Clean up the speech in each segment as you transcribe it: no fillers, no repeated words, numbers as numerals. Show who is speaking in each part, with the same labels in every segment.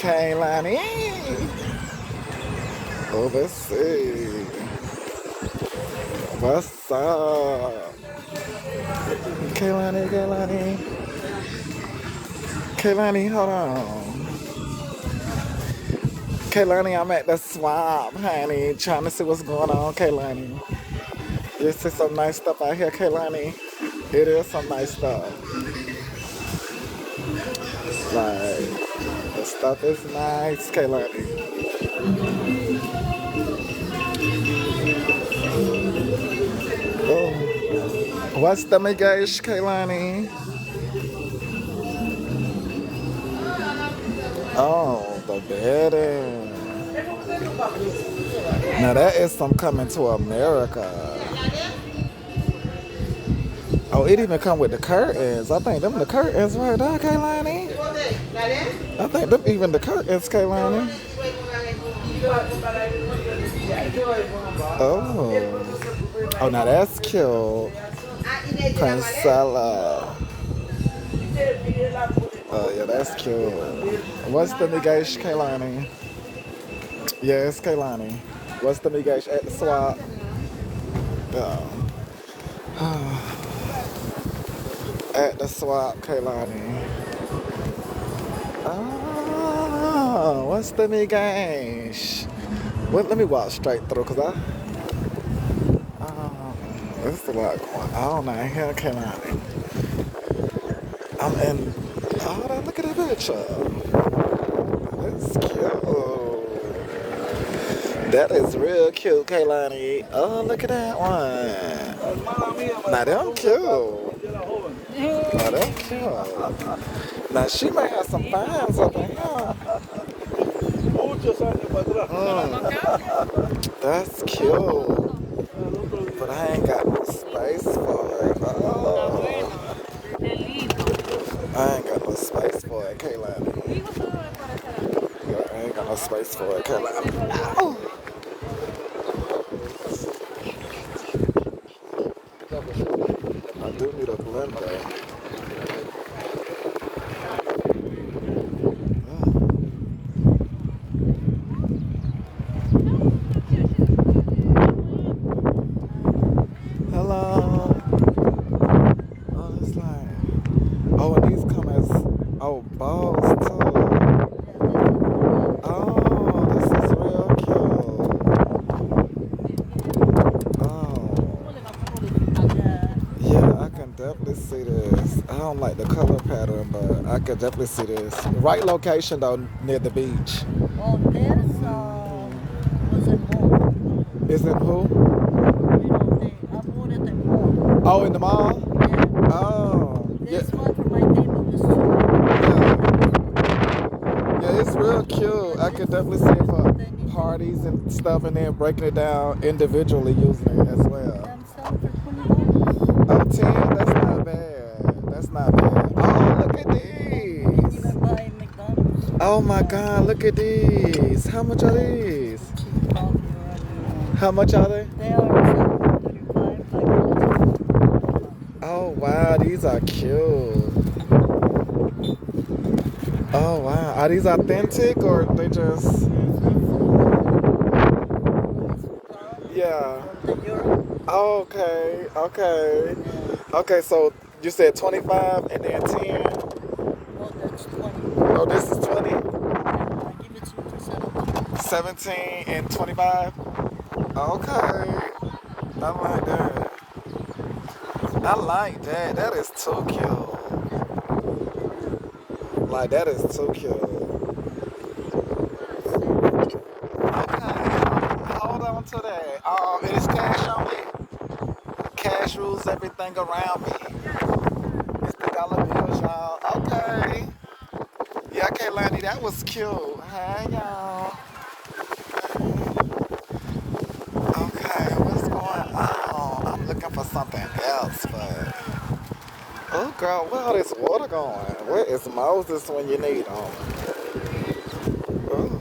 Speaker 1: Kaylani. Oh, let's see. What's up? Kaylani. Kaylani, hold on. Kaylani, I'm at the swamp, honey, trying to see what's going on, Kaylani. You see some nice stuff out here, Kaylani. It is some nice stuff. Like, the stuff is nice, Kaylani. Oh, what's the migesh, Kaylani? Oh, the bedding. Now that is some coming to America. Oh, it even come with the curtains. I think them the curtains right there, Kaylani. I think them even the curtains, Kaylani. Oh. Oh, now that's cute. Princella. Oh, yeah, that's cute. What's the migesh, Kaylani? Yes, Kaylani. What's the migesh at the swap? Oh. At the swap, Kaylani. Oh, what's the migesh? Well, let me walk straight through, cause there's a lot going on out here, Kaylani. I'm in. Oh, look at that picture. That's cute. That is real cute, Kaylani. Oh, look at that one. Now them cute. Now them cute. Now she might have some fines up in here. That's cute. But I ain't got no space for it. Oh. I ain't got no space for it, Kaylani. I ain't got no space for it, Kaylani. Ow. I do need a blender. Hello. Oh, it's like. Oh, and these come as. Oh, balls too. Oh, this is real cute. Oh. Yeah, I can definitely see this. I don't like the color pattern, but I can definitely see this. Right location though, near the beach.
Speaker 2: Oh, there's was a mall.
Speaker 1: Is it who?
Speaker 2: I bought it at mall.
Speaker 1: Oh, in the mall?
Speaker 2: Yeah.
Speaker 1: Oh. Yeah.
Speaker 2: This one for my neighbor was too.
Speaker 1: Yeah, it's real cute. I could definitely see it for parties and stuff and then breaking it down individually using it as well.
Speaker 2: I'm selling for $20.
Speaker 1: Oh, 10? That's not bad. That's not bad. Oh, look at
Speaker 2: You
Speaker 1: these.
Speaker 2: can buy McDonald's.
Speaker 1: Oh my God, look at these. How much are these?
Speaker 2: Cheap coffee right
Speaker 1: How much are they?
Speaker 2: They are 35.
Speaker 1: Oh wow, these are cute. Oh wow, are these authentic or they just? Yeah. Oh, okay, okay. Okay, so you said 25 and then 10?
Speaker 2: Oh, that's 20.
Speaker 1: Oh, this is 20?
Speaker 2: I give it to you for 17.
Speaker 1: 17 and 25? Okay. I like that. I like that. That is too cute. Like, that is too cute. Okay, hold on to that. It is cash only. Cash rules everything around me. It's the dollar bills, y'all. Okay. Yeah, Kaylani, that was cute. Hey, y'all. Okay, what's going on? I'm looking for something else, but... Oh, girl, where all this water going? Where is Moses when you need him? Oh,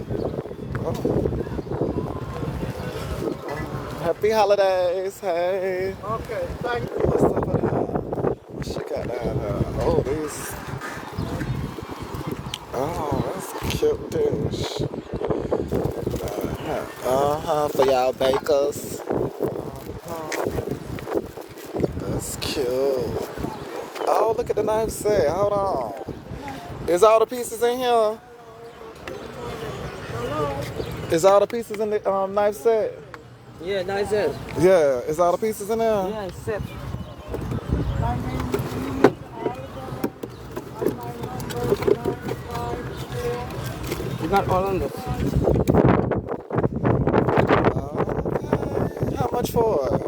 Speaker 1: oh. Happy holidays, hey.
Speaker 3: Okay, thank you.
Speaker 1: What's up with that? What she got down here? Oh, these. Oh, that's cute dish. For y'all bakers. That's cute. Oh, look at the knife set. Hold on. Is all the pieces in here? Is all the pieces in the knife set?
Speaker 2: Yeah, nice set.
Speaker 1: Yeah, is all the pieces in there?
Speaker 2: Yeah, set. You got all on this.
Speaker 1: Okay. How much for it?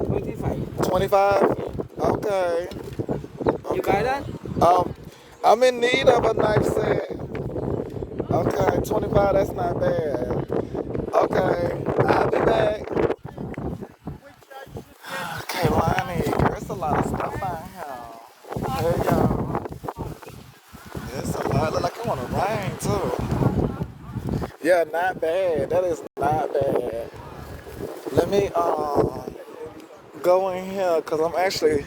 Speaker 2: 25.
Speaker 1: 25? Okay.
Speaker 2: You buy that?
Speaker 1: Um, I'm in need of a knife set. Okay, 25, that's not bad. Okay, I'll be back. Okay, Lonnie, there's a lot of stuff out here. There you go. There's a lot. Look like it want to rain, too. Yeah, not bad. That is not bad. Let me go in here, because I'm actually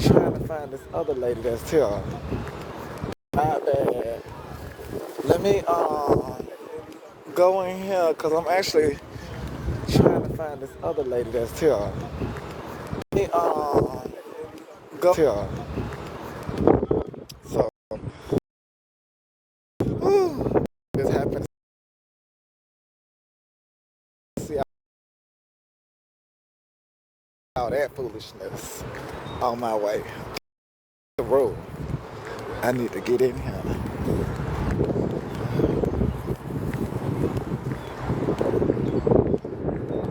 Speaker 1: trying to find this other lady that's here. Not bad. Let me go in here, because I'm actually trying to find this other lady that's here. Let me go here. So, whew, this happens. See all that foolishness on my way. The road. I need to get in here.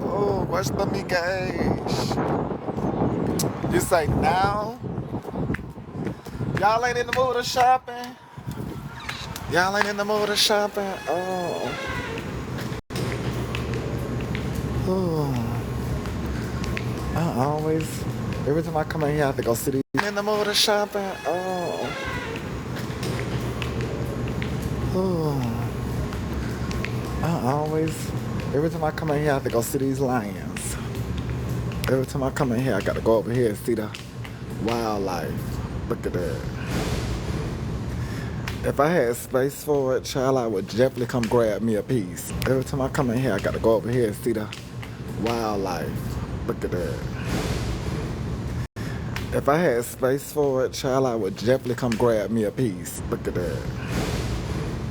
Speaker 1: Oh, what's the me gauge? You say now? Y'all ain't in the mood of shopping? Y'all ain't in the mood of shopping? Oh. Oh. I always, every time I come in here, I have to go see these. In the mood of shopping? Oh. Oh. I always, every time I come in here, I have to go see these lions. Every time I come in here, I gotta go over here and see the wildlife. Look at that. If I had space for it, child, I would definitely come grab me a piece. Every time I come in here, I gotta go over here and see the wildlife. Look at that. If I had space for it, child, I would definitely come grab me a piece. Look at that.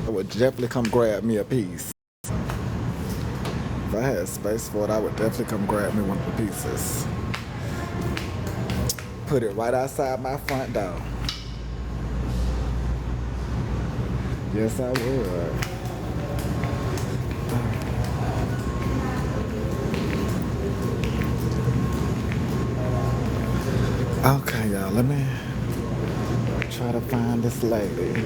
Speaker 1: I would definitely come grab me a piece. If I had space for it, I would definitely come grab me one of the pieces. Put it right outside my front door. Yes, I would. Okay, y'all, let me try to find this lady.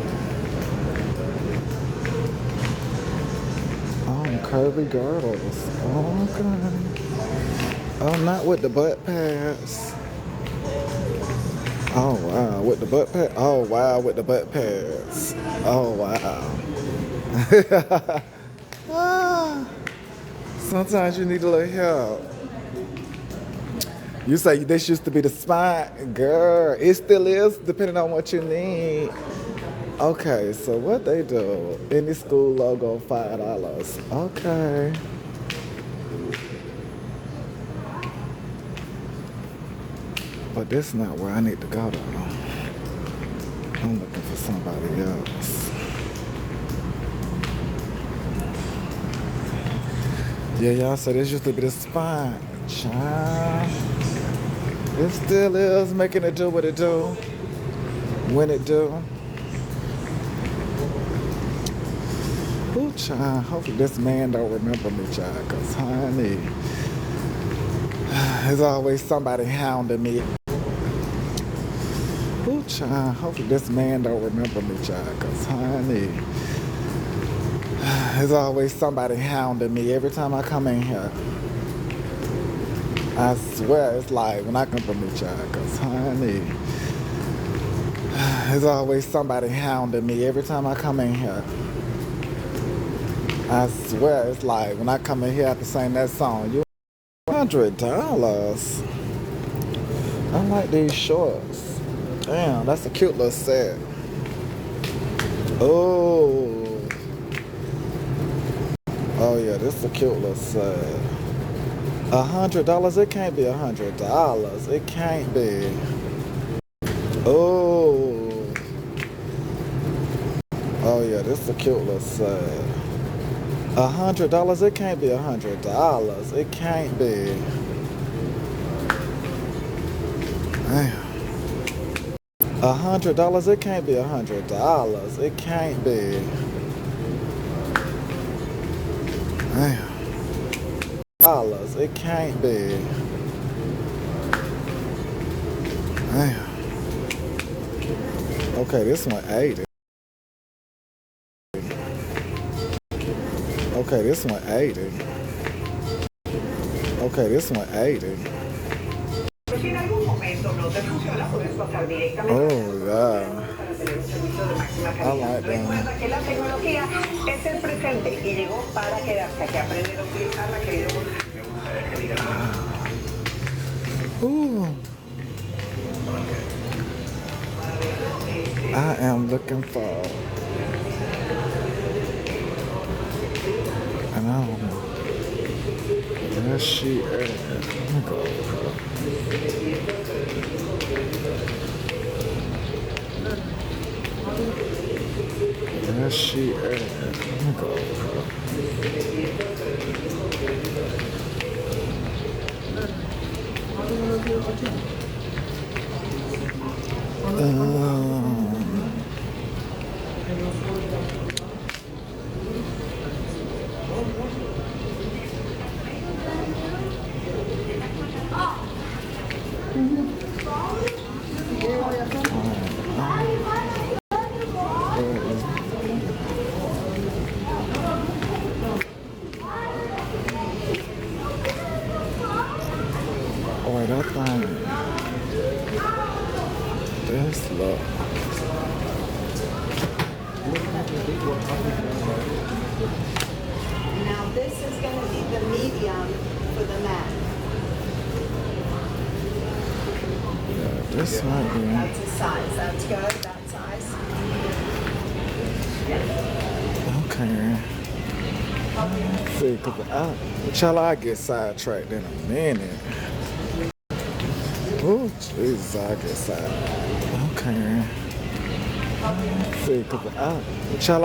Speaker 1: Oh, curvy girdles. Oh, okay. Oh, not with the butt pads. Oh, wow, with the butt pads. Oh, wow, with the butt pads. Oh, wow. Ah, sometimes you need a little help. You say this used to be the spot, girl. It still is, depending on what you need. Okay, so what they do? Any school logo, $5. Okay. But that's not where I need to go though. I'm looking for somebody else. Yeah, y'all, so this used to be the spot. Child. It still is making it do what it do. When it do. Ooh, child. Hopefully this man don't remember me, child. Cause honey, there's always somebody hounding me. Ooh, child. Hopefully this man don't remember me, child. Cause honey, there's always somebody hounding me every time I come in here. I swear it's like when I come from me, child. Cause honey, there's always somebody hounding me every time I come in here. I swear it's like when I come in here after sing that song, you $100. I like these shorts. Damn, that's a cute little set. Oh, oh yeah, this is a cute little set. $100? It can't be $100. It can't be. Oh, oh yeah, this is a cute little set. $100? It can't be $100. It can't be. Damn. $100? It can't be $100. It can't be. Damn. Dollars. It can't be. Damn. Okay, this one 80. Okay, this one 80. Okay, this one 80. Oh yeah. I like that. Ooh. I am looking for. And I don't know. That she let me go. That she let me go. Oh, that thing. This look.
Speaker 3: Now this is going to be the medium for the mat.
Speaker 1: Yeah, this might be.
Speaker 3: That's a size. That's good. That size.
Speaker 1: Okay. Let's see, cause I get sidetracked in a minute. Oh, Jesus, I get sidetracked. Okay. Let's see, cause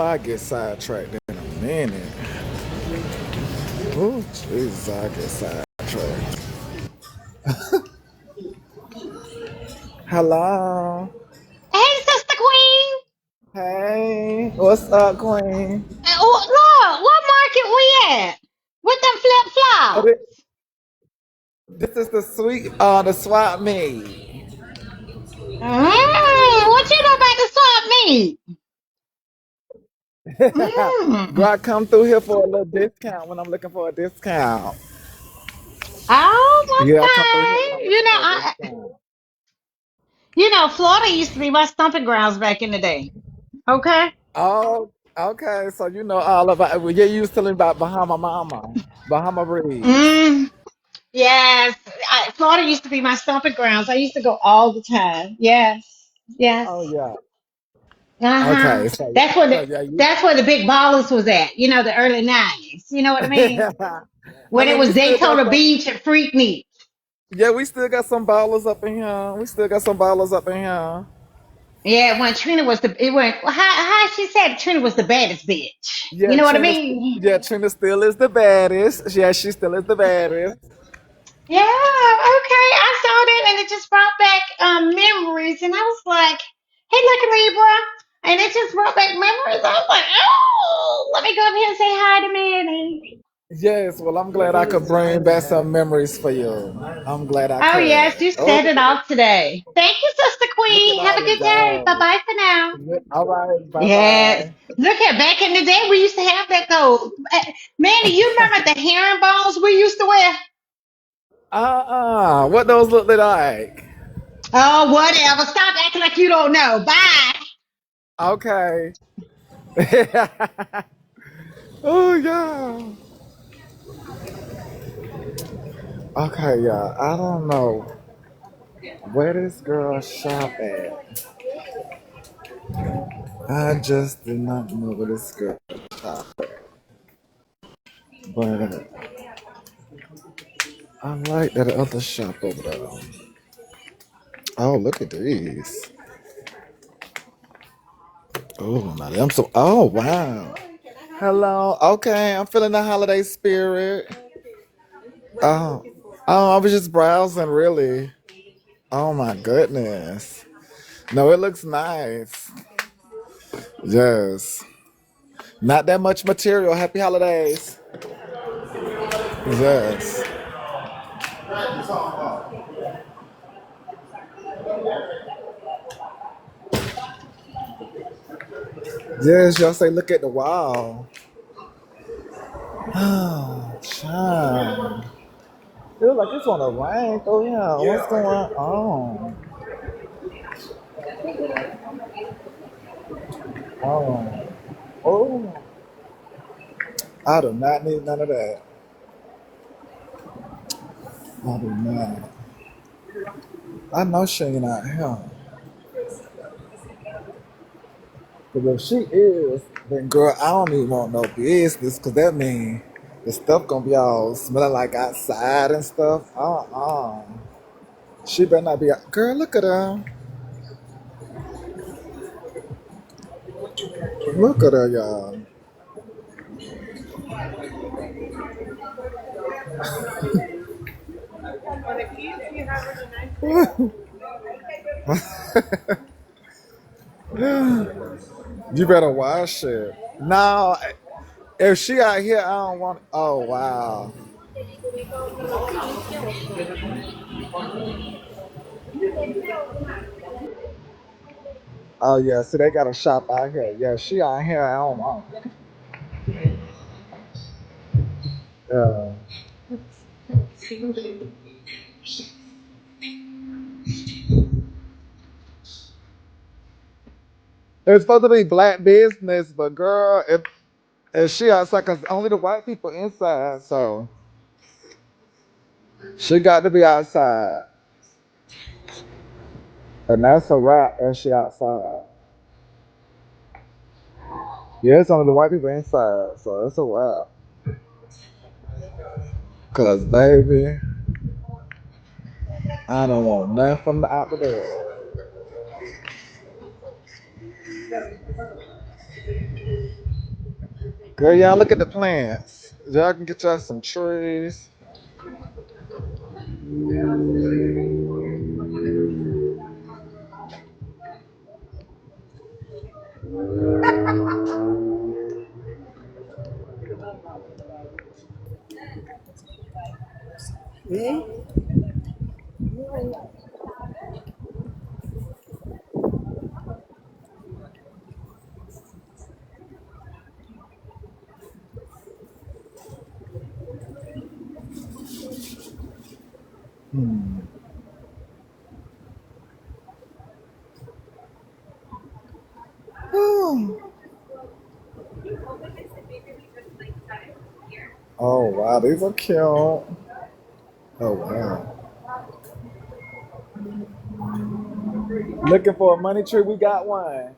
Speaker 1: I get sidetracked in a minute. Oh, Jesus, I get sidetracked. Hello.
Speaker 4: Hey, Sister Queen.
Speaker 1: Hey. What's up, Queen?
Speaker 4: Look, what market we at? With them flip
Speaker 1: Oh,
Speaker 4: flops.
Speaker 1: this is the swap meet.
Speaker 4: What you know about the swap meet?
Speaker 1: Girl,
Speaker 4: Mm.
Speaker 1: I come through here for a little discount when I'm looking for a discount.
Speaker 4: Oh,
Speaker 1: Yeah, I come through here when I'm
Speaker 4: okay.
Speaker 1: looking for a discount.
Speaker 4: Florida used to be my stomping grounds back in the day. Okay.
Speaker 1: Oh, okay. So you know all about. Well, yeah, you was telling me about Bahama Mama, Bahama Breeze.
Speaker 4: Mm. Yes, Florida used to be my stomping grounds. I used to go all the time. Yes, yes.
Speaker 1: Oh yeah.
Speaker 4: Uh-huh.
Speaker 1: Okay. So
Speaker 4: That's where
Speaker 1: so
Speaker 4: the
Speaker 1: yeah, you.
Speaker 4: that's where the big ballers was at. The early '90s. You know what I mean?
Speaker 1: I
Speaker 4: When it
Speaker 1: mean, we
Speaker 4: was
Speaker 1: still got
Speaker 4: Daytona
Speaker 1: some.
Speaker 4: Beach and Freaknik.
Speaker 1: Yeah, we still got some ballers up in here. We still got some ballers up in here.
Speaker 4: Yeah, when Trina was it went how she said Trina was the baddest bitch. You
Speaker 1: Yeah,
Speaker 4: know what I mean?
Speaker 1: Trina still is the baddest. Yeah, she still is the baddest.
Speaker 4: Yeah, okay. I saw that and it just brought back memories and I was like, hey look Libra. And it just brought back memories. I was like, oh, let me go up here and say hi to Manny.
Speaker 1: Yes, well, I'm glad I could bring back some memories for you. I'm glad I
Speaker 4: Oh
Speaker 1: could.
Speaker 4: yes, you
Speaker 1: Oh,
Speaker 4: set it off today. Thank you, Sister
Speaker 1: look at
Speaker 4: Queen. Have
Speaker 1: all
Speaker 4: a
Speaker 1: the
Speaker 4: good day. Bye
Speaker 1: dogs.
Speaker 4: bye for now.
Speaker 1: All right, bye
Speaker 4: Yes.
Speaker 1: bye.
Speaker 4: Look at back in the day, we used to have that though. Manny, you remember the herringbones we used to wear?
Speaker 1: What those look like?
Speaker 4: Oh, whatever. Stop acting like you don't know. Bye.
Speaker 1: Okay. Oh, yeah. Okay, yeah. I don't know where this girl shop at. I just did not know what it's good. But I like that other shop over there. Oh, look at these. Oh, now them so. Oh, wow. Hello. Okay, I'm feeling the holiday spirit. Oh, oh, I was just browsing, really. Oh my goodness. No, it looks nice. Yes. Not that much material. Happy holidays. Yes. Yes, y'all say, look at the wall. Oh, child. It looks like it's on a rain. Oh, yeah. What's going on? Oh. Oh. I do not need none of that. I do not. I know she ain't out here. Because if she is, then girl, I don't even want no business because that means the stuff gonna be all smelling like outside and stuff. She better not be out. Girl, look at her. Look at her, y'all. You better wash it. No, if she out here, I don't want. Oh wow. Oh yeah. So they got a shop out here. Yeah, she out here. I don't want. Yeah. It's supposed to be black business, but girl, if she outside, cause only the white people inside, so she got to be outside, and that's a wrap. And she outside. Yeah, it's only the white people inside, so it's a wrap. Cause baby, I don't want nothing from the out the door. Girl, y'all look at the plants. Y'all can get y'all some trees. Oh wow, these are cute. Oh wow. Looking for a money tree? We got one.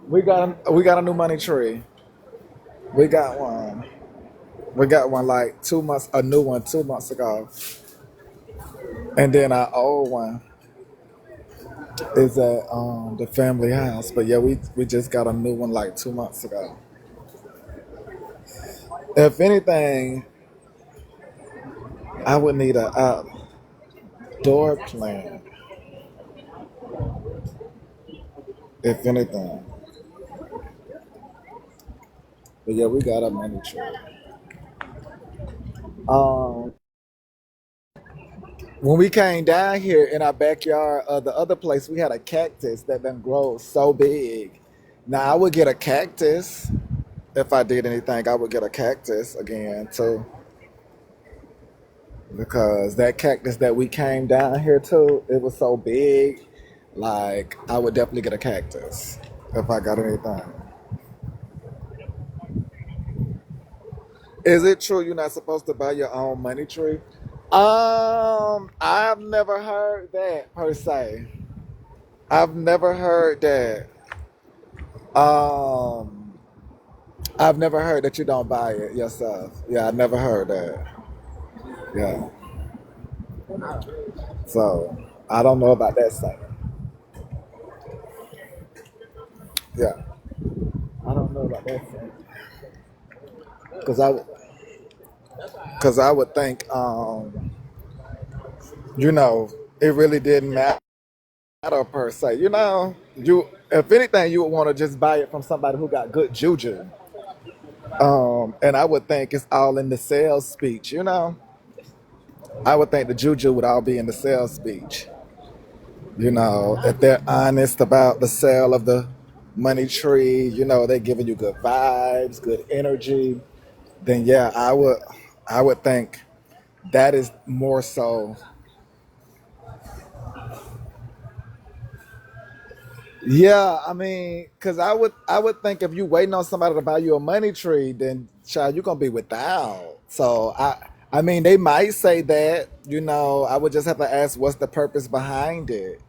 Speaker 1: We got a new money tree. We got one. We got one like 2 months, a new one 2 months ago, and then our old one is at the family house. But yeah, we just got a new one like 2 months ago. If anything, I would need a outdoor plant. If anything, but yeah, we got a money tree. Um, when we came down here in our backyard of the other place, we had a cactus that done grow so big. Now I would get a cactus if I did anything. I would get a cactus again too, because that cactus that we came down here to, it was so big. Like I would definitely get a cactus if I got anything. Is it true you're not supposed to buy your own money tree? I've never heard that per se. I've never heard that. Um, I've never heard that you don't buy it yourself. Yeah, I never heard that. Yeah. So I don't know about that saying. Yeah, I don't know about that saying. Cause I, cause I would think, it really didn't matter per se. You if anything, you would want to just buy it from somebody who got good juju. And I would think it's all in the sales speech. I would think the juju would all be in the sales speech. If they're honest about the sale of the money tree, they're giving you good vibes, good energy, then yeah, I would think that is more so. Yeah, I mean, because I would think if you waiting on somebody to buy you a money tree, then child, you're gonna be without. So I mean, they might say that. I would just have to ask, what's the purpose behind it?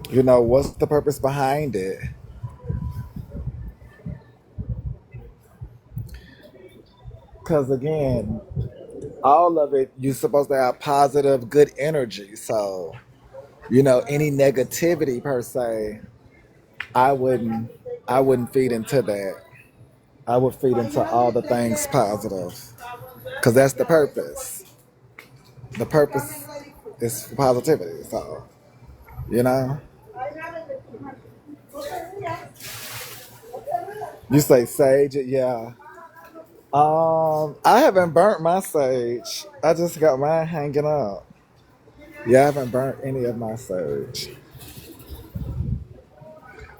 Speaker 1: What's the purpose behind it? Because again, all of it, you're supposed to have positive, good energy. So any negativity per se, I wouldn't, I wouldn't feed into that. I would feed into all the things positive, because that's the purpose. The purpose is for positivity. So you know, you say sage, yeah. I haven't burnt my sage. I just got mine hanging up. Yeah, I haven't burnt any of my sage.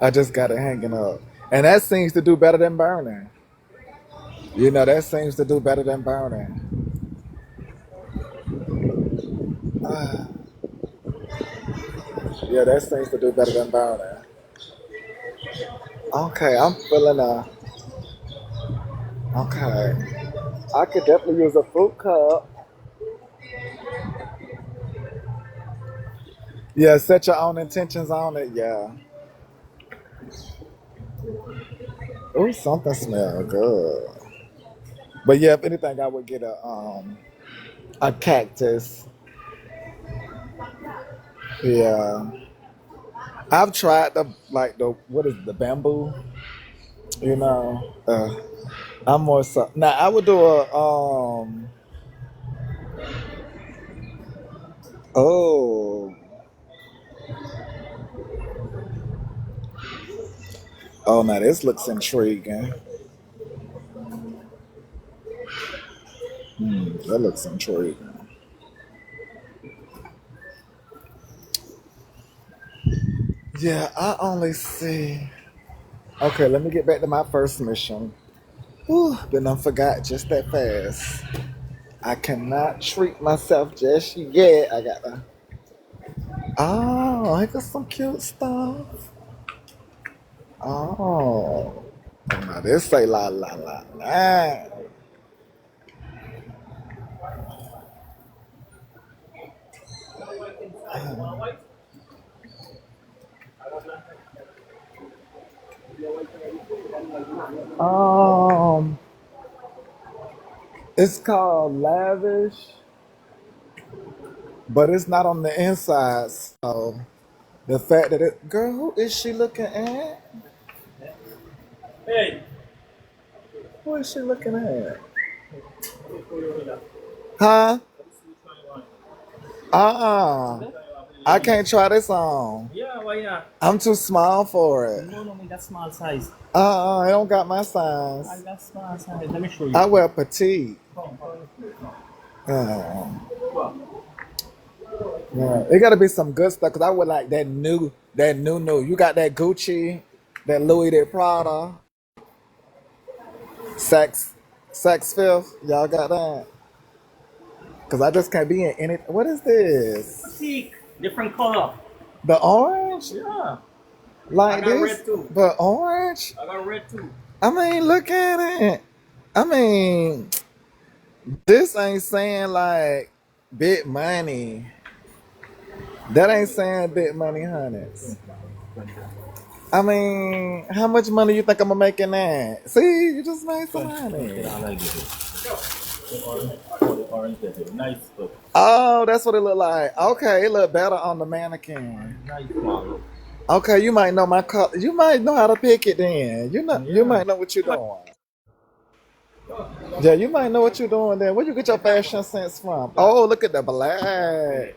Speaker 1: I just got it hanging up, and that seems to do better than burning. That seems to do better than burning. Yeah, that seems to do better than burning. Okay, I'm feeling okay. I could definitely use a fruit cup. Yeah, set your own intentions on it. Yeah. Ooh, something smell good. But yeah, if anything, I would get a cactus. Yeah. I've tried the what is the bamboo? You know. I'm more so now. I would do a oh oh now this looks intriguing. That looks intriguing. Yeah, I only see. Okay, let me get back to my first mission. Whew, been done forgot just that fast. I cannot treat myself just yet. I gotta. Oh, I got some cute stuff. Oh, now this say la la la la. Um, it's called lavish, but it's not on the inside. So the fact that girl, who is she looking at? Who is she looking at? Huh? I can't try this on.
Speaker 2: Yeah, why not?
Speaker 1: I'm too small for it.
Speaker 2: No, me that small size.
Speaker 1: I don't got my
Speaker 2: I
Speaker 1: size.
Speaker 2: got small size. Let me show you.
Speaker 1: I wear petite. Uh, yeah. It gotta be some good stuff because I would like that new. You got that Gucci, that Louis, that Prada, Saks, Saks Fifth. Y'all got that? Because I just can't be in any. What is this?
Speaker 2: See, different color.
Speaker 1: The orange?
Speaker 2: Yeah.
Speaker 1: Like
Speaker 2: I got
Speaker 1: this?
Speaker 2: red too.
Speaker 1: But orange?
Speaker 2: I got red too.
Speaker 1: I mean, look at it. I mean, this ain't saying like big money. That ain't saying big money, honey. I mean, how much money you think I'm gonna make in that? See, you just made some
Speaker 2: $20
Speaker 1: money.
Speaker 2: I give it. The orange, oh, the orange is nice, but
Speaker 1: Oh, that's what it look like. Okay, it look better on the mannequin.
Speaker 2: nice one.
Speaker 1: Okay, you might know my color. You might know how to pick it. Then you
Speaker 2: Yeah.
Speaker 1: might know what you're doing. Yeah, you might know what you're doing. Then where you get your fashion sense from? Oh, look at the black.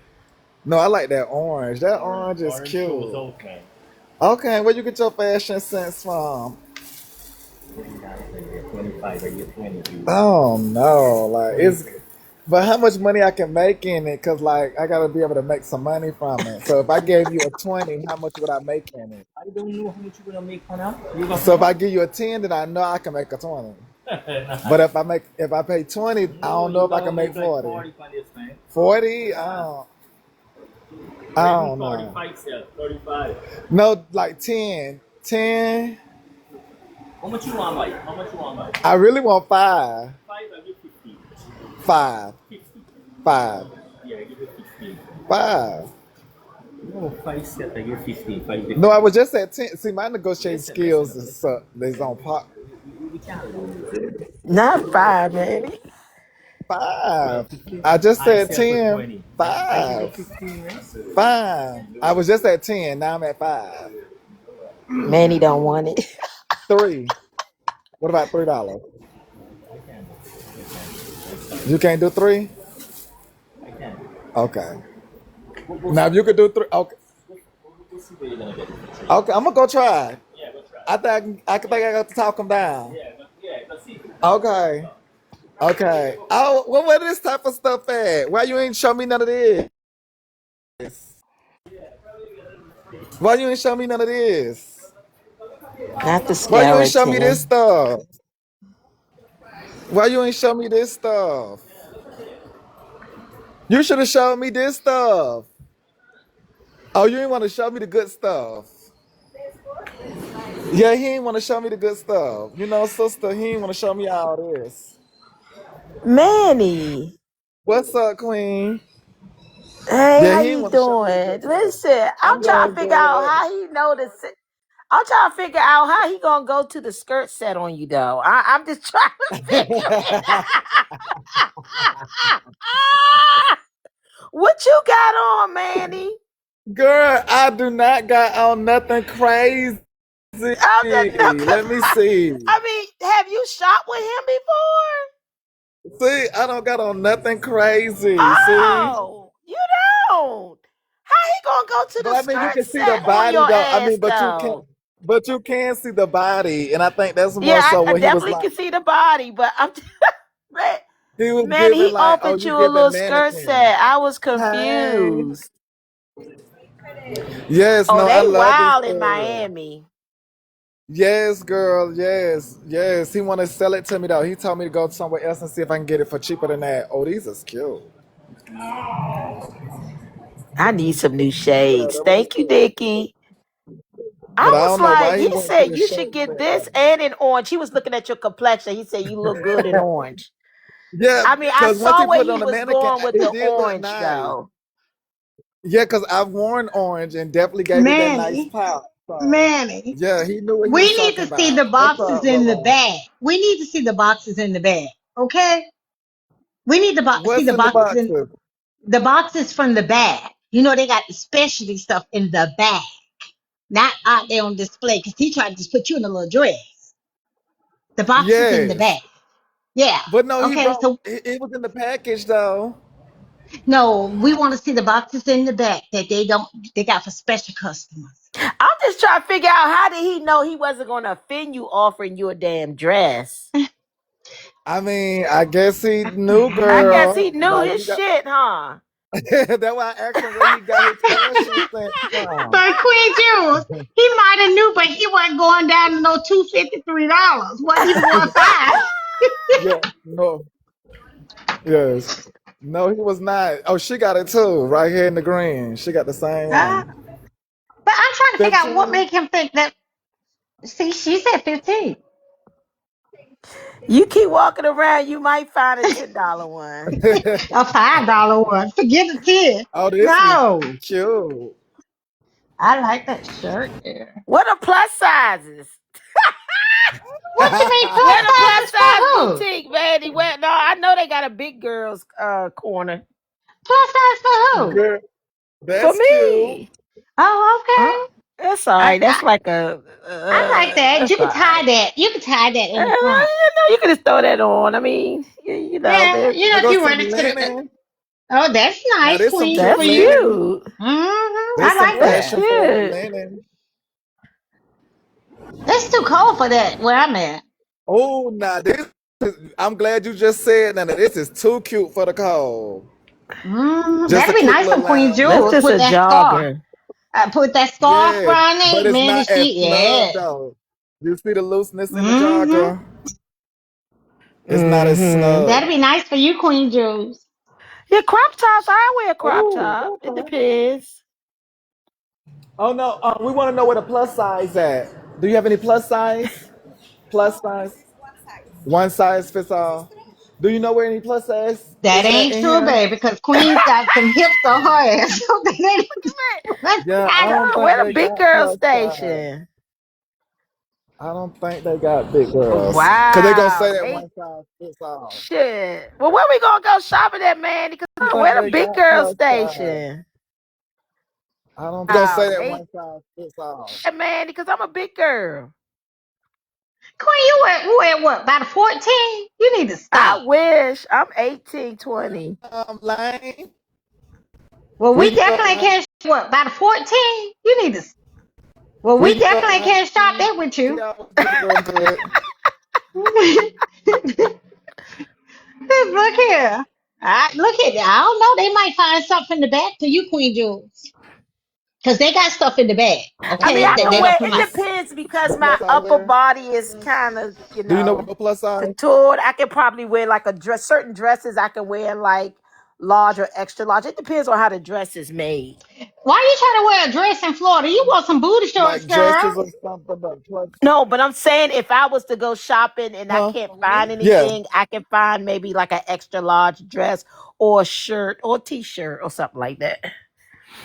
Speaker 1: No, I like that orange. That orange is
Speaker 2: Orange shows
Speaker 1: cute.
Speaker 2: out, man.
Speaker 1: Okay, where you get your fashion sense from?
Speaker 2: $20 I get 25, I get 20 views.
Speaker 1: Oh no, like
Speaker 2: 20.
Speaker 1: it's. But how much money I can make in it? Cause like I gotta be able to make some money from it. So if I gave you a 20, how much would I make in it?
Speaker 2: I don't know how much you're gonna make for now. You got
Speaker 1: So if I
Speaker 2: more?
Speaker 1: give you a 10, then I know I can make a 20. But if I pay 20, I
Speaker 2: No,
Speaker 1: don't know
Speaker 2: you
Speaker 1: if I
Speaker 2: gotta
Speaker 1: can make
Speaker 2: make like
Speaker 1: 40.
Speaker 2: 40 for this, man.
Speaker 1: 40? I
Speaker 2: Or even
Speaker 1: don't know.
Speaker 2: 45 sell, 35.
Speaker 1: No, like 10. 10.
Speaker 2: How much you want, Mike? How much you want, Mike?
Speaker 1: I really want five.
Speaker 2: 5, I give 50.
Speaker 1: Five.
Speaker 2: 50.
Speaker 1: Five.
Speaker 2: Yeah, I give you 50.
Speaker 1: Five.
Speaker 2: No, 5 set, I give 50. 5
Speaker 1: No, I
Speaker 2: different.
Speaker 1: was just at 10. See, my negotiating
Speaker 2: Listen, listen,
Speaker 1: skills
Speaker 2: listen.
Speaker 1: is on par.
Speaker 2: We can't lose.
Speaker 5: Not five, Manny.
Speaker 2: Well,
Speaker 1: Five.
Speaker 2: 50.
Speaker 1: I just
Speaker 2: I
Speaker 1: said
Speaker 2: sell for
Speaker 1: 10.
Speaker 2: 20. I give you
Speaker 1: Five.
Speaker 2: 15, right?
Speaker 1: Five. I was just at 10. Now I'm at five.
Speaker 5: Manny don't want it.
Speaker 1: Three. What about $3?
Speaker 2: I can. I can. I can.
Speaker 1: You can't do three?
Speaker 2: I can.
Speaker 1: Okay.
Speaker 2: We'll
Speaker 1: Now
Speaker 2: see.
Speaker 1: if you could do three, okay.
Speaker 2: We'll see where you're gonna get it for 3.
Speaker 1: Okay, I'm gonna go try.
Speaker 2: Yeah, go try.
Speaker 1: I think I got to talk him down.
Speaker 2: Yeah, let's see.
Speaker 1: Okay. Okay. Oh, well, where this type of stuff at? Why you ain't show me none of this? Why you ain't show me none of this?
Speaker 5: Not the
Speaker 1: Why you ain't show me this
Speaker 5: skeleton.
Speaker 1: stuff? Why you ain't show me this stuff? You should have showed me this stuff. Oh, you didn't want to show me the good stuff. Yeah, he ain't want to show me the good stuff. You know, sister, he ain't want to show me all this.
Speaker 5: Manny.
Speaker 1: What's up, Queen?
Speaker 5: Hey,
Speaker 1: Yeah,
Speaker 5: how
Speaker 1: he ain't
Speaker 5: you
Speaker 1: want to show me the good
Speaker 5: doing?
Speaker 1: stuff.
Speaker 5: Listen, I'm
Speaker 1: I'm
Speaker 5: trying to
Speaker 1: doing
Speaker 5: figure out
Speaker 1: good.
Speaker 5: how he noticed it. I'm trying to figure out how he gonna go to the skirt set on you though. I'm just trying to figure it out. What you got on, Manny?
Speaker 1: Girl, I do not got on nothing crazy.
Speaker 5: I'm just no, cause
Speaker 1: Let me see.
Speaker 5: I mean, have you shot with him before?
Speaker 1: See, I don't got on nothing crazy. See?
Speaker 5: Oh, you don't. How he gonna go to
Speaker 1: But
Speaker 5: the
Speaker 1: I mean, you
Speaker 5: skirt
Speaker 1: can see the
Speaker 5: set on
Speaker 1: body
Speaker 5: your
Speaker 1: though. I
Speaker 5: ass
Speaker 1: mean,
Speaker 5: though?
Speaker 1: but you can see the body. And I think that's
Speaker 5: Yeah,
Speaker 1: more so
Speaker 5: I
Speaker 1: what he was
Speaker 5: definitely
Speaker 1: like.
Speaker 5: can see the body, but I'm man,
Speaker 1: He was
Speaker 5: man,
Speaker 1: giving
Speaker 5: he
Speaker 1: like, oh,
Speaker 5: offered
Speaker 1: you
Speaker 5: you a
Speaker 1: giving
Speaker 5: little skirt
Speaker 1: mannequin.
Speaker 5: set. I was
Speaker 1: Hey.
Speaker 5: confused.
Speaker 1: Yes,
Speaker 5: Oh,
Speaker 1: no, I
Speaker 5: they
Speaker 1: love this
Speaker 5: wild in
Speaker 1: girl.
Speaker 5: Miami.
Speaker 1: Yes, girl. Yes, yes. He want to sell it to me though. He told me to go somewhere else and see if I can get it for cheaper than that. Oh, these is cute.
Speaker 5: I need some new
Speaker 1: Yeah,
Speaker 5: shades.
Speaker 1: that was
Speaker 5: Thank you,
Speaker 1: cute.
Speaker 5: Dickie.
Speaker 1: But
Speaker 5: I
Speaker 1: I
Speaker 5: was
Speaker 1: don't know
Speaker 5: like,
Speaker 1: why he
Speaker 5: he
Speaker 1: went to
Speaker 5: said
Speaker 1: the
Speaker 5: you should
Speaker 1: shirt
Speaker 5: get
Speaker 1: set
Speaker 5: this
Speaker 1: though.
Speaker 5: and in orange. He was looking at your complexion. He said you look good in orange.
Speaker 1: Yeah,
Speaker 5: I mean, I
Speaker 1: because once
Speaker 5: saw
Speaker 1: he
Speaker 5: where
Speaker 1: put it
Speaker 5: he
Speaker 1: on the
Speaker 5: was
Speaker 1: mannequin,
Speaker 5: going with
Speaker 1: it
Speaker 5: the
Speaker 1: did look
Speaker 5: orange
Speaker 1: nice.
Speaker 5: though.
Speaker 1: Yeah, because I've worn orange and definitely gave it that nice
Speaker 3: Manny,
Speaker 1: pop. So,
Speaker 3: Manny,
Speaker 1: yeah, he knew what he
Speaker 3: we
Speaker 1: was
Speaker 3: need
Speaker 1: talking
Speaker 3: to see
Speaker 1: about.
Speaker 3: the
Speaker 1: What's
Speaker 3: boxes
Speaker 1: up,
Speaker 3: in the
Speaker 1: Rolo?
Speaker 3: bag. We need to see the boxes in the bag. Okay? We need to see
Speaker 1: What's
Speaker 3: the
Speaker 1: in the
Speaker 3: boxes in
Speaker 1: boxes?
Speaker 3: the boxes from the bag. You know, they got the specialty stuff in the bag, not out there on display because he tried to just put you in a little dress. The boxes in the
Speaker 1: Yes.
Speaker 3: bag. Yeah.
Speaker 1: But no, he
Speaker 3: Okay.
Speaker 1: brought
Speaker 3: So,
Speaker 1: it was in the package though.
Speaker 3: no, we want to see the boxes in the bag that they got for special customers.
Speaker 5: I'm just trying to figure out how did he know he wasn't going to offend you offering you a damn dress.
Speaker 1: I mean, I guess he
Speaker 3: What the
Speaker 1: knew,
Speaker 5: I
Speaker 3: hell?
Speaker 5: guess he
Speaker 1: girl.
Speaker 5: knew
Speaker 1: Like
Speaker 5: his
Speaker 1: you got
Speaker 5: shit, huh?
Speaker 1: that's why I asked him where he got his fashion sense from.
Speaker 3: But Queen Jules, he might have knew, but he wasn't going down to no $253. Wasn't even going five.
Speaker 1: Yeah, no, yes. No, he was not. Oh, she got it too, right here in the green. She got the same
Speaker 3: Uh,
Speaker 1: one.
Speaker 3: but I'm trying to figure out what
Speaker 1: 15?
Speaker 3: made him think that. See, she said 15.
Speaker 5: You keep walking around, you might find a $10 one.
Speaker 3: A $5 one. Forget a 10.
Speaker 1: Oh, this is
Speaker 3: No.
Speaker 1: cute.
Speaker 4: I like that shirt there.
Speaker 5: What are plus sizes?
Speaker 4: What you mean plus
Speaker 5: Where the plus
Speaker 4: sizes for
Speaker 5: size
Speaker 4: who?
Speaker 5: boutique, Manny? Where? No, I know they got a big girls corner
Speaker 4: Plus size for who?
Speaker 1: Girl,
Speaker 5: for
Speaker 1: that's cute.
Speaker 5: me.
Speaker 4: Oh,
Speaker 5: Uh,
Speaker 4: okay.
Speaker 5: that's all
Speaker 4: I,
Speaker 5: right. That's
Speaker 4: I
Speaker 5: like a
Speaker 4: I like that.
Speaker 5: that's
Speaker 4: You
Speaker 5: all
Speaker 4: can tie
Speaker 5: right.
Speaker 4: that. You can tie that in the front.
Speaker 5: You can just throw that on. I mean, you know,
Speaker 4: Yeah, you know
Speaker 1: There
Speaker 4: if
Speaker 1: goes
Speaker 4: you
Speaker 1: some
Speaker 4: run into the.
Speaker 1: linen.
Speaker 4: Oh, that's
Speaker 1: Now
Speaker 4: nice,
Speaker 1: there's some
Speaker 4: Queen,
Speaker 1: cute
Speaker 4: for
Speaker 5: that's
Speaker 4: you.
Speaker 1: linen.
Speaker 5: cute.
Speaker 4: I
Speaker 1: There's some
Speaker 4: like
Speaker 5: That's
Speaker 4: that.
Speaker 1: fashion forward
Speaker 5: cute.
Speaker 1: linen.
Speaker 4: It's too cold for that where I'm at.
Speaker 1: Oh, now this I'm glad you just said that. This is too cute for the cold. Just
Speaker 4: That'd
Speaker 1: a
Speaker 4: be
Speaker 1: cute
Speaker 4: nice
Speaker 1: little
Speaker 4: for Queen
Speaker 1: lounge
Speaker 5: That's
Speaker 4: Jewels
Speaker 5: just
Speaker 1: wear.
Speaker 4: with
Speaker 5: a
Speaker 4: that scarf.
Speaker 5: jogger.
Speaker 4: Put that scarf
Speaker 1: Yeah,
Speaker 4: around
Speaker 1: but
Speaker 4: it,
Speaker 1: it's
Speaker 4: man.
Speaker 1: not as
Speaker 4: She, yeah.
Speaker 1: snug though. You see the looseness in the
Speaker 4: Mm-hmm.
Speaker 1: jogger? It's not as
Speaker 5: Mm-hmm.
Speaker 4: That'd
Speaker 1: snug.
Speaker 4: be nice for you, Queen Jewels.
Speaker 5: Yeah, crop tops. I wear a crop
Speaker 1: Oh,
Speaker 5: top. It
Speaker 1: okay.
Speaker 5: depends.
Speaker 1: Oh no, we want to know where the plus size at. Do you have any plus size? Plus size? One size fits all. Do you know where any plus size
Speaker 4: That
Speaker 1: is at
Speaker 4: ain't
Speaker 1: in
Speaker 4: true,
Speaker 1: here?
Speaker 4: baby, because Queen's got some hips on her ass. So that ain't one
Speaker 1: Yeah, I
Speaker 4: size.
Speaker 1: don't
Speaker 5: No,
Speaker 1: think
Speaker 5: we're the
Speaker 1: they
Speaker 5: big
Speaker 1: got
Speaker 5: girl
Speaker 1: plus size.
Speaker 5: station.
Speaker 1: I don't think they got big girls. Cause they gonna say
Speaker 5: Wow.
Speaker 1: that
Speaker 5: Eight
Speaker 1: one size fits all.
Speaker 5: shit. Well, where we gonna go shopping at, man? Because
Speaker 1: I don't think
Speaker 5: we're the
Speaker 1: they
Speaker 5: big
Speaker 1: got
Speaker 5: girl
Speaker 1: plus size.
Speaker 5: station.
Speaker 1: I don't gonna say
Speaker 5: Wow.
Speaker 1: that
Speaker 5: Eight
Speaker 1: one size fits all.
Speaker 5: man, because I'm a big girl.
Speaker 4: Queen, you wear what? About a 14? You need to
Speaker 5: I
Speaker 4: stop.
Speaker 5: wish I'm 18, 20.
Speaker 1: Lane,
Speaker 4: Well,
Speaker 1: where
Speaker 4: we
Speaker 1: you
Speaker 4: definitely
Speaker 1: at?
Speaker 4: can't. What? About a 14? You need to. Well,
Speaker 1: Where
Speaker 4: we
Speaker 1: you at,
Speaker 4: definitely can't shop
Speaker 1: Lane?
Speaker 4: there with
Speaker 1: She
Speaker 4: you.
Speaker 1: always get real good.
Speaker 4: Look here. Look at that. I don't know. They might find something in the back for you, Queen Jules. Because they got stuff in the bag.
Speaker 5: I mean,
Speaker 4: Okay?
Speaker 5: I
Speaker 4: They,
Speaker 5: can
Speaker 4: they
Speaker 1: Okay.
Speaker 4: don't
Speaker 5: wear
Speaker 4: come
Speaker 5: it
Speaker 4: out.
Speaker 5: depends because
Speaker 1: No
Speaker 5: my
Speaker 1: plus size
Speaker 5: upper
Speaker 1: there.
Speaker 5: body is kind of,
Speaker 1: Do you know what plus size?
Speaker 5: contoured. I can probably wear like a dress. Certain dresses I can wear like large or extra large. It depends on how the dress is made.
Speaker 4: Why you trying to wear a dress in Florida? You want some booty shorts,
Speaker 1: Like
Speaker 4: girl.
Speaker 1: dresses or something, but plus.
Speaker 5: No, but I'm saying if I was to go shopping and I
Speaker 1: Huh?
Speaker 5: can't find
Speaker 1: Yeah.
Speaker 5: anything, I can find maybe like an extra large dress or a shirt or t-shirt or something like that.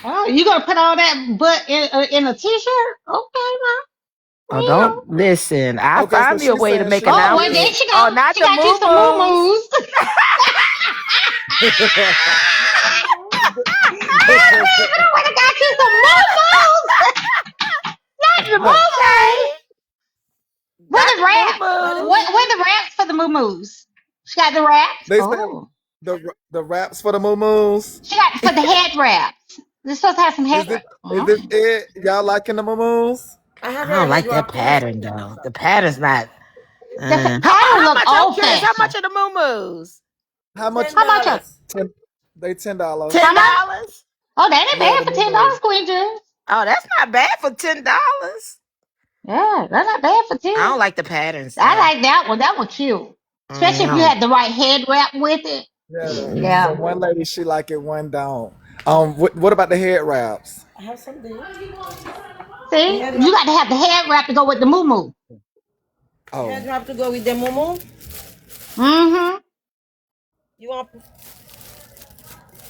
Speaker 4: Oh, you gonna put all that butt in a t-shirt? Okay, now.
Speaker 5: Oh,
Speaker 4: Yeah.
Speaker 5: don't listen. I
Speaker 1: Okay, so
Speaker 5: find me a
Speaker 1: she's
Speaker 5: way to
Speaker 1: saying
Speaker 5: make
Speaker 1: she
Speaker 5: an
Speaker 1: got
Speaker 4: Oh, well, there
Speaker 5: outfit.
Speaker 1: big.
Speaker 4: she
Speaker 5: Oh,
Speaker 4: go.
Speaker 5: not
Speaker 4: She
Speaker 5: the
Speaker 4: got you some
Speaker 5: moo-moos.
Speaker 4: moo-moos. I would have got you some moo-moos. Not the moo-moos.
Speaker 5: Okay.
Speaker 4: Where
Speaker 5: Not
Speaker 4: the
Speaker 5: the
Speaker 4: wraps?
Speaker 5: moo-moos.
Speaker 4: Where the wraps for the moo-moos? She got the wraps.
Speaker 1: They say
Speaker 4: Oh,
Speaker 1: the wraps for the moo
Speaker 4: she got for the head wraps. They're supposed to have some head
Speaker 1: Is this
Speaker 4: wraps.
Speaker 1: is
Speaker 4: Oh.
Speaker 1: this it? Y'all liking the moo
Speaker 5: I don't like that pattern though. The pattern's not.
Speaker 4: The pattern
Speaker 5: How
Speaker 4: look
Speaker 5: much? I'm
Speaker 4: old
Speaker 5: curious. How much
Speaker 4: fashioned.
Speaker 5: are the moo-moos?
Speaker 1: How much?
Speaker 4: How much?
Speaker 1: Ten, they $10.
Speaker 4: How
Speaker 5: $10.
Speaker 4: much? Oh, that ain't
Speaker 1: Yeah,
Speaker 4: bad
Speaker 1: the
Speaker 4: for
Speaker 1: moo
Speaker 4: $10, Queen Jules.
Speaker 5: Oh, that's not bad for $10.
Speaker 4: Yeah, that's not bad for
Speaker 5: I
Speaker 4: 10.
Speaker 5: don't like the patterns
Speaker 4: I
Speaker 5: though.
Speaker 4: like that one. That one cute. Especially if you
Speaker 5: No.
Speaker 4: had the right head wrap with it.
Speaker 1: Yeah. So
Speaker 4: Yeah.
Speaker 1: one lady she like it, one don't. What about the head wraps?
Speaker 5: I have some there.
Speaker 4: See? You got to have the head wrap to go with the moo.
Speaker 1: Oh,
Speaker 5: Head wrap to go with the mumu.
Speaker 4: Mm-hmm.
Speaker 5: You want?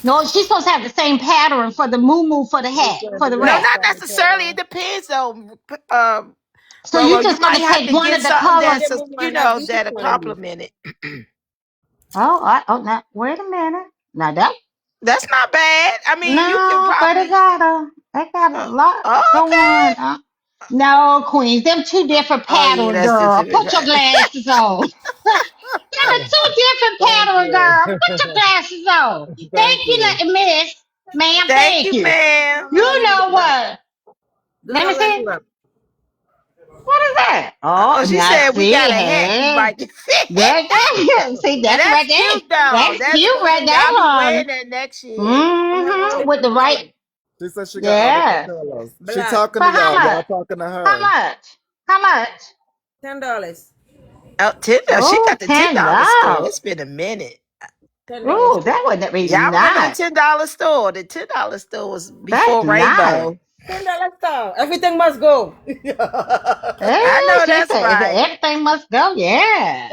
Speaker 4: No, she's supposed to have the same pattern for the moo for the
Speaker 1: they
Speaker 4: hat,
Speaker 1: saying
Speaker 4: for
Speaker 1: do
Speaker 4: the
Speaker 1: y'all
Speaker 5: No,
Speaker 1: have
Speaker 4: wrap.
Speaker 5: not
Speaker 1: something to put it
Speaker 5: necessarily. It
Speaker 1: on?
Speaker 5: depends though. Um,
Speaker 4: So you
Speaker 5: Roro, you
Speaker 4: just
Speaker 5: might
Speaker 4: gonna
Speaker 5: have
Speaker 4: take
Speaker 5: to
Speaker 4: one
Speaker 5: get
Speaker 4: of the
Speaker 5: something
Speaker 4: color.
Speaker 5: that's that'll compliment it.
Speaker 4: Now wait a minute. Now that
Speaker 5: That's not bad. I mean, you can
Speaker 4: no, but
Speaker 5: probably.
Speaker 4: they got a lot
Speaker 5: Oh,
Speaker 4: going.
Speaker 5: okay.
Speaker 4: No, Queens, them two different
Speaker 5: Oh yeah,
Speaker 4: pattern,
Speaker 5: that's
Speaker 4: girl.
Speaker 5: different.
Speaker 4: Put your glasses on. Them are two different
Speaker 1: Thank
Speaker 4: pattern,
Speaker 1: you.
Speaker 4: girl. Put your glasses on.
Speaker 1: Thank
Speaker 4: Thank you,
Speaker 1: you.
Speaker 4: miss, ma'am.
Speaker 5: Thank
Speaker 4: Thank
Speaker 5: you,
Speaker 4: you.
Speaker 5: ma'am.
Speaker 4: You know what? Let me see. What is that? Oh,
Speaker 5: Oh, she
Speaker 4: now
Speaker 5: said we
Speaker 4: see,
Speaker 5: got a hat you
Speaker 4: hey,
Speaker 5: might can fit.
Speaker 4: see,
Speaker 5: And
Speaker 4: that's
Speaker 5: that's
Speaker 4: right there.
Speaker 5: cute though.
Speaker 4: That's
Speaker 5: That's
Speaker 4: cute right
Speaker 5: cute.
Speaker 4: there,
Speaker 5: I'll be
Speaker 4: hon.
Speaker 5: wearing that next year.
Speaker 4: With the right,
Speaker 1: She said she got all different
Speaker 4: yeah.
Speaker 1: colors. She talking
Speaker 4: For
Speaker 1: to
Speaker 4: how
Speaker 1: y'all. Y'all
Speaker 4: much?
Speaker 1: talking to
Speaker 4: How
Speaker 1: her.
Speaker 4: much? How much?
Speaker 5: Oh, $10. She
Speaker 4: Oh,
Speaker 5: got the
Speaker 4: $10.
Speaker 5: $10 store. It's been a minute.
Speaker 4: Oh, that wouldn't be
Speaker 5: Yeah, I remember the
Speaker 4: nice.
Speaker 5: $10 store. The $10 store was
Speaker 4: That's
Speaker 5: before
Speaker 4: nice.
Speaker 5: Rainbow. I
Speaker 4: Oh,
Speaker 5: know
Speaker 4: she
Speaker 5: that's
Speaker 4: said
Speaker 5: right.
Speaker 4: everything must go. Yeah.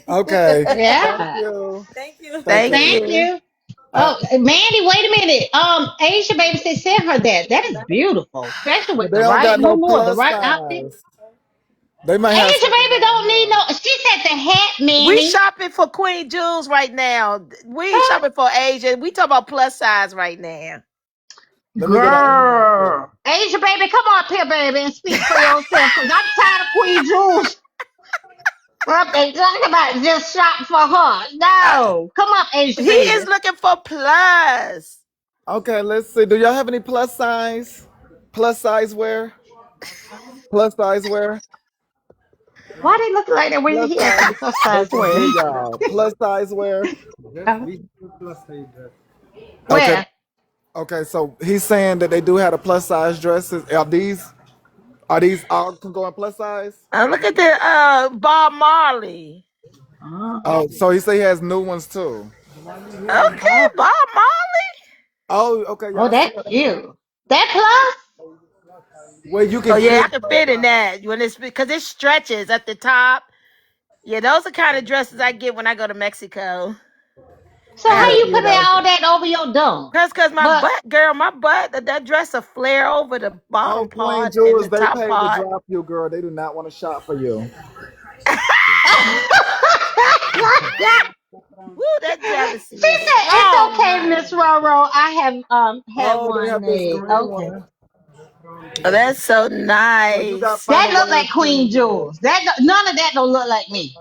Speaker 1: Okay. Thank
Speaker 4: Yeah.
Speaker 1: you. Thank
Speaker 5: Thank
Speaker 1: you.
Speaker 4: Thank
Speaker 5: you.
Speaker 4: you.
Speaker 3: Oh, Mandy, wait a minute. Asia baby said send her that. That is beautiful, especially
Speaker 1: But
Speaker 3: with
Speaker 1: they
Speaker 3: the
Speaker 1: don't
Speaker 3: right
Speaker 1: got no
Speaker 3: more the
Speaker 1: plus
Speaker 3: right outfit.
Speaker 1: size. They might have
Speaker 3: Asia
Speaker 1: something
Speaker 3: baby
Speaker 1: down
Speaker 3: don't need
Speaker 1: here.
Speaker 3: no. She said the hat,
Speaker 5: We
Speaker 3: Manny.
Speaker 5: shopping for Queen Jules right now. We ain't
Speaker 3: Huh?
Speaker 5: shopping for Asia. We talking about plus size right now.
Speaker 1: Let me go to Asia.
Speaker 3: Girl, Asia baby, come on up here, baby, and speak for yourself, cause I'm tired of Queen Jules up and talking about just shop for her.
Speaker 5: Uh,
Speaker 3: No, come up, Asia
Speaker 5: he is
Speaker 3: baby.
Speaker 5: looking for plus.
Speaker 1: Okay, let's see. Do y'all have any plus size? Plus size wear? Plus size wear?
Speaker 3: Why they looking like that when
Speaker 1: Plus
Speaker 3: he asking
Speaker 1: size.
Speaker 3: for plus
Speaker 1: They
Speaker 3: size
Speaker 1: can
Speaker 3: wear?
Speaker 1: get y'all. Plus size wear?
Speaker 3: Uh,
Speaker 1: Okay.
Speaker 3: where?
Speaker 1: Okay, so he's saying that they do have the plus size dresses. Are these all can go in plus size?
Speaker 5: Look at the Bob Marley.
Speaker 3: Oh,
Speaker 1: Oh, so he say he has new ones too.
Speaker 5: Okay,
Speaker 3: oh,
Speaker 5: Bob Marley.
Speaker 1: Oh, okay,
Speaker 3: oh,
Speaker 1: y'all see
Speaker 3: that's
Speaker 1: that?
Speaker 3: cute. That plus?
Speaker 1: Where you
Speaker 5: Oh
Speaker 1: can
Speaker 5: yeah,
Speaker 1: fit
Speaker 5: I can fit in that when it's because it stretches at the top. Yeah, those are kind of dresses I get when I go to Mexico.
Speaker 3: So
Speaker 5: I
Speaker 3: how
Speaker 5: gotta
Speaker 1: yeah,
Speaker 3: you
Speaker 1: yeah,
Speaker 3: put
Speaker 1: that's
Speaker 3: all that over your dome?
Speaker 5: because my
Speaker 3: But
Speaker 5: butt, girl, my butt that dress will flare over the
Speaker 1: all
Speaker 5: bottom
Speaker 1: Queen
Speaker 5: part and the
Speaker 1: Jewels, they
Speaker 5: top
Speaker 1: paid to
Speaker 5: part.
Speaker 1: drop you, girl. They do not want to shop for you.
Speaker 5: Woo, that
Speaker 3: she
Speaker 5: jealousy is
Speaker 3: said it's
Speaker 5: strong,
Speaker 3: okay, Miss
Speaker 5: honey.
Speaker 3: Roro. I have had
Speaker 1: Oh, they
Speaker 3: one
Speaker 1: have this
Speaker 3: made.
Speaker 1: green
Speaker 3: Okay.
Speaker 1: one.
Speaker 5: Oh, that's so
Speaker 1: So you got
Speaker 5: nice.
Speaker 3: That
Speaker 1: final
Speaker 3: look
Speaker 1: words,
Speaker 3: like
Speaker 1: Queen
Speaker 3: Queen
Speaker 1: Jewel.
Speaker 3: Jewels. None of that don't look like me.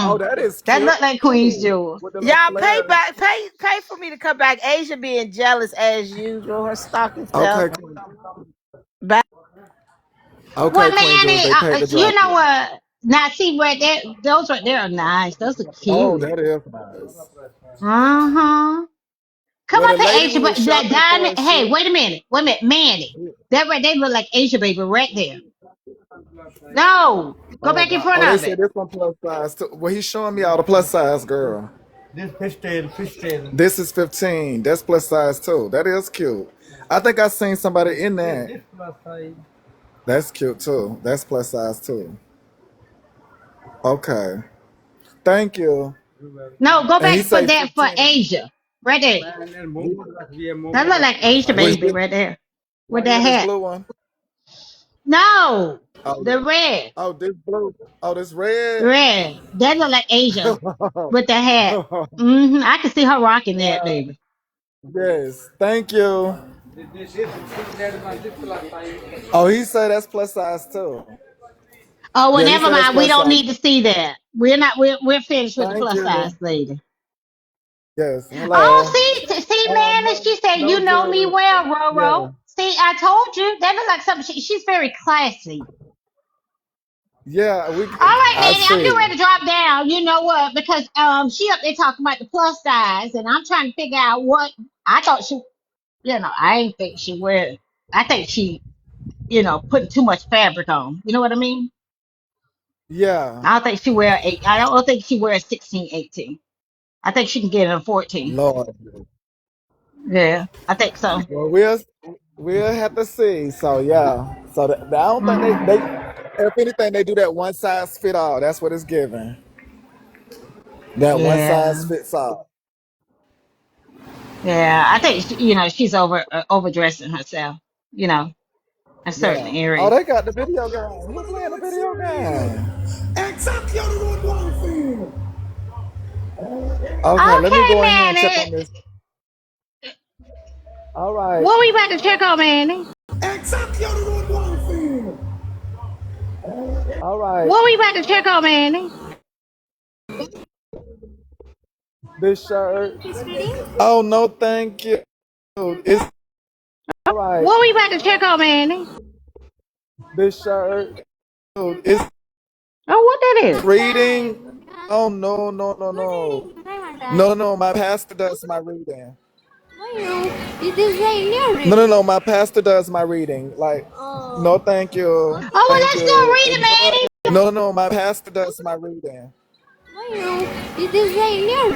Speaker 1: Oh,
Speaker 3: Mm-mm.
Speaker 1: that is
Speaker 3: That
Speaker 1: cute
Speaker 3: look like Queen's
Speaker 1: too.
Speaker 3: Jewels.
Speaker 1: With the little
Speaker 5: Y'all pay
Speaker 1: flare.
Speaker 5: back, pay for me to come back. Asia being jealous as usual. Her stocking
Speaker 1: Okay,
Speaker 5: self. Back.
Speaker 3: Well,
Speaker 1: okay, Queen Jewels,
Speaker 3: Manny,
Speaker 1: they paid to
Speaker 3: you
Speaker 1: drop
Speaker 3: know
Speaker 1: you.
Speaker 3: what? Now, see right there, those right there are nice. Those are
Speaker 1: Oh,
Speaker 3: cute.
Speaker 1: that is nice.
Speaker 3: Uh huh. Come
Speaker 1: Well,
Speaker 3: up
Speaker 1: the
Speaker 3: here,
Speaker 1: lady we
Speaker 3: Asia.
Speaker 1: were
Speaker 3: But that
Speaker 1: shopping
Speaker 3: diamond.
Speaker 1: for,
Speaker 3: Hey, wait a minute. Wait a minute, Manny. That right there look like Asia baby right there. No, go
Speaker 1: oh
Speaker 3: back in
Speaker 1: God,
Speaker 3: front
Speaker 1: oh they
Speaker 3: of
Speaker 1: said
Speaker 3: it.
Speaker 1: this one plus size too. Well, he's showing me all the plus size, girl.
Speaker 2: This 15, 15.
Speaker 1: This is 15. That's plus size too. That is cute. I think I seen somebody in that.
Speaker 2: This plus size.
Speaker 1: That's cute too. That's plus size too. Okay. Thank you.
Speaker 2: You will
Speaker 3: No, go
Speaker 1: And he
Speaker 3: back for
Speaker 1: say
Speaker 3: that for
Speaker 1: 15.
Speaker 3: Asia. Right there.
Speaker 2: and
Speaker 1: He,
Speaker 2: Momo that we are
Speaker 3: That
Speaker 2: Momo
Speaker 3: look
Speaker 2: that
Speaker 3: like
Speaker 2: plus
Speaker 3: Asia
Speaker 2: size.
Speaker 1: wait,
Speaker 3: baby right there with
Speaker 1: right here,
Speaker 3: that
Speaker 1: this
Speaker 3: hat.
Speaker 1: blue one.
Speaker 3: No,
Speaker 1: Oh,
Speaker 3: the red,
Speaker 1: oh, this blue. Oh, this red.
Speaker 3: red. That look like Asia with the hat. I can see her rocking that,
Speaker 1: Yeah.
Speaker 3: baby.
Speaker 1: Yes. Thank you.
Speaker 2: This red one, this plus size.
Speaker 1: Oh, he said that's plus size too.
Speaker 3: Oh, well,
Speaker 1: Yeah, he
Speaker 3: never
Speaker 1: said that's
Speaker 3: mind. We
Speaker 1: plus
Speaker 3: don't
Speaker 1: size.
Speaker 3: need to see that. We're not. We're finished with the
Speaker 1: Thank
Speaker 3: plus size
Speaker 1: you.
Speaker 3: lady.
Speaker 1: Yes.
Speaker 3: Oh,
Speaker 1: Hello.
Speaker 3: see, man, and
Speaker 1: No,
Speaker 3: she said,
Speaker 1: no
Speaker 3: "You know me
Speaker 1: jewelry.
Speaker 3: well, Roro."
Speaker 1: Yeah.
Speaker 3: See, I told you that look like something. She's very classy.
Speaker 1: Yeah.
Speaker 3: All right,
Speaker 1: I
Speaker 3: Manny, I'm getting
Speaker 1: see.
Speaker 3: ready to drop down. You know what? Because she up there talking about the plus size, and I'm trying to figure out what I thought she. I ain't think she wear. I think she, putting too much fabric on. You know what I mean?
Speaker 1: Yeah.
Speaker 3: I don't think she wear eight. I don't think she wears 16, 18. I think she can get it in 14.
Speaker 1: Lord.
Speaker 3: Yeah, I think so.
Speaker 1: Well, we'll have to see. So yeah. So I don't think they if anything they do that one size fit all. That's what it's giving. That one size
Speaker 3: Yeah,
Speaker 1: fits all.
Speaker 3: yeah. I think she's overdressing herself. You know, in certain
Speaker 1: Yeah. Oh,
Speaker 3: areas.
Speaker 1: they got the video game. Who playing the video game? Exactly on the road one field. Okay, let me
Speaker 3: Okay,
Speaker 1: go in here and check
Speaker 3: Manny.
Speaker 1: on this. All right.
Speaker 3: What we about to check on, Manny?
Speaker 1: Exactly on the road one field. All right.
Speaker 3: What we about to check on, Manny?
Speaker 1: This shirt. Oh no, thank you. It's all right.
Speaker 3: What we about to check on, Manny?
Speaker 1: This shirt. It's
Speaker 3: Oh, what that is?
Speaker 1: reading. Oh no, no, no, no. No, no, my pastor does my reading. No, no, no, my pastor does my reading. Like, no, thank you.
Speaker 3: Oh, well,
Speaker 1: Thank
Speaker 3: let's go
Speaker 1: you.
Speaker 3: read it,
Speaker 1: Enjoy.
Speaker 3: Manny.
Speaker 1: No, no, no, my pastor does my reading.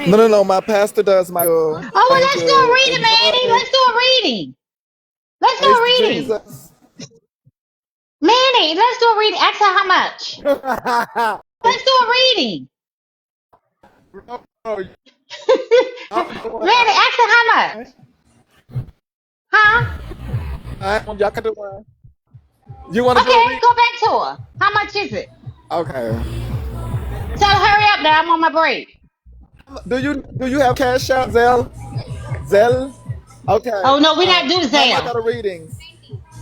Speaker 1: No, no, no, my pastor does my.
Speaker 3: Oh, well,
Speaker 1: Thank
Speaker 3: let's go
Speaker 1: you.
Speaker 3: read it, Manny.
Speaker 1: Enjoy.
Speaker 3: Let's do a reading. Let's do a
Speaker 1: Praise to
Speaker 3: reading.
Speaker 1: Jesus.
Speaker 3: Manny, let's do a reading. Ask her how much. Let's do a reading.
Speaker 1: No, no, I'm doing.
Speaker 4: Manny, ask her how much? Huh?
Speaker 1: Y'all can do one. You want to do a
Speaker 4: Okay,
Speaker 1: read?
Speaker 4: go back to her. How much is it?
Speaker 1: Okay.
Speaker 4: Tell her hurry up now. I'm on my break.
Speaker 1: Do you have Cash App, Zelle? Zelle? Okay.
Speaker 4: Oh no, we're not doing
Speaker 1: How much
Speaker 4: Zelle.
Speaker 1: are the readings?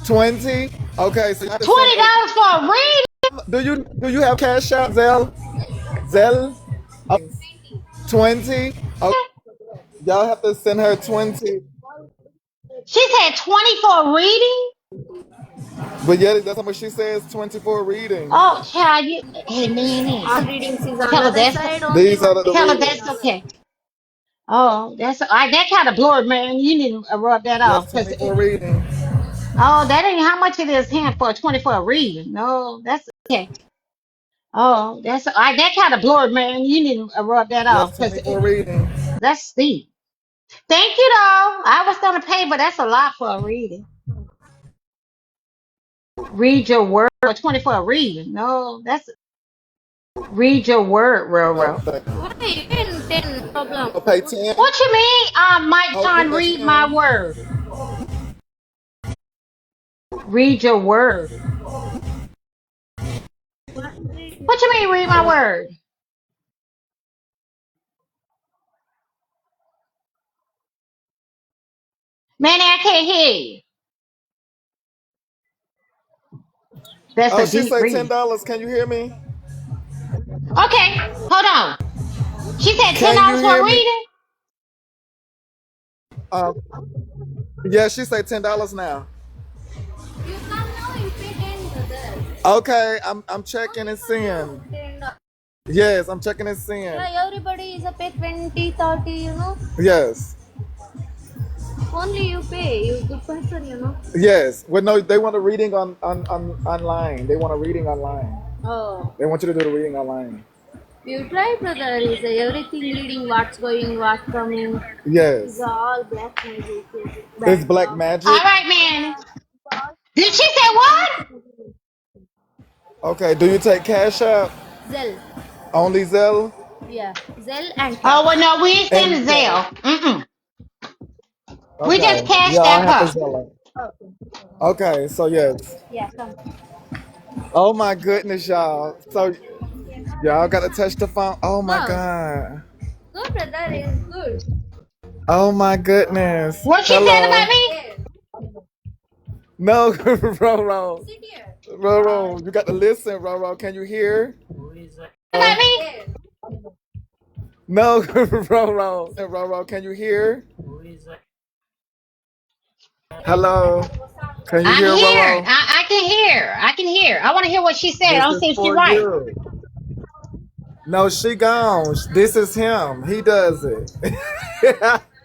Speaker 1: 20. Okay, so you have to send eight.
Speaker 4: $20 for a reading?
Speaker 1: Do you have Cash App, Zelle? Zelle? 20. Okay. Y'all have to send her 20.
Speaker 4: She said 20 for a reading?
Speaker 1: But yeah, that's how much she says. 24 readings.
Speaker 4: Oh, child, you. Hey, Manny.
Speaker 5: Our readings is on
Speaker 4: Tell
Speaker 5: the
Speaker 4: her
Speaker 5: other
Speaker 4: that's.
Speaker 5: side only
Speaker 1: These
Speaker 5: one
Speaker 1: are the
Speaker 4: Tell her
Speaker 5: is
Speaker 4: that's
Speaker 1: readings.
Speaker 5: on
Speaker 4: okay. Oh, that's that kind of blurred, man. You need to rub that off,
Speaker 1: Yes,
Speaker 4: cause
Speaker 1: 24 readings.
Speaker 4: oh, that ain't how much it is hand for a 20 for a reading. No, that's okay. Oh, that's that kind of blurred, man. You need to rub that
Speaker 1: Yes,
Speaker 4: off, cause
Speaker 1: 24 readings.
Speaker 4: that's steep. Thank you, though. I was gonna pay, but that's a lot for a reading. Read your word for 20 for a reading. No, that's read your word, Roro.
Speaker 5: why even 10 problem.
Speaker 1: You'll pay 10.
Speaker 4: What you mean? Mike
Speaker 1: Okay,
Speaker 4: John,
Speaker 1: that's
Speaker 4: read my
Speaker 1: 10.
Speaker 4: word. Read your word.
Speaker 5: What read
Speaker 4: What you mean? Read my word, Manny. I can't hear you. That's
Speaker 1: Oh,
Speaker 4: a
Speaker 1: she
Speaker 4: deep
Speaker 1: said
Speaker 4: read.
Speaker 1: $10. Can you hear me?
Speaker 4: Okay, hold on. She said ten
Speaker 1: Can you
Speaker 4: dollars for
Speaker 1: hear
Speaker 4: a
Speaker 1: me?
Speaker 4: reading.
Speaker 1: Um, yeah, she said $10 now.
Speaker 5: you come now you pay 10 brother.
Speaker 1: Okay, I'm
Speaker 5: No,
Speaker 1: checking
Speaker 5: you
Speaker 1: and
Speaker 5: can't
Speaker 1: seeing.
Speaker 5: do 10.
Speaker 1: Yes, I'm checking and seeing.
Speaker 5: Yeah, everybody is a pay 20, 30, you know.
Speaker 1: Yes.
Speaker 5: Only you pay. You good person, you know.
Speaker 1: Yes. Well, no, they want a reading on online. They want a reading online.
Speaker 5: Oh.
Speaker 1: They want you to do the reading online.
Speaker 5: You try, brother. Is everything reading what's going, what's coming. Is
Speaker 1: Yes.
Speaker 5: all black magic,
Speaker 1: It's
Speaker 5: bad
Speaker 1: black
Speaker 5: luck.
Speaker 4: All
Speaker 1: magic.
Speaker 4: right, Manny. Did she say what?
Speaker 1: Okay. Do you take Cash App?
Speaker 5: Zell.
Speaker 1: Only Zelle?
Speaker 5: Yeah. Zell and
Speaker 4: Oh
Speaker 5: cash.
Speaker 4: well, no, we ain't
Speaker 1: And
Speaker 4: sending Zelle. Mm-mm. We just
Speaker 1: okay.
Speaker 4: cashed
Speaker 1: Yeah, I
Speaker 4: that
Speaker 1: have to
Speaker 4: up.
Speaker 1: Zelle it.
Speaker 5: Okay.
Speaker 1: Okay. So yes.
Speaker 5: Yeah, come.
Speaker 1: Oh my goodness, y'all. So y'all got to touch the phone. Oh my
Speaker 5: No.
Speaker 1: god.
Speaker 5: Good, brother. Is good.
Speaker 1: Oh my goodness.
Speaker 4: What she said about
Speaker 1: Hello.
Speaker 4: me?
Speaker 5: There.
Speaker 1: No, Roro.
Speaker 5: Sit here.
Speaker 1: Roro, you got to listen, Roro. Can you hear?
Speaker 4: About
Speaker 1: Oh.
Speaker 4: me?
Speaker 5: There.
Speaker 1: No, Roro. Roro, can you hear? Hello. Can you
Speaker 4: I'm
Speaker 1: hear,
Speaker 4: here.
Speaker 1: Roro?
Speaker 4: I can hear. I can hear. I want to hear what she said. I
Speaker 1: This
Speaker 4: don't
Speaker 1: is
Speaker 4: see if she's
Speaker 1: for
Speaker 4: right.
Speaker 1: you. No, she gone. This is him. He does it.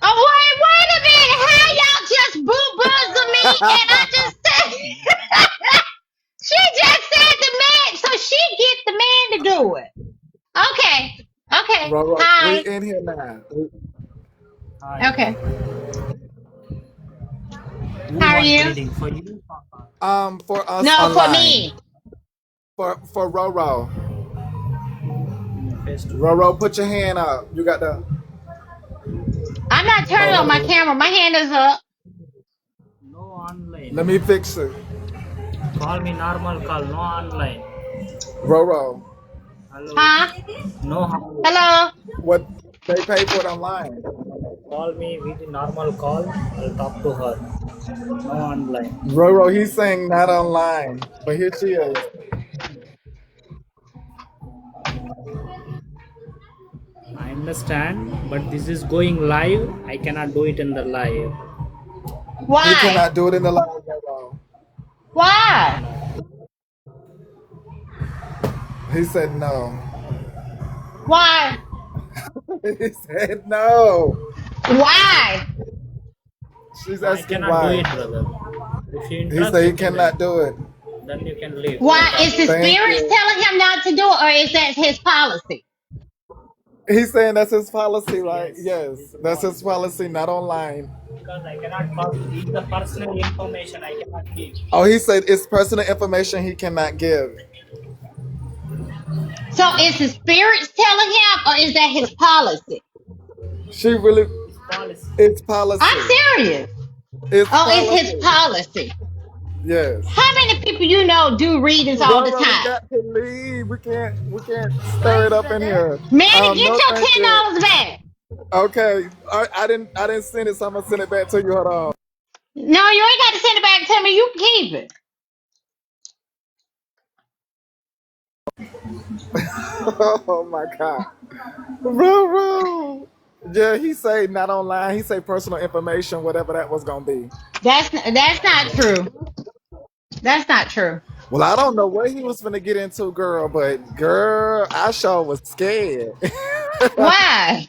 Speaker 4: Oh wait a minute. How y'all just boo buzzer me and I just said she just said the man, so she get the man to do it. Okay. Okay.
Speaker 1: Roro, we
Speaker 4: Hi.
Speaker 1: in here now.
Speaker 4: Okay.
Speaker 2: Who
Speaker 4: How are
Speaker 2: want
Speaker 4: you?
Speaker 2: reading for you?
Speaker 1: For us
Speaker 4: No, for
Speaker 1: online.
Speaker 4: me.
Speaker 1: For Roro.
Speaker 2: Face to face.
Speaker 1: Roro, put your hand up. You got the.
Speaker 4: I'm not
Speaker 1: Oh,
Speaker 4: turning on my camera. My hand is up.
Speaker 2: No online.
Speaker 1: let me fix it.
Speaker 2: Call me normal call. No online.
Speaker 1: Roro.
Speaker 2: Hello.
Speaker 4: Huh?
Speaker 2: No how.
Speaker 4: Hello?
Speaker 1: What they pay for it online.
Speaker 2: Call me with the normal call. I'll talk to her. No online.
Speaker 1: Roro, he's saying not online, but here she is.
Speaker 2: I understand, but this is going live. I cannot do it in the live.
Speaker 1: He
Speaker 4: Why?
Speaker 1: cannot do it in the live, Roro.
Speaker 4: Why?
Speaker 2: No.
Speaker 1: He said no.
Speaker 4: Why?
Speaker 1: He said no.
Speaker 4: Why?
Speaker 1: She's
Speaker 2: No, I
Speaker 1: asking
Speaker 2: cannot do
Speaker 1: why.
Speaker 2: it, brother. If you
Speaker 1: He
Speaker 2: interest,
Speaker 1: said
Speaker 2: you
Speaker 1: he
Speaker 2: can
Speaker 1: cannot do it.
Speaker 2: then you can leave. No
Speaker 4: Why? Is the
Speaker 2: problem.
Speaker 1: Thank
Speaker 4: spirits
Speaker 1: you.
Speaker 4: telling him not to do it, or is that his policy?
Speaker 1: He's saying that's his policy, right?
Speaker 2: Yes,
Speaker 1: Yes,
Speaker 2: this is
Speaker 1: that's
Speaker 2: what.
Speaker 1: his policy, not online.
Speaker 2: Because I cannot pass. This is the personal information I cannot give.
Speaker 1: Oh, he said it's personal information he cannot give.
Speaker 3: So is his spirits telling him, or is that his policy?
Speaker 1: She really,
Speaker 2: It's policy.
Speaker 1: it's
Speaker 3: I'm
Speaker 1: policy.
Speaker 3: serious.
Speaker 1: It's
Speaker 3: Oh, it's his
Speaker 1: policy.
Speaker 3: policy.
Speaker 1: Yes.
Speaker 3: How many people you know do readings all the
Speaker 1: Roro, we
Speaker 3: time?
Speaker 1: got to leave. We can't stir it up in here.
Speaker 3: Manny, get
Speaker 1: No,
Speaker 3: your
Speaker 1: thank you.
Speaker 3: $10 back.
Speaker 1: Okay, I didn't send it, so I'm gonna send it back to you. Hold on.
Speaker 3: No, you ain't got to send it back to me. You can keep it.
Speaker 1: Oh my God, Roro. Yeah, he say not online. He say personal information, whatever that was gonna be.
Speaker 3: That's not true. That's not true.
Speaker 1: Well, I don't know what he was finna get into, girl, but girl, I sure was scared.
Speaker 3: Why?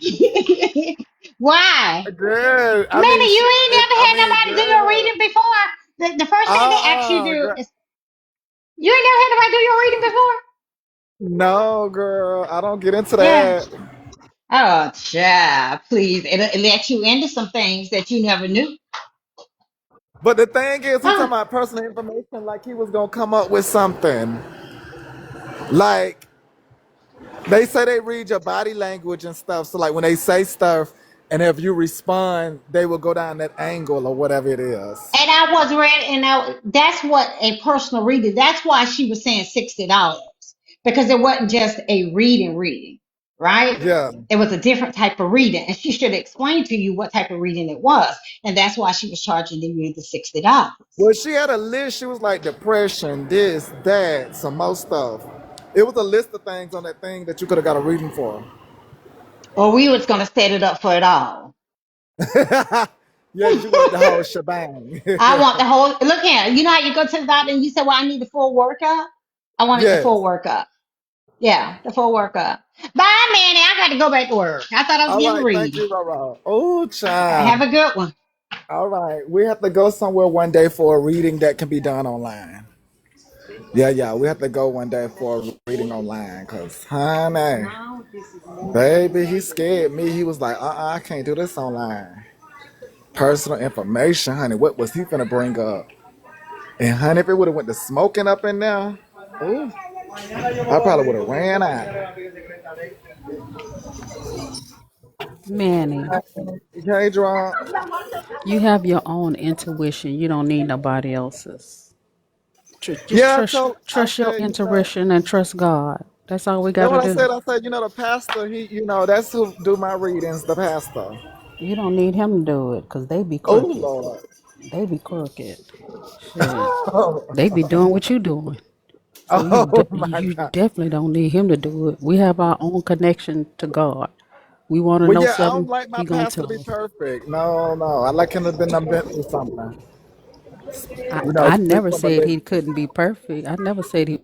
Speaker 3: Why?
Speaker 1: Girl, I mean,
Speaker 3: Manny, you
Speaker 1: shit.
Speaker 3: ain't never
Speaker 1: I
Speaker 3: had
Speaker 1: mean,
Speaker 3: nobody do your
Speaker 1: girl.
Speaker 3: reading before. The first thing they ask you to do
Speaker 1: Girl.
Speaker 3: is, you ain't never had nobody do your reading before?
Speaker 1: No, girl, I don't get into
Speaker 3: Yeah.
Speaker 1: that.
Speaker 3: Oh, child, please. It'll let you into some things that you never knew.
Speaker 1: But the thing is, he talking
Speaker 3: Oh,
Speaker 1: about personal information like he was gonna come up with something. Like they say they read your body language and stuff. So like when they say stuff, and if you respond, they will go down that angle or whatever it is.
Speaker 3: and I was ready, and that's what a personal reading. That's why she was saying $60 because it wasn't just a reading, right?
Speaker 1: Yeah.
Speaker 3: It was a different type of reading, and she should explain to you what type of reading it was, and that's why she was charging you the $60.
Speaker 1: Well, she had a list. She was like depression, this, that, some more stuff. It was a list of things on that thing that you could have got a reading for.
Speaker 3: Or we was gonna set it up for it all.
Speaker 1: Yeah, you want the whole shebang.
Speaker 3: I want the whole look here. You know how you go to the doctor and you say, "Well, I need the full workup." I wanted the full
Speaker 1: Yes.
Speaker 3: workup. Yeah, the full workup. Bye, Manny. I got to go back to work. I thought I was
Speaker 1: All
Speaker 3: getting
Speaker 1: right. Thank
Speaker 3: ready.
Speaker 1: you, Rara. Oh,
Speaker 3: Have
Speaker 1: child.
Speaker 3: a good one.
Speaker 1: All right. We have to go somewhere one day for a reading that can be done online. Yeah, yeah. We have to go one day for a reading online because, honey, baby, he scared me. He was like, I can't do this online. Personal information, honey. What was he finna bring up? And, honey, if it would have went to smoking up in there, ooh, I probably would have ran out.
Speaker 6: Manny,
Speaker 1: Okay, drunk.
Speaker 6: you have your own intuition. You don't need nobody else's. Just
Speaker 1: Yeah,
Speaker 6: trust
Speaker 1: I
Speaker 6: trust your
Speaker 1: said,
Speaker 6: intuition and trust God. That's all we
Speaker 1: that's
Speaker 6: gotta
Speaker 1: what I
Speaker 6: do.
Speaker 1: said. I said, the pastor, that's who do my readings, the pastor.
Speaker 6: You don't need him to do it because they be
Speaker 1: Oh,
Speaker 6: crooked.
Speaker 1: Lord.
Speaker 6: They be crooked. Shit.
Speaker 1: Oh,
Speaker 6: They be doing what you doing. So
Speaker 1: oh my
Speaker 6: you
Speaker 1: God.
Speaker 6: definitely don't need him to do it. We have our own connection to God. We want to
Speaker 1: Well,
Speaker 6: know
Speaker 1: yeah, I
Speaker 6: something,
Speaker 1: don't like my
Speaker 6: he gonna
Speaker 1: pastor to be
Speaker 6: tell us.
Speaker 1: perfect. No, no. I like him to be done been through something.
Speaker 6: I
Speaker 1: Speak
Speaker 6: never
Speaker 1: from a
Speaker 6: said
Speaker 1: lit.
Speaker 6: he couldn't be perfect. I never said he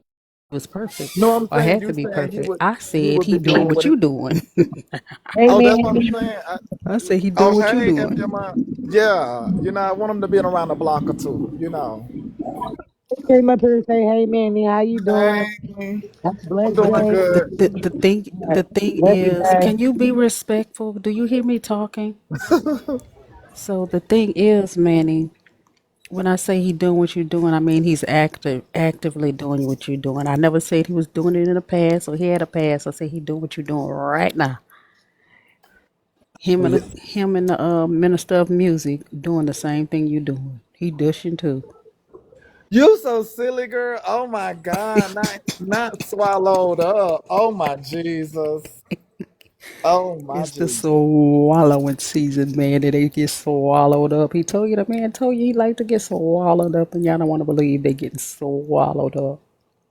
Speaker 6: was perfect
Speaker 1: No, I'm
Speaker 6: or
Speaker 1: saying
Speaker 6: had
Speaker 1: you
Speaker 6: to be
Speaker 1: saying
Speaker 6: perfect. I
Speaker 1: he
Speaker 6: said
Speaker 1: would
Speaker 6: he
Speaker 1: be
Speaker 6: doing
Speaker 1: doing
Speaker 6: what
Speaker 1: what it.
Speaker 6: you doing.
Speaker 4: Hey
Speaker 1: Oh,
Speaker 4: man,
Speaker 1: that's what I'm saying.
Speaker 6: I said he
Speaker 1: Oh,
Speaker 6: doing what you
Speaker 1: hey,
Speaker 6: doing.
Speaker 1: MJ, yeah, I want him to be around the block or two.
Speaker 4: came up here and say, "Hey Manny, how you doing?
Speaker 1: Hey,
Speaker 4: Have a
Speaker 1: I'm
Speaker 4: blessed
Speaker 1: doing
Speaker 4: day.
Speaker 1: good.
Speaker 6: The thing
Speaker 4: Love you,
Speaker 6: is,
Speaker 4: guys."
Speaker 6: can you be respectful? Do you hear me talking? So the thing is, Manny, when I say he doing what you're doing, I mean he's actively doing what you're doing. I never said he was doing it in the past or he had a past. I said he doing what you're doing right now.
Speaker 1: Well, yeah.
Speaker 6: Him and the minister of music doing the same thing you doing. He dishing too.
Speaker 1: You so silly, girl. Oh my God, not swallowed up. Oh my Jesus. Oh my
Speaker 6: It's the
Speaker 1: Jesus.
Speaker 6: swallowing season, man. That they get swallowed up. He told you the man told you he like to get swallowed up, and y'all don't want to believe they getting swallowed up.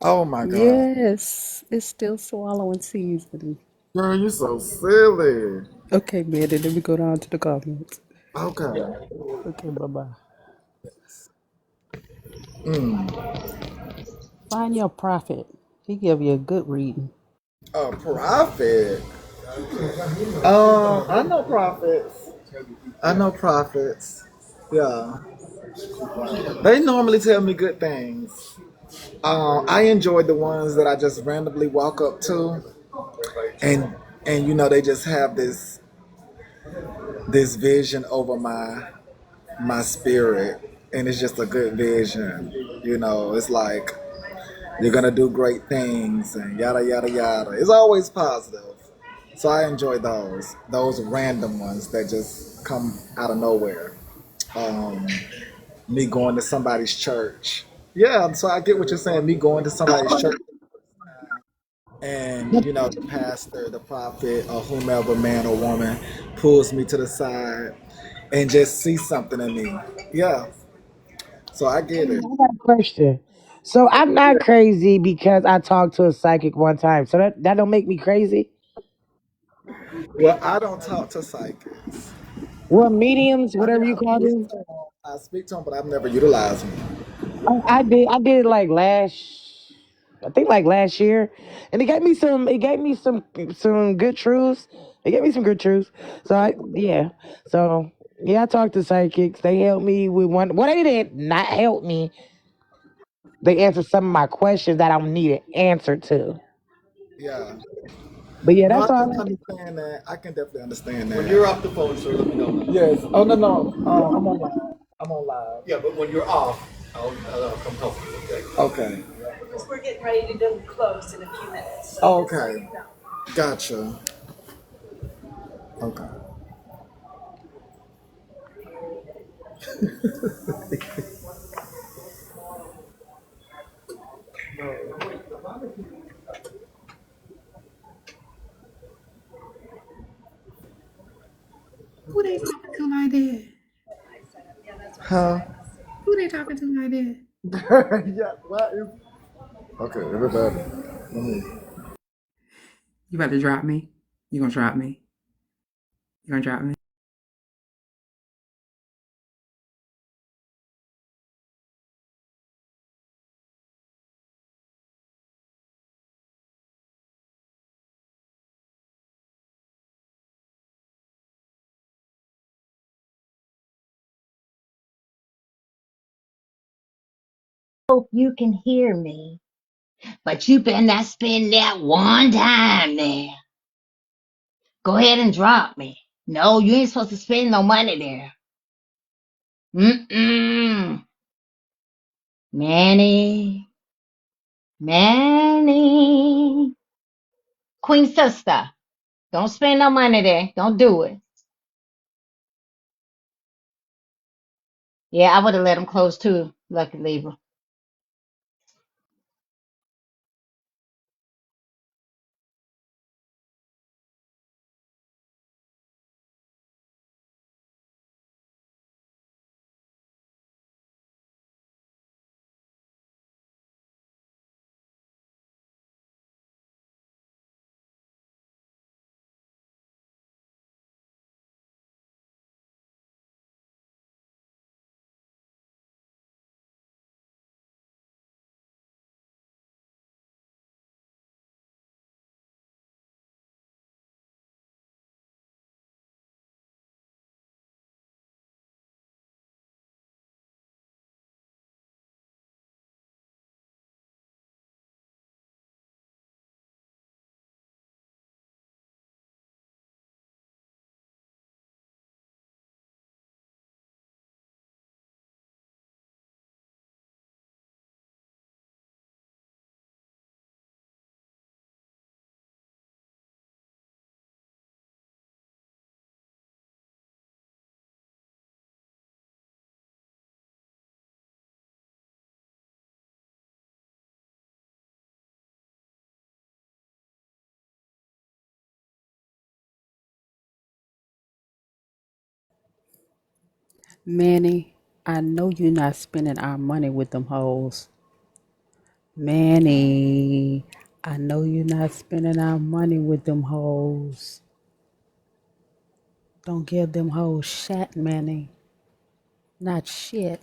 Speaker 1: Oh my God.
Speaker 6: Yes, it's still swallowing season.
Speaker 1: Girl, you so silly.
Speaker 6: Okay, man. Then let me go down to the comments.
Speaker 1: Okay.
Speaker 6: Okay, bye bye.
Speaker 1: Mm.
Speaker 6: Find your prophet. He give you a good reading.
Speaker 1: A prophet. I know prophets. I know prophets. Yeah. They normally tell me good things. I enjoy the ones that I just randomly walk up to and they just have this vision over my spirit, and it's just a good vision. It's like You're gonna do great things and yada yada yada. It's always positive. So I enjoy those random ones that just come out of nowhere. Um, Me going to somebody's church. Yeah, so I get what you're saying. Me going to somebody's church and the pastor, the prophet, or whomever, man or woman, pulls me to the side and just see something in me. Yeah, so I get it.
Speaker 5: I got a question. So I'm not crazy because I talked to a psychic one time. So that don't make me crazy.
Speaker 1: Well, I don't talk to psychics.
Speaker 5: Well, mediums,
Speaker 1: I mean,
Speaker 5: whatever you call them.
Speaker 1: I speak to them, but I've never utilized them.
Speaker 5: I did it like I think like last year, and it gave me some good truths. It gave me some good truths. So yeah, I talked to psychics. They helped me with one. Well, they did not help me. They answered some of my questions that I needed answered to.
Speaker 1: Yeah.
Speaker 5: But yeah,
Speaker 1: No, I
Speaker 5: that's
Speaker 1: can
Speaker 5: all.
Speaker 1: understand that. I can definitely understand that. When you're off the phone, sir, let me know. Yes. Oh no no. I'm on live. I'm on live. Yeah, but when you're off, I'll come help you. Okay. Okay. Because we're getting ready to do close in a few minutes. So okay. Gotcha. Okay.
Speaker 7: Who they talking to like that?
Speaker 1: Huh?
Speaker 7: Who they talking to like that?
Speaker 1: Yeah. What is? Okay. Everybody. Let me.
Speaker 7: You about to drop me? You gonna drop me? You gonna drop me?
Speaker 3: Hope you can hear me, but you better not spend that one time there. Go ahead and drop me. No, you ain't supposed to spend no money there. Mm-mm. Manny, Manny. Queen sister, don't spend no money there. Don't do it. Yeah, I would have let him close too, Lucky Libra.
Speaker 6: Manny, I know you're not spending our money with them hoes. Manny, I know you're not spending our money with them hoes. Don't give them hoes shit, Manny. Not shit.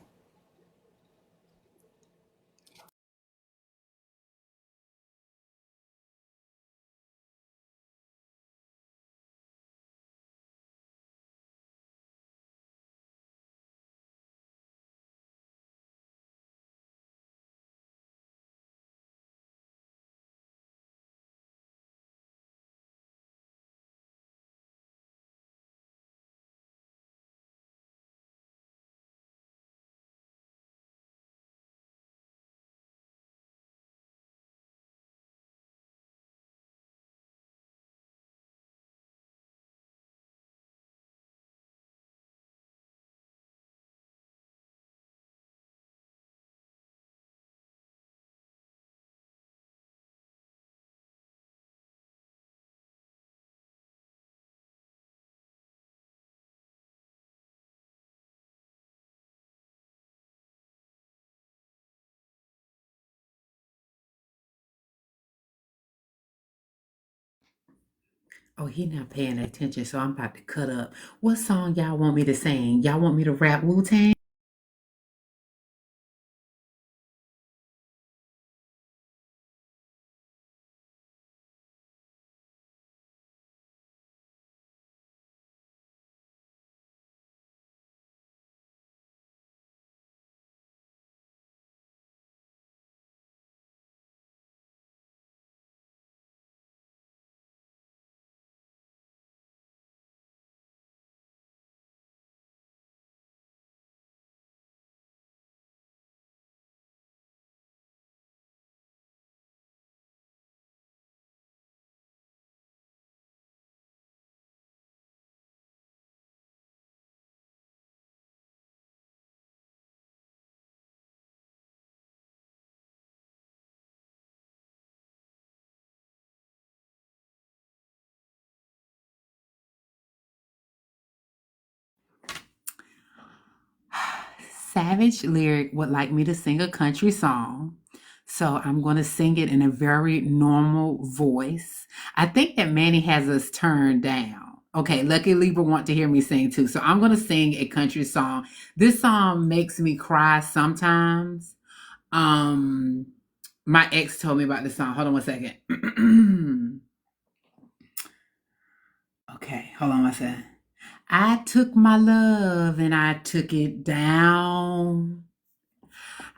Speaker 7: Oh, he not paying attention, so I'm about to cut up. What song y'all want me to sing? Y'all want me to rap Wu-Tang? Savage Lyric would like me to sing a country song. So I'm going to sing it in a very normal voice. I think that Manny has us turned down. Okay, Lucky Libra want to hear me sing too. So I'm going to sing a country song. This song makes me cry sometimes. Um my ex told me about this song. Hold on one second. Okay, hold on one second. I took my love and I took it down.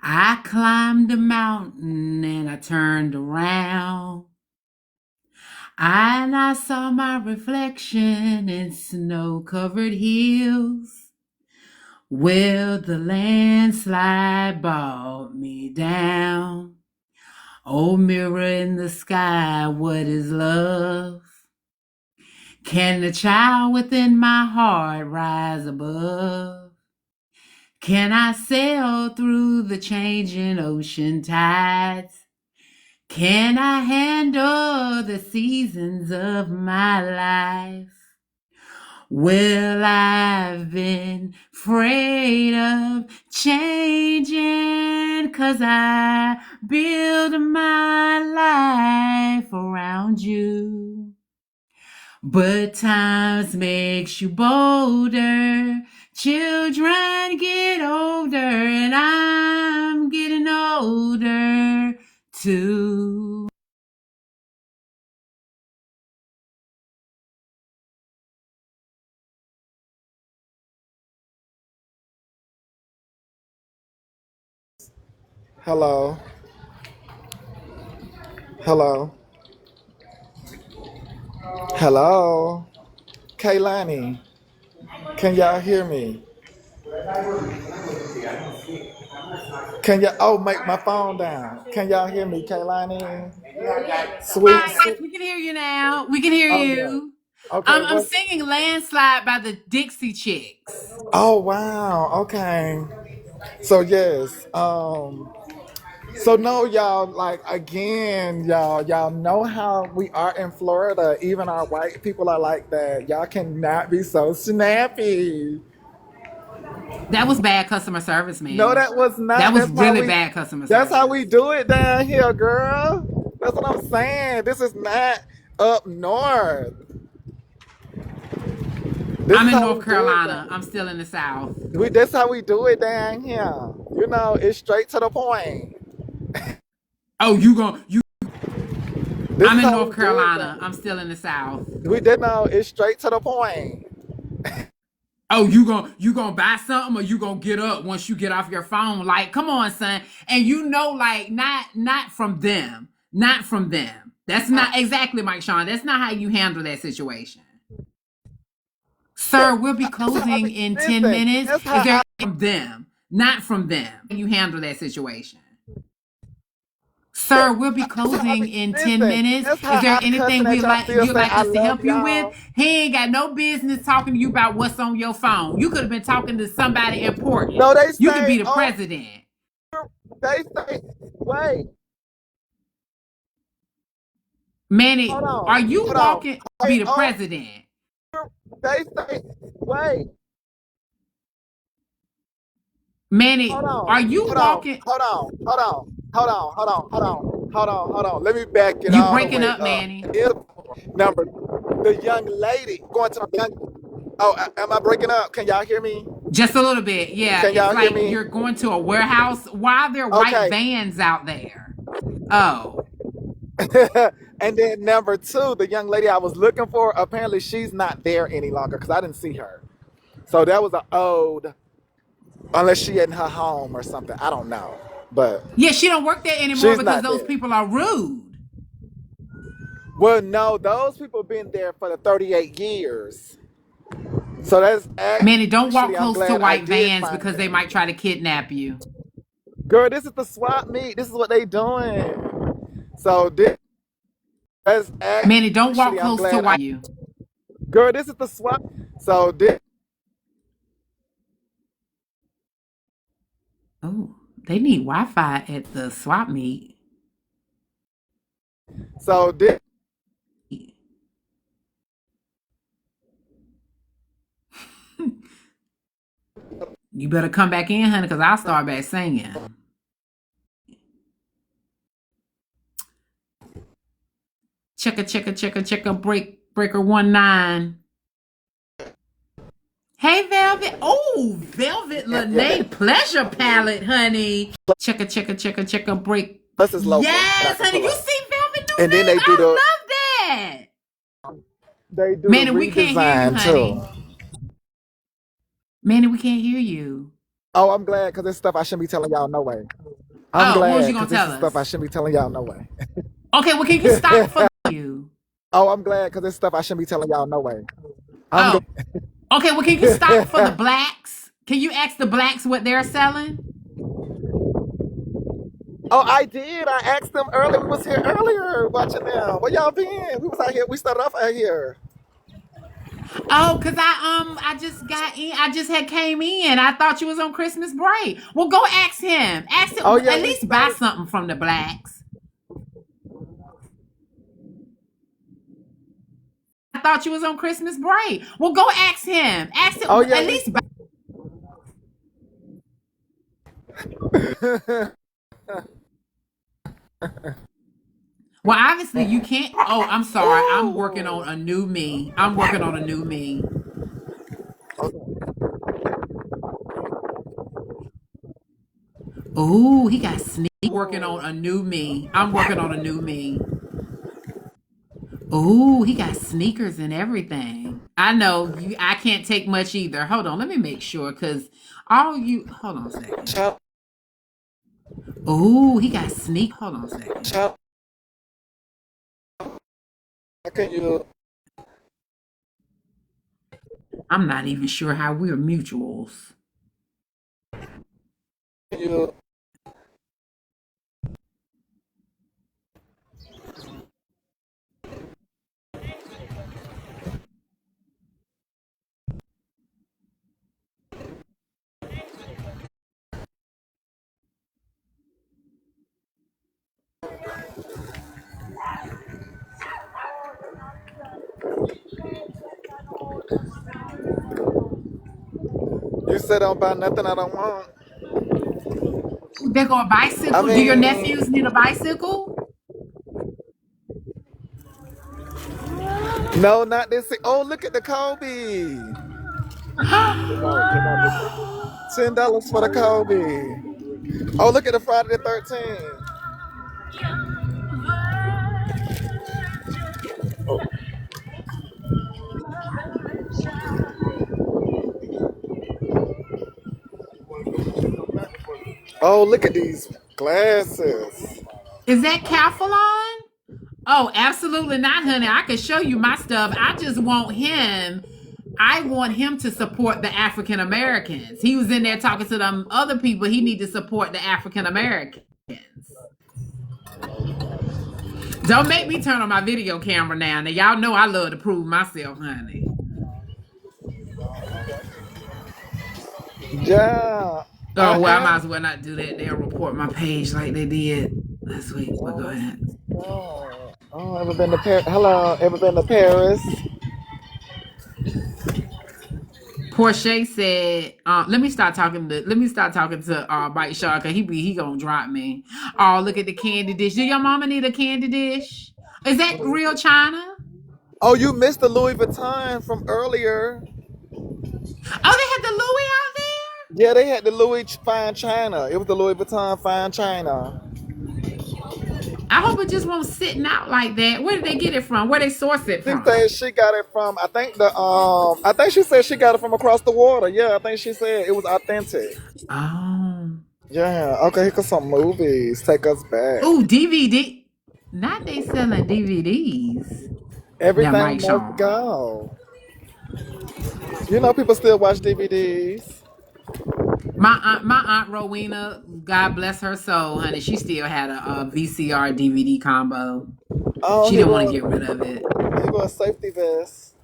Speaker 7: I climbed a mountain and I turned around. And I saw my reflection in snow-covered hills. Well, the landslide brought me down. Oh, mirror in the sky, what is love? Can the child within my heart rise above? Can I sail through the changing ocean tides? Can I handle the seasons of my life? Well, I've been afraid of changing 'cause I build my life around you. But times makes you bolder. Children get older and I'm getting older too.
Speaker 1: Hello. Hello. Hello. Kaylani. Can y'all hear me? Can y'all make my phone down? Can y'all hear me, Kaylani? Sweet,
Speaker 7: Hi,
Speaker 1: sweet.
Speaker 7: we can hear you now. We can hear
Speaker 1: Okay.
Speaker 7: you.
Speaker 1: Okay,
Speaker 7: I'm
Speaker 1: what?
Speaker 7: singing Landslide by the Dixie Chicks.
Speaker 1: Oh wow. Okay. So yes. So no, y'all, like again, y'all know how we are in Florida. Even our white people are like that. Y'all cannot be so snappy.
Speaker 7: That was bad customer service,
Speaker 1: No,
Speaker 7: Manny.
Speaker 1: that was
Speaker 7: That
Speaker 1: not.
Speaker 7: was really bad customer
Speaker 1: That's how we
Speaker 7: service.
Speaker 1: do it down here, girl. That's what I'm saying. This is not up north. This
Speaker 7: I'm
Speaker 1: is
Speaker 7: in
Speaker 1: how
Speaker 7: North
Speaker 1: we do it
Speaker 7: Carolina. I'm
Speaker 1: down.
Speaker 7: still in the South.
Speaker 1: This how we do it down here. You know, it's straight to the point.
Speaker 7: Oh, you going you
Speaker 1: This
Speaker 7: I'm
Speaker 1: is
Speaker 7: in
Speaker 1: how
Speaker 7: North
Speaker 1: we do it
Speaker 7: Carolina.
Speaker 1: down.
Speaker 7: I'm still in the South.
Speaker 1: We did know it's straight to the point.
Speaker 7: Oh, you gonna buy something or you gonna get up once you get off your phone? Like, come on, son. And you know, like, not from them. Not from them. That's
Speaker 1: I,
Speaker 7: not exactly, Mike Sean. That's not how you handle that situation.
Speaker 1: that,
Speaker 7: Sir, we'll be
Speaker 1: that's how
Speaker 7: closing in 10
Speaker 1: listen.
Speaker 7: minutes.
Speaker 1: That's
Speaker 7: Is
Speaker 1: how
Speaker 7: there from them? Not from them. You handle that situation. Sir, we'll be
Speaker 1: that's how I
Speaker 7: closing
Speaker 1: be.
Speaker 7: in 10
Speaker 1: Listen,
Speaker 7: minutes.
Speaker 1: that's
Speaker 7: Is
Speaker 1: how
Speaker 7: there
Speaker 1: I cussing
Speaker 7: anything
Speaker 1: at y'all still
Speaker 7: you'd
Speaker 1: say
Speaker 7: like
Speaker 1: I
Speaker 7: us to
Speaker 1: love
Speaker 7: help you with?
Speaker 1: y'all.
Speaker 7: He ain't got no business talking to you about what's on your phone. You could have been talking to somebody important.
Speaker 1: No, they
Speaker 7: You could
Speaker 1: say
Speaker 7: be the
Speaker 1: oh
Speaker 7: president.
Speaker 1: they say wait,
Speaker 7: Manny,
Speaker 1: hold
Speaker 7: are
Speaker 1: on,
Speaker 7: you
Speaker 1: hold on,
Speaker 7: walking be
Speaker 1: wait,
Speaker 7: the
Speaker 1: oh
Speaker 7: president?
Speaker 1: they say wait,
Speaker 7: Manny,
Speaker 1: hold
Speaker 7: are
Speaker 1: on,
Speaker 7: you
Speaker 1: hold on,
Speaker 7: walking?
Speaker 1: hold on, hold on, hold on, hold on, hold on, hold on, hold on. Let me back it
Speaker 7: You
Speaker 1: all the
Speaker 7: breaking
Speaker 1: way
Speaker 7: up,
Speaker 1: up.
Speaker 7: Manny.
Speaker 1: If number The young lady going to the young. Oh, am I breaking up? Can y'all hear me?
Speaker 7: Just a little bit. Yeah.
Speaker 1: Can
Speaker 7: It's
Speaker 1: y'all hear
Speaker 7: like
Speaker 1: me?
Speaker 7: you're going to a warehouse. Why are there white
Speaker 1: Okay.
Speaker 7: vans out there? Oh.
Speaker 1: And then number two, the young lady I was looking for, apparently she's not there any longer because I didn't see her. So that was an old, unless she in her home or something. I don't know. But
Speaker 7: Yeah, she don't work there anymore
Speaker 1: she's
Speaker 7: because
Speaker 1: not
Speaker 7: those
Speaker 1: there.
Speaker 7: people are rude.
Speaker 1: Well, no, those people been there for the 38 years. So that's
Speaker 7: Manny, don't walk
Speaker 1: actually, I'm
Speaker 7: close to
Speaker 1: glad I
Speaker 7: white
Speaker 1: did
Speaker 7: vans
Speaker 1: find
Speaker 7: because they
Speaker 1: them.
Speaker 7: might try to kidnap you.
Speaker 1: Girl, this is the swap meet. This is what they doing. So this that's
Speaker 7: Manny, don't walk
Speaker 1: actually, I'm
Speaker 7: close to
Speaker 1: glad
Speaker 7: white
Speaker 1: I.
Speaker 7: you.
Speaker 1: Girl, this is the swap. So this.
Speaker 7: Oh, they need Wi-Fi at the swap meet.
Speaker 1: So this.
Speaker 7: You better come back in, honey, because I'll start back singing. Checker, breaker 19. Hey, Velvet. Oh, Velvet Lene pleasure palette, honey. Checker, break.
Speaker 1: This is local that I
Speaker 7: Yes,
Speaker 1: can
Speaker 7: honey.
Speaker 1: pull
Speaker 7: You
Speaker 1: up.
Speaker 7: see Velvet new
Speaker 1: And then
Speaker 7: nails?
Speaker 1: they do
Speaker 7: I
Speaker 1: the
Speaker 7: love that.
Speaker 1: they do the
Speaker 7: Manny, we can't hear you,
Speaker 1: redesign
Speaker 7: honey.
Speaker 1: too.
Speaker 7: Manny, we can't hear you.
Speaker 1: Oh, I'm glad because this stuff I shouldn't be telling y'all no way. I'm
Speaker 7: Oh, what was
Speaker 1: glad
Speaker 7: you gonna
Speaker 1: because this
Speaker 7: tell
Speaker 1: is stuff I
Speaker 7: us?
Speaker 1: shouldn't be telling y'all no way.
Speaker 7: Okay, well, can you stop for you?
Speaker 1: Oh, I'm glad because this stuff I shouldn't be telling y'all no way. I'm
Speaker 7: Oh,
Speaker 1: glad.
Speaker 7: okay, well, can you stop for the blacks? Can you ask the blacks what they're selling?
Speaker 1: Oh, I did. I asked them earlier. We was here earlier watching them. Where y'all been? We was out here. We started off out here.
Speaker 7: Oh, cause I just got in. I just had came in. I thought you was on Christmas break. Well, go ask him. Ask
Speaker 1: Oh
Speaker 7: him
Speaker 1: yeah,
Speaker 7: at
Speaker 1: we
Speaker 7: least buy
Speaker 1: started.
Speaker 7: something from the blacks. I thought you was on Christmas break. Well, go ask him. Ask him
Speaker 1: Oh yeah,
Speaker 7: at
Speaker 1: we.
Speaker 7: least buy. Well, obviously you can't. Oh, I'm sorry. I'm working
Speaker 1: Ooh.
Speaker 7: on a new me. I'm working on a new me. Oh, he got sneak. Working on a new me. I'm working on a new me. Oh, he got sneakers and everything. I know you. I can't take much either. Hold on, let me make sure because all you. Hold on a second.
Speaker 1: Chop,
Speaker 7: Oh, he got sneak. Hold on a second.
Speaker 1: chop. How can you?
Speaker 7: I'm not even sure how we're mutuals.
Speaker 1: You you said don't buy nothing I don't want.
Speaker 7: There go a
Speaker 1: I
Speaker 7: bicycle. Do your nephews
Speaker 1: mean,
Speaker 7: need a bicycle?
Speaker 1: no, not this. Oh, look at the Kobe. $10 for the Kobe. Oh, look at the Friday the 13th. Oh, look at these glasses.
Speaker 7: Is that Calphalon? Oh, absolutely not, honey. I can show you my stuff. I just want him. I want him to support the African Americans. He was in there talking to them other people. He need to support the African Americans. Don't make me turn on my video camera now. Now y'all know I love to prove myself, honey.
Speaker 1: Yeah, I
Speaker 7: Oh well, I might
Speaker 1: am.
Speaker 7: as well not do that. They'll report my page like they did last week. But
Speaker 1: Oh,
Speaker 7: go
Speaker 1: let's
Speaker 7: ahead.
Speaker 1: go. Oh, ever been to Paris? Hello, ever been to Paris?
Speaker 7: Portia said, let me start talking to Mike Shaw because he gonna drop me. Oh, look at the candy dish. Do your mama need a candy dish? Is that real China?
Speaker 1: Oh, you missed the Louis Vuitton from earlier.
Speaker 7: Oh, they had the Louis out there?
Speaker 1: Yeah, they had the Louis Fine China. It was the Louis Vuitton Fine China.
Speaker 7: I hope it just won't sitting out like that. Where did they get it from? Where they source it
Speaker 1: She
Speaker 7: from?
Speaker 1: said she got it from. I think she said she got it from across the water. Yeah, I think she said it was authentic.
Speaker 7: Oh.
Speaker 1: Yeah. Okay, here comes some movies. Take us back.
Speaker 7: Oh, DVD. Not they selling DVDs. That
Speaker 1: Everything
Speaker 7: Mike
Speaker 1: must
Speaker 7: Sean.
Speaker 1: go. You know, people still watch DVDs.
Speaker 7: My aunt Rowena, God bless her soul, honey. She still had a VCR DVD combo.
Speaker 1: Oh,
Speaker 7: She didn't want to get rid of it.
Speaker 1: he was a safety vest.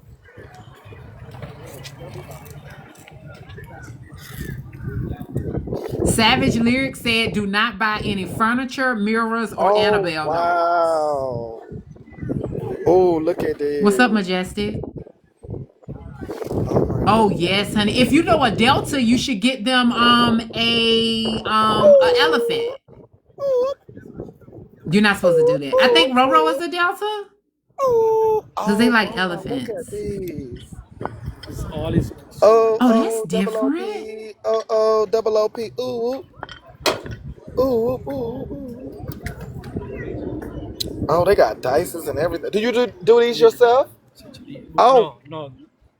Speaker 7: Savage Lyric said, "Do not buy any furniture, mirrors, or
Speaker 1: Oh
Speaker 7: Annabelle dolls."
Speaker 1: wow. Oh, look at
Speaker 7: What's up,
Speaker 1: this.
Speaker 7: Majestic?
Speaker 1: Oh my
Speaker 7: Oh
Speaker 1: god.
Speaker 7: yes, honey. If you know a Delta, you should get them a elephant.
Speaker 1: Ooh,
Speaker 7: You're not supposed to do that. I think Roro is a Delta
Speaker 1: ooh.
Speaker 7: because they
Speaker 1: Oh
Speaker 7: like
Speaker 1: wow, look at
Speaker 7: elephants.
Speaker 1: these.
Speaker 2: It's all is
Speaker 1: Oh,
Speaker 7: Oh, that's
Speaker 1: oh, double
Speaker 7: different.
Speaker 1: OP. Oh, oh, double OP. Ooh, ooh, ooh, ooh. Oh, they got dices and everything. Do you do these yourself? Oh,
Speaker 2: no, no.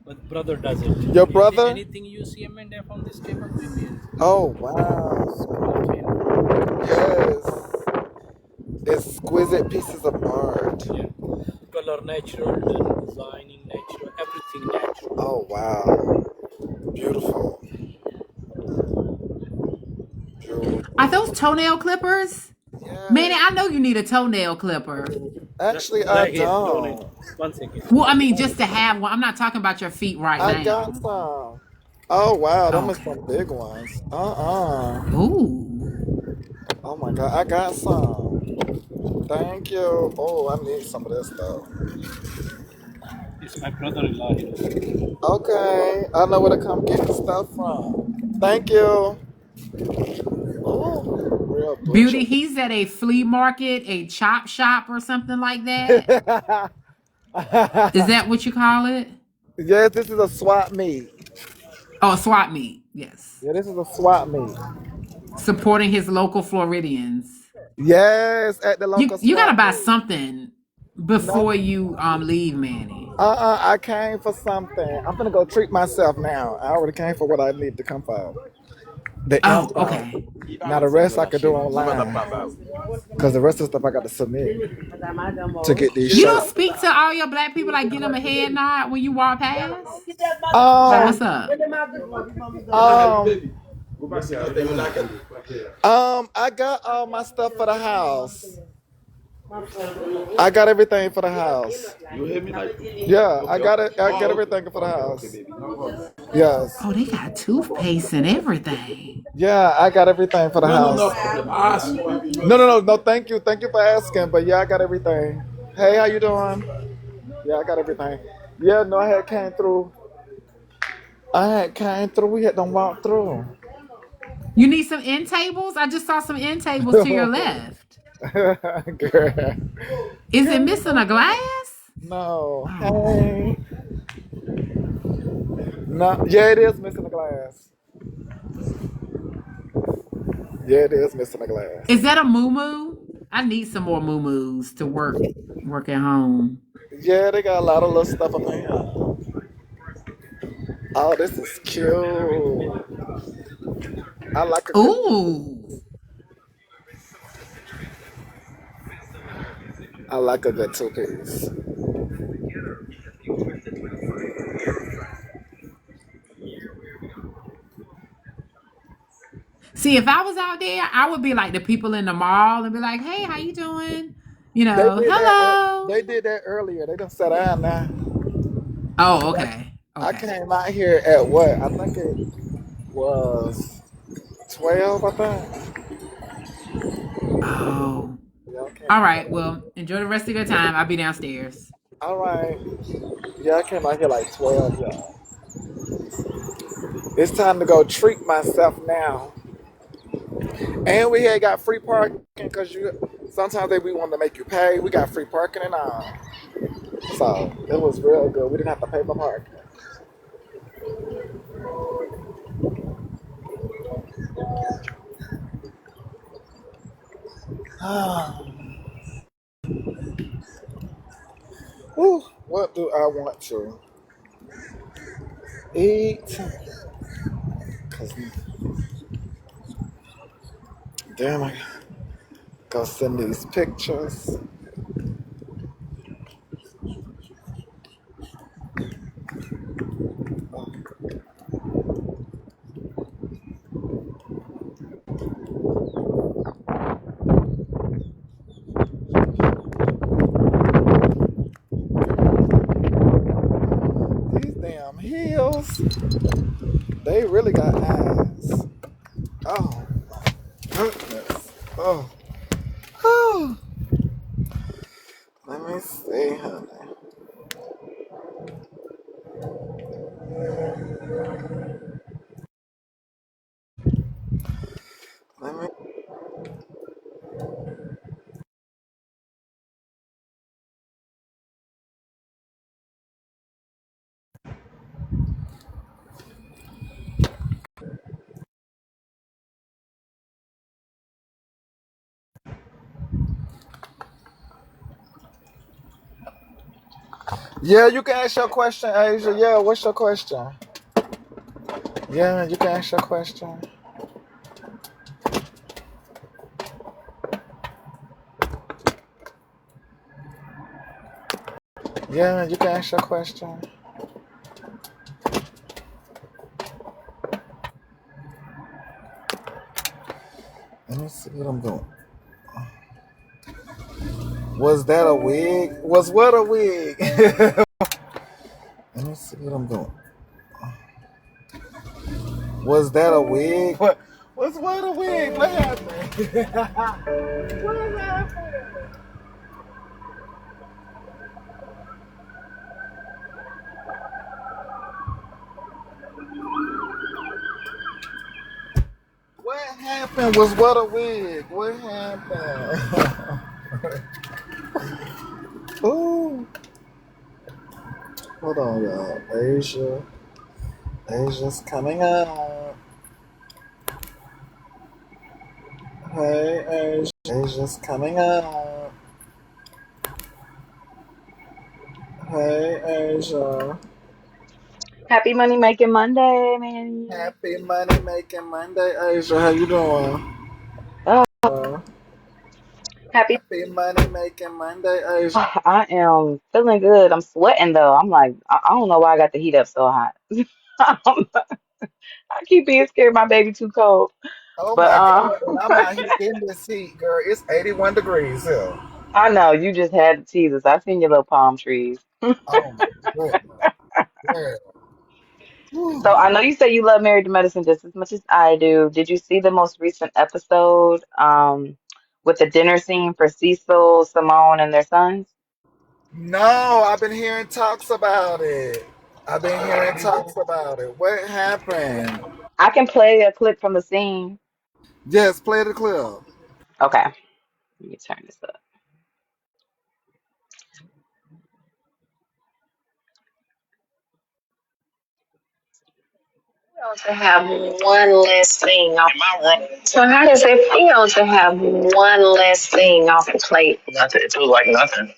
Speaker 2: But brother does it.
Speaker 1: your brother?
Speaker 2: Anything you see M and F on this table, we made.
Speaker 1: Oh, wow. Yes. Exquisite pieces of art.
Speaker 2: Yeah. Color natural, done designing natural, everything natural.
Speaker 1: Oh, wow. Beautiful.
Speaker 7: Are
Speaker 1: Beautiful.
Speaker 7: those toenail clippers? Manny,
Speaker 1: Yeah.
Speaker 7: I know you need a toenail clipper.
Speaker 1: Actually, I
Speaker 2: Right here, donate.
Speaker 1: don't.
Speaker 2: 1 second.
Speaker 7: Well, I mean, just to have one. I'm not talking about your feet right
Speaker 1: I got
Speaker 7: now.
Speaker 1: some. Oh, wow. Them are some
Speaker 7: Okay.
Speaker 1: big ones. Uh-uh.
Speaker 7: Ooh.
Speaker 1: Oh, my God. I got some. Thank you. Oh, I need some of this stuff.
Speaker 2: It's my brother-in-law here.
Speaker 1: Okay. I know where to come get the stuff from. Thank you. Oh, real butcher.
Speaker 7: Beauty, he's at a flea market, a chop shop, or something like that. Is that what you call it?
Speaker 1: Yes, this is a swap meet.
Speaker 7: Oh, swap meet. Yes.
Speaker 1: Yeah, this is a swap meet.
Speaker 7: Supporting his local Floridians.
Speaker 1: Yes, at the
Speaker 7: You
Speaker 1: local
Speaker 7: you gotta
Speaker 1: swap
Speaker 7: buy
Speaker 1: meet.
Speaker 7: something
Speaker 1: No,
Speaker 7: before you leave, Manny.
Speaker 1: I came for something. I'm gonna go treat myself now. I already came for what I need to come for. The
Speaker 7: Oh,
Speaker 1: info.
Speaker 7: okay.
Speaker 1: Now the rest I could do online. Cause the rest of the stuff I got to submit to get these
Speaker 7: You don't
Speaker 1: shirts.
Speaker 7: speak to all your black people like get them a head nod when you walk past? Like,
Speaker 1: Um,
Speaker 7: what's up?
Speaker 1: um, I got all my stuff for the house. I got everything for the house. Yeah, I got it. I got everything for the house. Yes.
Speaker 7: Oh, they got toothpaste and everything.
Speaker 1: Yeah, I got everything for the house. No. Thank you for asking. But yeah, I got everything. Hey, how you doing? Yeah, I got everything. Yeah, no, I had came through. I had came through. We had them walk through.
Speaker 7: You need some end tables? I just saw some end tables to your left.
Speaker 1: Girl.
Speaker 7: Is it missing a glass?
Speaker 1: No.
Speaker 7: Oh.
Speaker 1: Hey. No. Yeah, it is missing a glass. Yeah, it is missing a glass.
Speaker 7: Is that a moo? I need some more moo to work at home.
Speaker 1: Yeah, they got a lot of little stuff up in here. Oh, this is cute. I like a good.
Speaker 7: Ooh.
Speaker 1: I like a good two piece.
Speaker 7: See, if I was out there, I would be like the people in the mall and be like, "Hey, how you doing?"
Speaker 1: They did that.
Speaker 7: Hello.
Speaker 1: They did that earlier. They done sat down now.
Speaker 7: Oh, okay.
Speaker 1: I
Speaker 7: Okay.
Speaker 1: came out here at what? I think it was 12. I think.
Speaker 7: Oh.
Speaker 1: Yeah, I came
Speaker 7: All
Speaker 1: out
Speaker 7: right.
Speaker 1: here.
Speaker 7: Well, enjoy the rest of your time. I'll be downstairs.
Speaker 1: All right. Yeah, I came out here like 12. Yeah. It's time to go treat myself now. And we had got free parking because you sometimes they be wanting to make you pay. We got free parking and all. So it was real good. We didn't have to pay for parking. Whew, what do I want to eat? Cause damn, I go send these pictures. These damn heels, they really got eyes. Oh my goodness. Oh, oh. Let me see, honey. Let me. Yeah, you can ask your question, Asia. Yeah, what's your question? Yeah, you can ask your question. Yeah, you can ask your question. Let me see what I'm doing. Was that a wig? Was what a wig? Let me see what I'm doing. Was that a wig? What was what a wig? What happened? What happened? What happened? Was what a wig? What happened? Ooh. Hold on, y'all. Asia's coming up. Hey, Asia. Asia's coming up. Hey, Asia.
Speaker 8: Happy Money Making Monday, Manny.
Speaker 1: Happy money making Monday, Asia. How you doing?
Speaker 8: Oh,
Speaker 1: Uh,
Speaker 8: happy.
Speaker 1: Happy money making Monday, Asia.
Speaker 8: I am feeling good. I'm sweating though. I'm like, I don't know why I got the heat up so hot. I keep being scared my baby too cold.
Speaker 1: Oh
Speaker 8: But
Speaker 1: my God. And I'm out here in this heat, girl. It's 81 degrees here.
Speaker 8: I know you just had to tease us. I seen your little palm trees.
Speaker 1: Oh my goodness. Girl. Whew.
Speaker 8: So I know you say you love Married to Medicine just as much as I do. Did you see the most recent episode with the dinner scene for Cecil, Simone, and their sons?
Speaker 1: No, I've been hearing talks about it. I've been hearing talks about it. What happened?
Speaker 8: I can play a clip from the scene.
Speaker 1: Yes, play the clip.
Speaker 8: Okay, let me turn this up. To have one less thing off. So how does it feel to have one less thing off the plate? Nothing. It feels like nothing.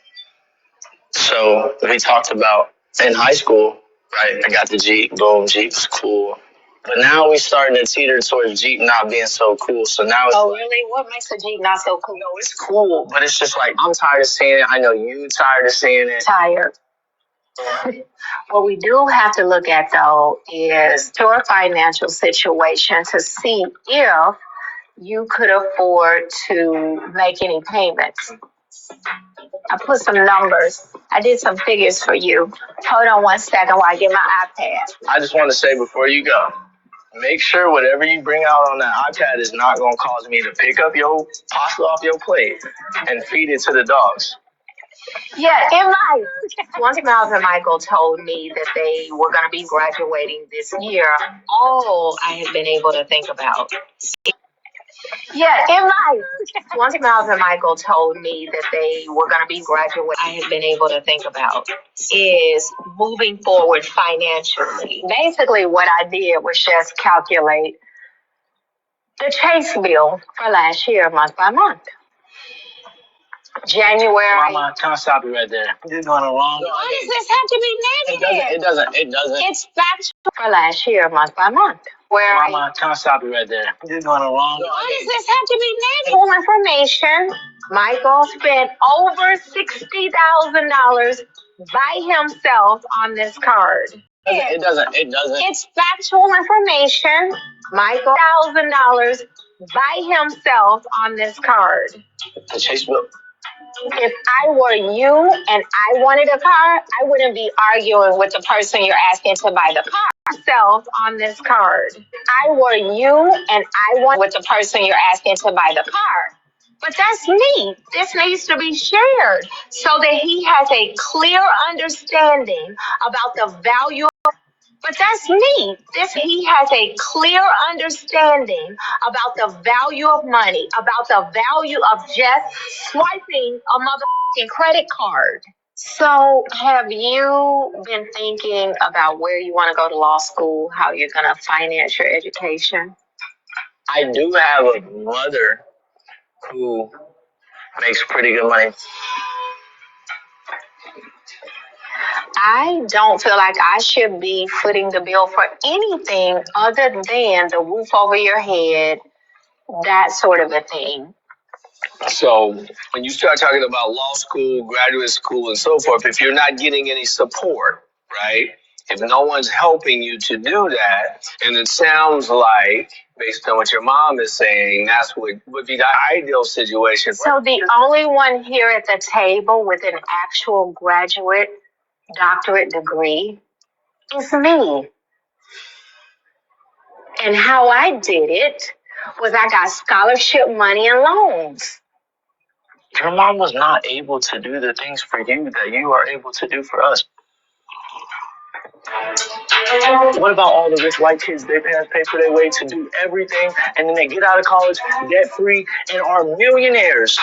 Speaker 8: So we talked about in high school, right? I got the Jeep, boom, Jeep's cool. But now we starting to teeter towards Jeep not being so cool. So now it's really? What makes a Jeep not so cool? No, it's cool, but it's just like I'm tired of seeing it. I know you tired of seeing it. Tired. What we do have to look at though is your financial situation to see if you could afford to make any payments. I put some numbers. I did some figures for you. Hold on one second while I get my iPad. I just want to say before you go, make sure whatever you bring out on that iPad is not going to cause me to pick up your pasta off your plate and feed it to the dogs. Yeah, it might. Once Miles and Michael told me that they were going to be graduating this year, all I had been able to think about Yeah, in life. Once Miles and Michael told me that they were going to be graduating, I have been able to think about is moving forward financially. Basically, what I did was just calculate the Chase bill for last year, month by month. January. Mama, can I stop you right there? You're going wrong. Why does this have to be negative? It doesn't. It's factual for last year, month by month. Mama, can I stop you right there? You're going wrong. Why does this have to be negative? Full information. Michael spent over $60,000 by himself on this card. It doesn't. It's factual information. Michael $1,000 by himself on this card. The Chase bill. If I were you and I wanted a car, I wouldn't be arguing with the person you're asking to buy the car. Myself on this card. I were you and I want with the person you're asking to buy the car. But that's me. This needs to be shared so that he has a clear understanding about the value. But that's me. He has a clear understanding about the value of money, about the value of just swiping a motherfucking credit card. So, have you been thinking about where you want to go to law school, how you're going to finance your education? I do have a mother who makes pretty good money. I don't feel like I should be footing the bill for anything other than the roof over your head, that sort of a thing. So when you start talking about law school, graduate school, and so forth, if you're not getting any support, right? If no one's helping you to do that, and it sounds like, based on what your mom is saying, that's what would be the ideal situation. So the only one here at the table with an actual graduate doctorate degree is me. And how I did it was I got scholarship money and loans. Your mom was not able to do the things for you that you are able to do for us. What about all the rich white kids? Their parents pay for their way to do everything, and then they get out of college debt free and are millionaires.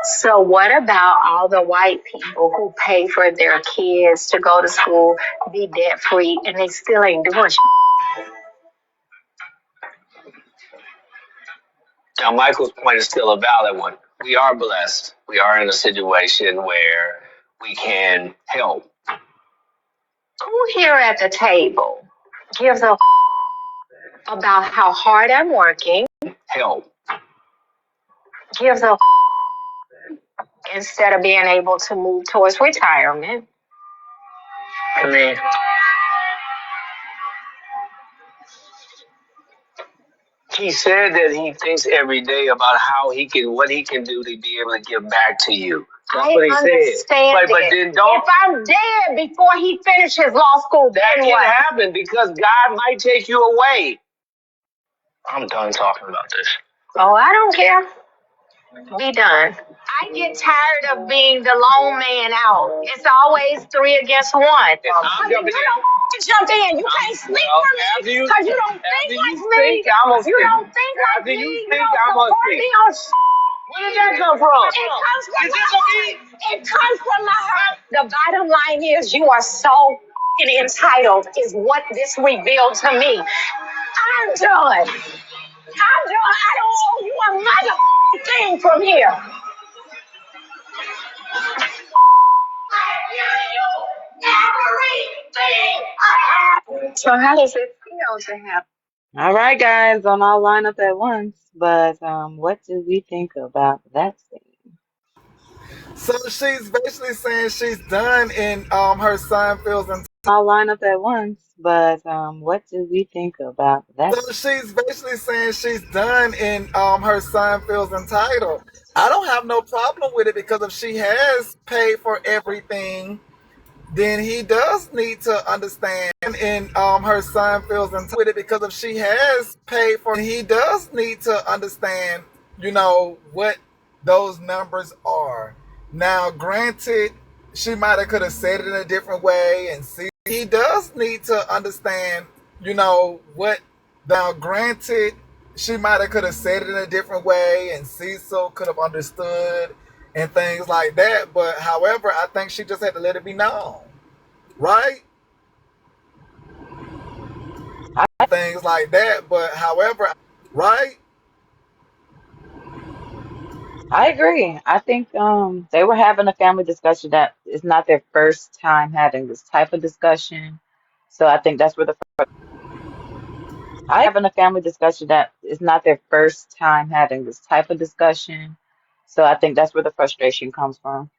Speaker 8: So what about all the white people who pay for their kids to go to school, be debt free, and they still ain't doing shit? Now, Michael's point is still a valid one. We are blessed. We are in a situation where we can help. Who here at the table gives a about how hard I'm working? Help. Gives a instead of being able to move towards retirement. I mean, he said that he thinks every day about what he can do to be able to give back to you. That's what he said. But then don't. If I'm dead before he finishes law school, that can happen because God might take you away. I'm done talking about this. Oh, I don't care. Be done. I get tired of being the lone man out. It's always 3 against 1. You don't jump in. You can't speak for me because you don't think like me. You don't think like me. You don't support me on where did that come from? It comes from my heart. The bottom line is you are so entitled is what this revealed to me. I'm done. I don't owe you a mother thing from here. So how does it feel to have?
Speaker 9: All right, guys, don't all line up at once. But what do we think about that scene?
Speaker 1: So she's basically saying she's done in her son feels entitled.
Speaker 9: All line up at once. But what do we think about that?
Speaker 1: So she's basically saying she's done in her son feels entitled. I don't have no problem with it because if she has paid for everything, then he does need to understand and her son feels entitled with it because if she has paid for he does need to understand, what those numbers are. Now, granted, she might have could have said it in a different way and see he does need to understand, what Now, granted, she might have could have said it in a different way, and Cecil could have understood and things like that. But however, I think she just had to let it be known, right? Things like that. But however, right?
Speaker 9: I agree. I think they were having a family discussion that is not their first time having this type of discussion. So I think that's where the having a family discussion that is not their first time having this type of discussion. So I think that's where the frustration comes from.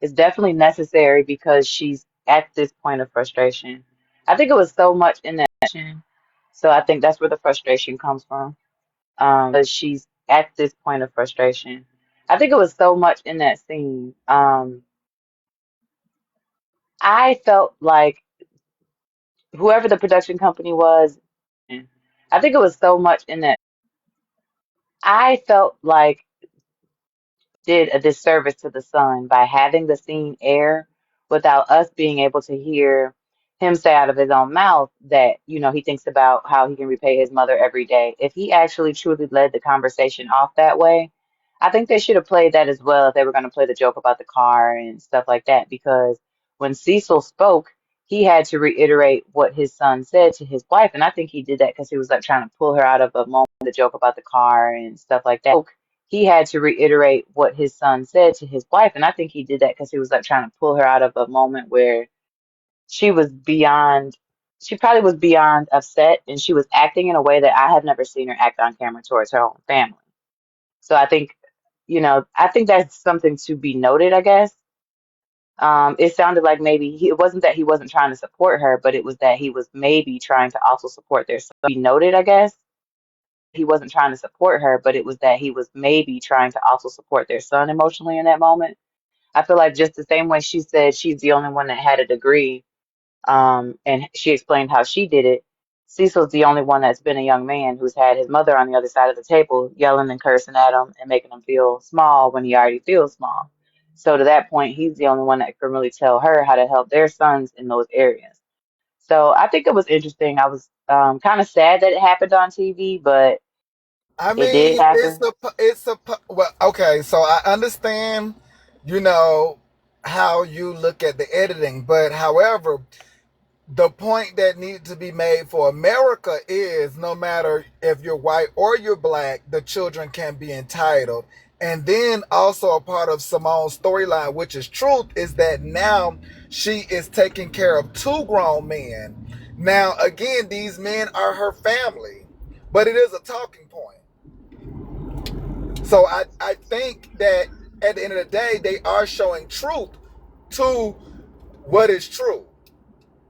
Speaker 9: It's definitely necessary because she's at this point of frustration. I think it was so much in that. So I think that's where the frustration comes from. Because she's at this point of frustration. I think it was so much in that scene. I felt like whoever the production company was, I think it was so much in that. I felt like did a disservice to the son by having the scene air without us being able to hear him say out of his own mouth that, he thinks about how he can repay his mother every day. If he actually truly led the conversation off that way, I think they should have played that as well if they were going to play the joke about the car and stuff like that. Because when Cecil spoke, he had to reiterate what his son said to his wife. And I think he did that because he was like trying to pull her out of a moment, the joke about the car and stuff like that. He had to reiterate what his son said to his wife. And I think he did that because he was like trying to pull her out of a moment where she was beyond, she probably was beyond upset and she was acting in a way that I have never seen her act on camera towards her own family. So I think, I think that's something to be noted, I guess. It sounded like maybe it wasn't that he wasn't trying to support her, but it was that he was maybe trying to also support their son. Be noted, I guess. He wasn't trying to support her, but it was that he was maybe trying to also support their son emotionally in that moment. I feel like just the same way she said she's the only one that had a degree, and she explained how she did it. Cecil's the only one that's been a young man who's had his mother on the other side of the table yelling and cursing at him and making him feel small when he already feels small. So to that point, he's the only one that can really tell her how to help their sons in those areas. So I think it was interesting. I was kind of sad that it happened on TV, but
Speaker 1: I
Speaker 9: it did
Speaker 1: mean,
Speaker 9: happen.
Speaker 1: well, okay, so I understand, you know, how you look at the editing, but however, the point that needs to be made for America is no matter if you're white or you're black, the children can be entitled. And then also a part of Simone's storyline, which is truth, is that now she is taking care of two grown men. Now, again, these men are her family, but it is a talking point. So I think that at the end of the day, they are showing truth to what is true.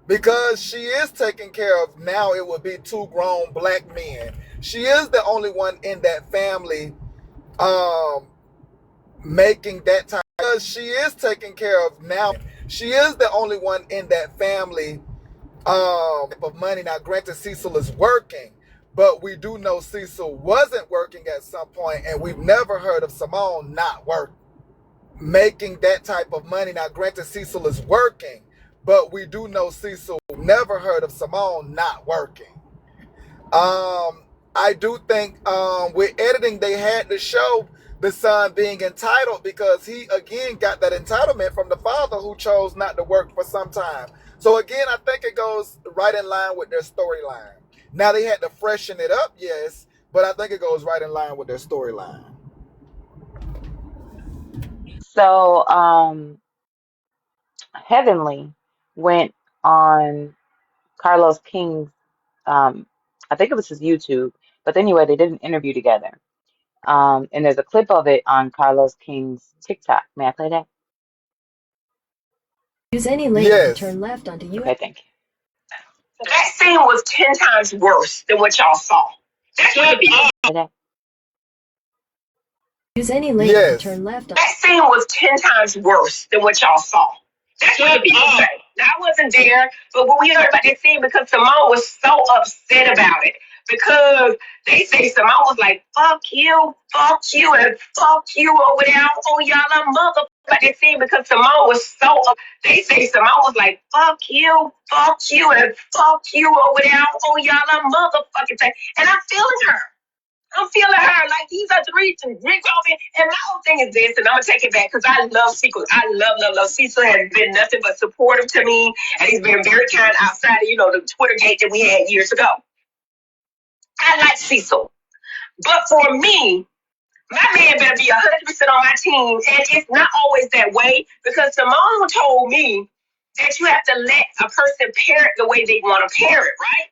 Speaker 1: Because she is taking care of now, it would be two grown black men. She is the only one in that family um, making that time. Because she is taking care of now. She is the only one in that family of money. Now, granted, Cecil is working, but we do know Cecil wasn't working at some point, and we've never heard of Simone not working, making that type of money. Now, granted, Cecil is working, but we do know Cecil never heard of Simone not working. I do think with editing, they had to show the son being entitled because he, again, got that entitlement from the father who chose not to work for some time. So, again, I think it goes right in line with their storyline. Now, they had to freshen it up, yes, but I think it goes right in line with their storyline.
Speaker 9: So, Heavenly went on Carlos King's, I think it was his YouTube, but anyway, they did an interview together. And there's a clip of it on Carlos King's TikTok. May I play that?
Speaker 1: Use any lane to
Speaker 9: Yes.
Speaker 1: turn left onto US.
Speaker 9: Okay, thank you.
Speaker 8: That scene was 10 times worse than what y'all saw. That's what the people.
Speaker 9: Play that.
Speaker 1: Use any lane to turn left.
Speaker 8: That scene was 10 times worse than what y'all saw. That's what the people say. Now, I wasn't there, but when we heard about this scene, because Simone was so upset about it. because they say Simone was like, fuck you, and fuck you over there. Oh, y'all a motherfucking thing because Simone was so, they say Simone was like, fuck you, and fuck you over there. Oh, y'all a motherfucking thing. And I'm feeling her. I'm feeling her like these are three coffee. And my whole thing is this, and I'm gonna take it back because I love Cecil. I love Cecil has been nothing but supportive to me, and he's been very kind outside of the Twitter gate that we had years ago. I like Cecil, but for me, my man better be 100% on my team, and it's not always that way because Simone told me that you have to let a person parent the way they want to parent, right?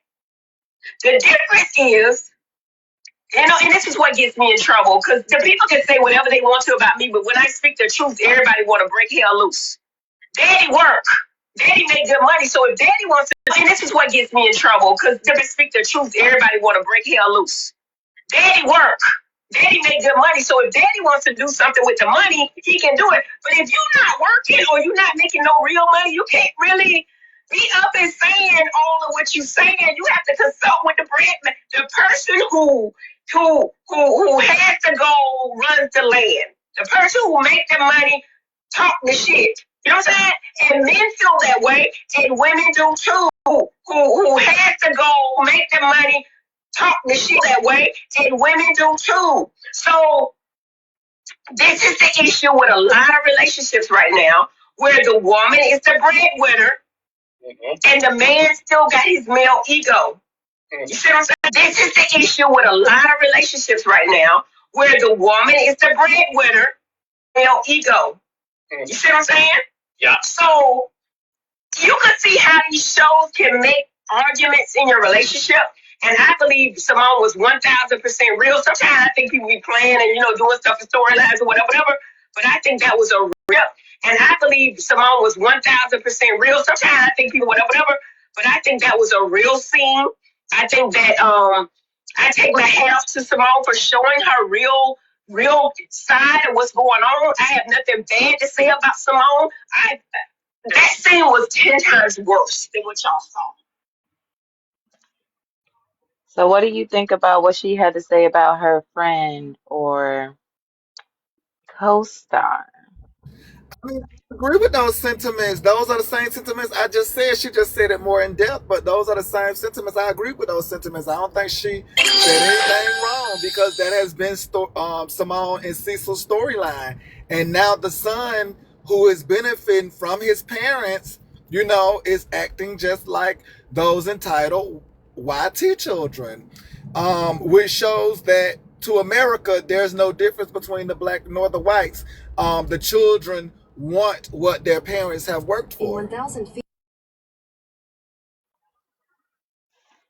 Speaker 8: The difference is. And this is what gets me in trouble because the people can say whatever they want to about me, but when I speak the truth, everybody want to break hell loose. Daddy work. Daddy make good money. So if daddy wants to, and this is what gets me in trouble because they speak the truth, everybody want to break hell loose. Daddy work. Daddy make good money. So if daddy wants to do something with the money, he can do it. But if you're not working or you're not making no real money, you can't really be up and saying all of what you're saying. You have to consult with the brand, the person who has to go runs the land. The person who make the money talk the shit. You know what I'm saying? And men feel that way, and women do too. Who has to go make the money talk the shit that way, and women do too. So this is the issue with a lot of relationships right now, where the woman is the breadwinner, and the man still got his male ego. You see what I'm saying? This is the issue with a lot of relationships right now, where the woman is the breadwinner, male ego. You see what I'm saying? Yeah. So you can see how these shows can make arguments in your relationship. And I believe Simone was 1,000% real. Sometimes I think people be playing and, doing stuff for storylines or whatever. But I think that was a real. And I believe Simone was 1,000% real. Sometimes I think people whatever. But I think that was a real scene. I think that I take my hat off to Simone for showing her real side of what's going on. I have nothing bad to say about Simone. That scene was 10 times worse than what y'all saw.
Speaker 9: So what do you think about what she had to say about her friend or co-star?
Speaker 1: I mean, I agree with those sentiments. Those are the same sentiments I just said. She just said it more in depth, but those are the same sentiments. I agree with those sentiments. I don't think she said anything wrong because that has been Simone and Cecil's storyline. And now the son who is benefiting from his parents, is acting just like those entitled YT children, which shows that to America, there's no difference between the black nor the whites. The children want what their parents have worked for.
Speaker 10: 1,000 feet.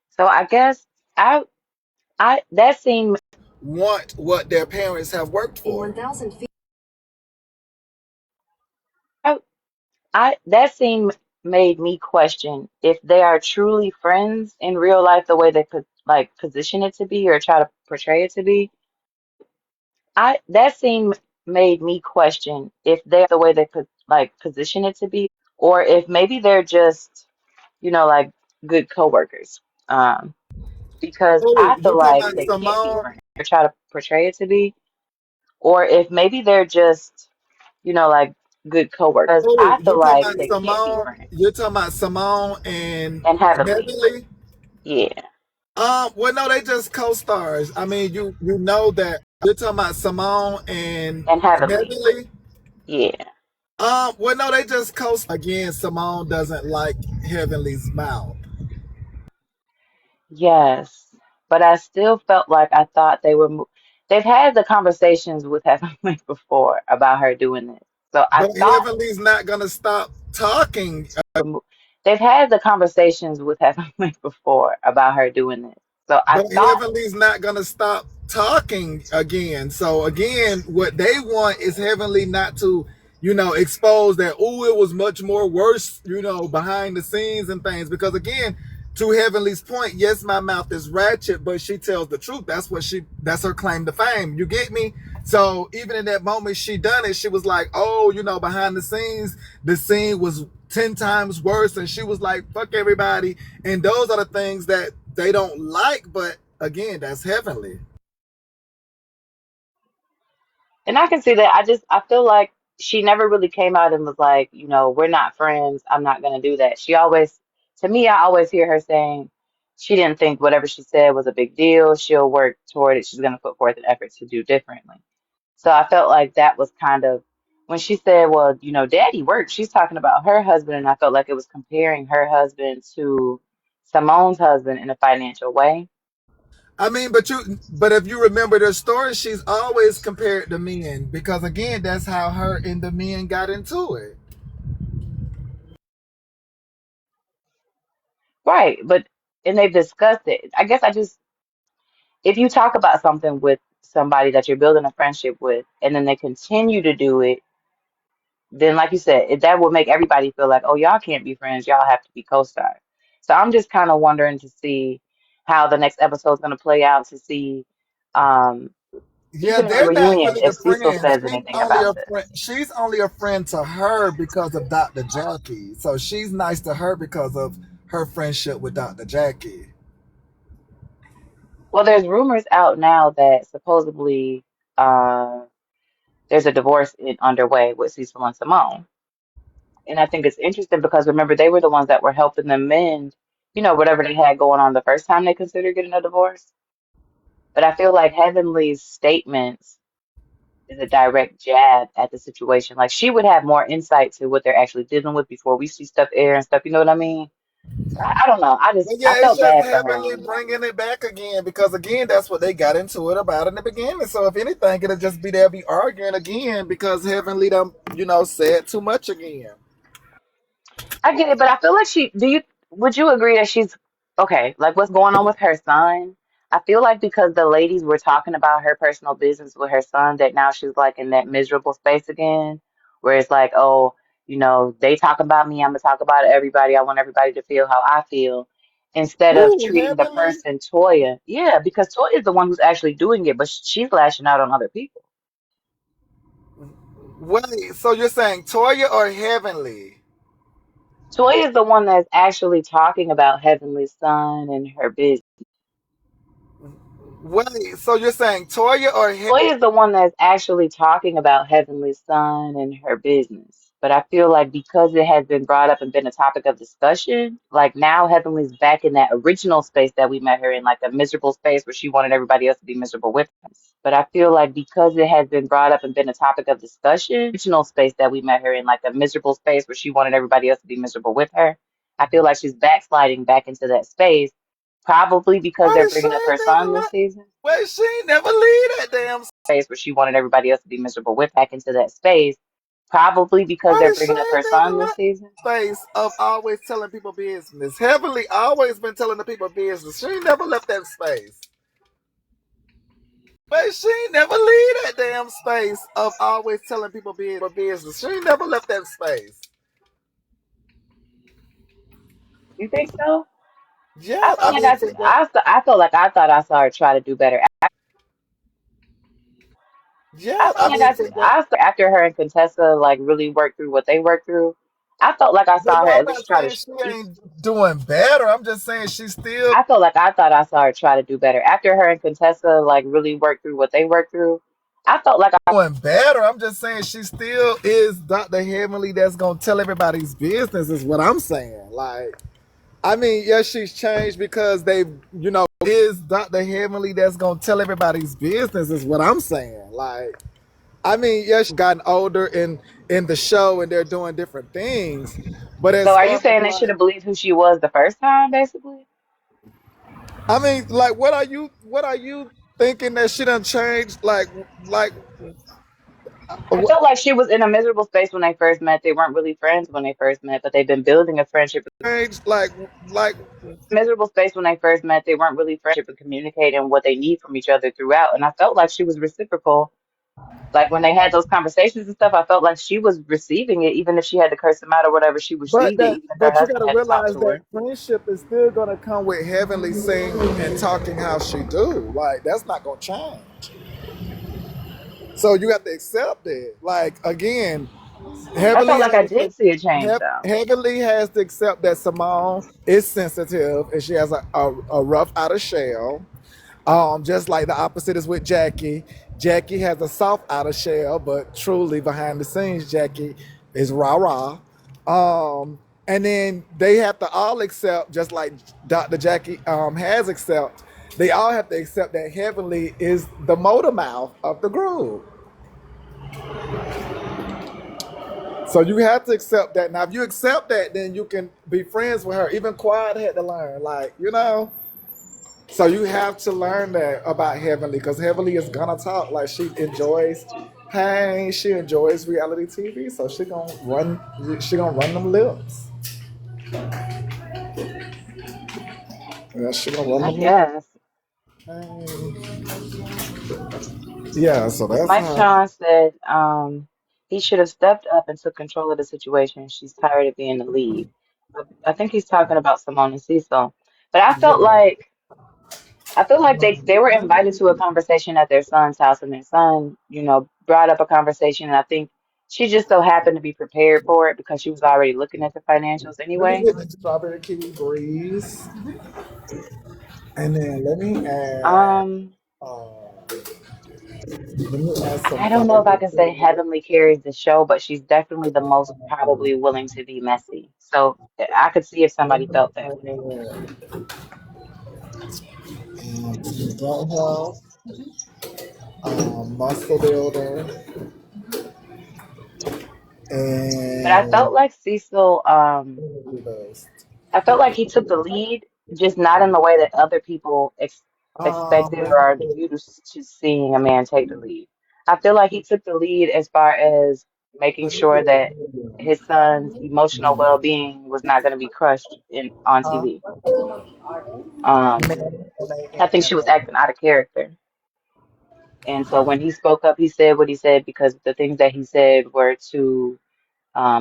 Speaker 9: So I guess I that scene
Speaker 1: Want what their parents have worked
Speaker 10: In
Speaker 1: for.
Speaker 10: 1,000 feet.
Speaker 9: I that scene made me question if they are truly friends in real life the way they could like position it to be or try to portray it to be. I that scene made me question if they're the way they could like position it to be, or if maybe they're just, like good coworkers. Because
Speaker 1: Oh,
Speaker 9: I
Speaker 1: you
Speaker 9: feel
Speaker 1: talking
Speaker 9: like
Speaker 1: about
Speaker 9: they can't be
Speaker 1: Simone?
Speaker 9: friends or try to portray it to be, or if maybe they're just, like good coworkers.
Speaker 1: Oh,
Speaker 9: I feel
Speaker 1: you talking
Speaker 9: like
Speaker 1: about
Speaker 9: they can't be
Speaker 1: Simone?
Speaker 9: friends.
Speaker 1: You're talking about Simone and
Speaker 9: And Heavenly,
Speaker 1: Heavenly?
Speaker 9: yeah,
Speaker 1: Well, no, they just co-stars. I mean, you know that you're talking about Simone and
Speaker 9: and Heavenly,
Speaker 1: Heavenly.
Speaker 9: yeah,
Speaker 1: Well, no, they just co-star. Again, Simone doesn't like Heavenly's mouth.
Speaker 9: yes. But I still felt like I thought they were. They've had the conversations with Heavenly before about her doing this, so I
Speaker 1: But
Speaker 9: thought
Speaker 1: Heavenly's not gonna stop talking.
Speaker 9: they've had the conversations with Heavenly before about her doing this, so I
Speaker 1: But
Speaker 9: thought.
Speaker 1: Heavenly's not gonna stop talking again. So again, what they want is Heavenly not to, expose that. Oh, it was much more worse, behind the scenes and things. Because again, to Heavenly's point, yes, my mouth is ratchet, but she tells the truth. That's her claim to fame. You get me? So even in that moment she done it, she was like, oh, behind the scenes, the scene was 10 times worse. And she was like, fuck everybody. And those are the things that they don't like, but Again, that's heavenly.
Speaker 9: And I can see that. I feel like she never really came out and was like, we're not friends. I'm not gonna do that. She always, to me, I always hear her saying she didn't think whatever she said was a big deal. She'll work toward it. She's gonna put forth an effort to do differently. So I felt like that was kind of when she said, well, daddy works, she's talking about her husband, and I felt like it was comparing her husband to Simone's husband in a financial way.
Speaker 1: I mean, but if you remember the story, she's always compared to men because again, that's how her and the men got into it.
Speaker 9: Right, but and they've discussed it. I guess if you talk about something with somebody that you're building a friendship with and then they continue to do it, then like you said, that will make everybody feel like, oh, y'all can't be friends, y'all have to be co-stars. So I'm just kind of wondering to see how the next episode is going to play out, to see um
Speaker 1: Yeah,
Speaker 9: even in the
Speaker 1: they're not
Speaker 9: reunion
Speaker 1: really
Speaker 9: if
Speaker 1: a
Speaker 9: Cecil
Speaker 1: friend.
Speaker 9: says anything about this.
Speaker 1: She's only a friend to her because of Dr. Jackie. So she's nice to her because of her friendship with Dr. Jackie.
Speaker 9: Well, there's rumors out now that supposedly uh there's a divorce underway with Cecil and Simone. And I think it's interesting because remember, they were the ones that were helping them mend, whatever they had going on the first time they considered getting a divorce. But I feel like Heavenly's statements is a direct jab at the situation. Like she would have more insight to what they're actually dealing with before we see stuff air and stuff. You know what I mean? So I don't know.
Speaker 1: But
Speaker 9: I
Speaker 1: yeah, it's
Speaker 9: felt
Speaker 1: just
Speaker 9: bad for
Speaker 1: Heavenly
Speaker 9: her.
Speaker 1: bringing it back again because again, that's what they got into it about in the beginning. So if anything, it'll just be they'll be arguing again because Heavenly done, said too much again.
Speaker 9: I get it, but I feel like would you agree that she's okay, like what's going on with her son? I feel like because the ladies were talking about her personal business with her son, that now she's like in that miserable space again, where it's like, oh, they talk about me, I'm gonna talk about everybody. I want everybody to feel how I feel instead of
Speaker 1: Who,
Speaker 9: treating the
Speaker 1: Heavenly?
Speaker 9: person Toya. Yeah, because Toya is the one who's actually doing it, but she's lashing out on other people.
Speaker 1: Wait, so you're saying Toya or Heavenly?
Speaker 9: Toya is the one that's actually talking about Heavenly's son and her business.
Speaker 1: Wait, so you're saying Toya or Heavenly?
Speaker 9: Toya is the one that's actually talking about Heavenly's son and her business. But I feel like because it has been brought up and been a topic of discussion, like now Heavenly's back in that original space that we met her in, like a miserable space where she wanted everybody else to be miserable with her. But I feel like because it has been brought up and been a topic of discussion, original space that we met her in, like a miserable space where she wanted everybody else to be miserable with her. I feel like she's backsliding back into that space, probably because they're
Speaker 1: Wait, she
Speaker 9: bringing up her
Speaker 1: ain't never
Speaker 9: son this
Speaker 1: let.
Speaker 9: season
Speaker 1: Wait, she ain't never leave that damn.
Speaker 9: space where she wanted everybody else to be miserable with back into that space, probably because they're
Speaker 1: Wait, she
Speaker 9: bringing up her
Speaker 1: ain't never
Speaker 9: son this
Speaker 1: let
Speaker 9: season.
Speaker 1: space of always telling people business. Heavenly always been telling the people business. She ain't never left that space. Wait, she ain't never leave that damn space of always telling people business. She ain't never left that space.
Speaker 9: You think so? I
Speaker 1: Yeah,
Speaker 9: felt
Speaker 1: I
Speaker 9: like
Speaker 1: mean, from what?
Speaker 9: I felt like I thought I saw her try to do better. I
Speaker 1: Yeah,
Speaker 9: felt
Speaker 1: I
Speaker 9: like
Speaker 1: mean, from what?
Speaker 9: after her and Contessa like really worked through what they worked through. I felt like I
Speaker 1: But
Speaker 9: saw
Speaker 1: no,
Speaker 9: her
Speaker 1: I'm
Speaker 9: at
Speaker 1: not
Speaker 9: least try to.
Speaker 1: saying she ain't doing better. I'm just saying she's still
Speaker 9: I felt like I thought I saw her try to do better after her and Contessa like really worked through what they worked through. I felt like I.
Speaker 1: doing better. I'm just saying she still is Dr. Heavenly that's gonna tell everybody's business is what I'm saying. Like, I mean, yes, she's changed because they, is Dr. Heavenly that's gonna tell everybody's business is what I'm saying. Like, I mean, yes, she's gotten older in the show and they're doing different things. But
Speaker 9: So
Speaker 1: as
Speaker 9: are you
Speaker 1: far as
Speaker 9: saying they should
Speaker 1: like,
Speaker 9: have believed who she was the first time, basically?
Speaker 1: I mean, like, what are you thinking that she done changed? Like,
Speaker 9: I felt like she was in a miserable space when they first met. They weren't really friends when they first met, but they've been building a friendship.
Speaker 1: changed, like,
Speaker 9: Miserable space when they first met. They weren't really friendship and communicating what they need from each other throughout. And I felt like she was reciprocal. Like when they had those conversations and stuff, I felt like she was receiving it, even if she had to curse him out or whatever. She received it, even if her
Speaker 1: but you got
Speaker 9: husband
Speaker 1: to
Speaker 9: had to talk
Speaker 1: realize
Speaker 9: to
Speaker 1: that
Speaker 9: her.
Speaker 1: friendship is still gonna come with Heavenly singing and talking how she do. Like, that's not gonna change. So you have to accept it. Like, again,
Speaker 9: I
Speaker 1: Heavenly
Speaker 9: felt like I
Speaker 1: has
Speaker 9: did
Speaker 1: to
Speaker 9: see a change though.
Speaker 1: Heavenly has to accept that Simone is sensitive and she has a rough outer shell. Just like the opposite is with Jackie. Jackie has a soft outer shell, but truly behind the scenes, Jackie is rah rah. And then they have to all accept, just like Dr. Jackie has accept. They all have to accept that Heavenly is the motor mouth of the group. So you have to accept that. Now, if you accept that, then you can be friends with her. Even Quiet had to learn, like, So you have to learn that about Heavenly, because Heavenly is gonna talk. Like, she enjoys pain, she enjoys reality TV, so she gonna run them lips. Yeah, she gonna run
Speaker 9: I
Speaker 1: them lips.
Speaker 9: guess.
Speaker 1: Yeah, so that's
Speaker 9: Mike
Speaker 1: how.
Speaker 9: Sean said he should have stepped up and took control of the situation. She's tired of being the lead. I think he's talking about Simone and Cecil. But
Speaker 1: Yeah.
Speaker 9: I feel like they were invited to a conversation at their son's house, and their son, brought up a conversation, and I think she just so happened to be prepared for it because she was already looking at the financials
Speaker 1: Let me
Speaker 9: anyway.
Speaker 1: get the strawberry kiwi breeze, and then
Speaker 9: Um,
Speaker 1: uh, let me add some
Speaker 9: I don't know if I
Speaker 1: flavor
Speaker 9: can
Speaker 1: to
Speaker 9: say
Speaker 1: it.
Speaker 9: Heavenly carries the show, but she's definitely the most probably willing to be messy. So I could see if
Speaker 1: Let
Speaker 9: somebody
Speaker 1: me
Speaker 9: felt that way.
Speaker 1: some gut health, muscle builder,
Speaker 9: But I
Speaker 1: and
Speaker 9: felt like Cecil, I felt like he took the lead, just not in the way that other people expected or are used to seeing a man take the lead. I feel like he took the lead as far as making sure that his son's emotional well-being was not going to be crushed on TV. Um, I think she was acting out of character. And so when he spoke up, he said what he said because the things that he said were to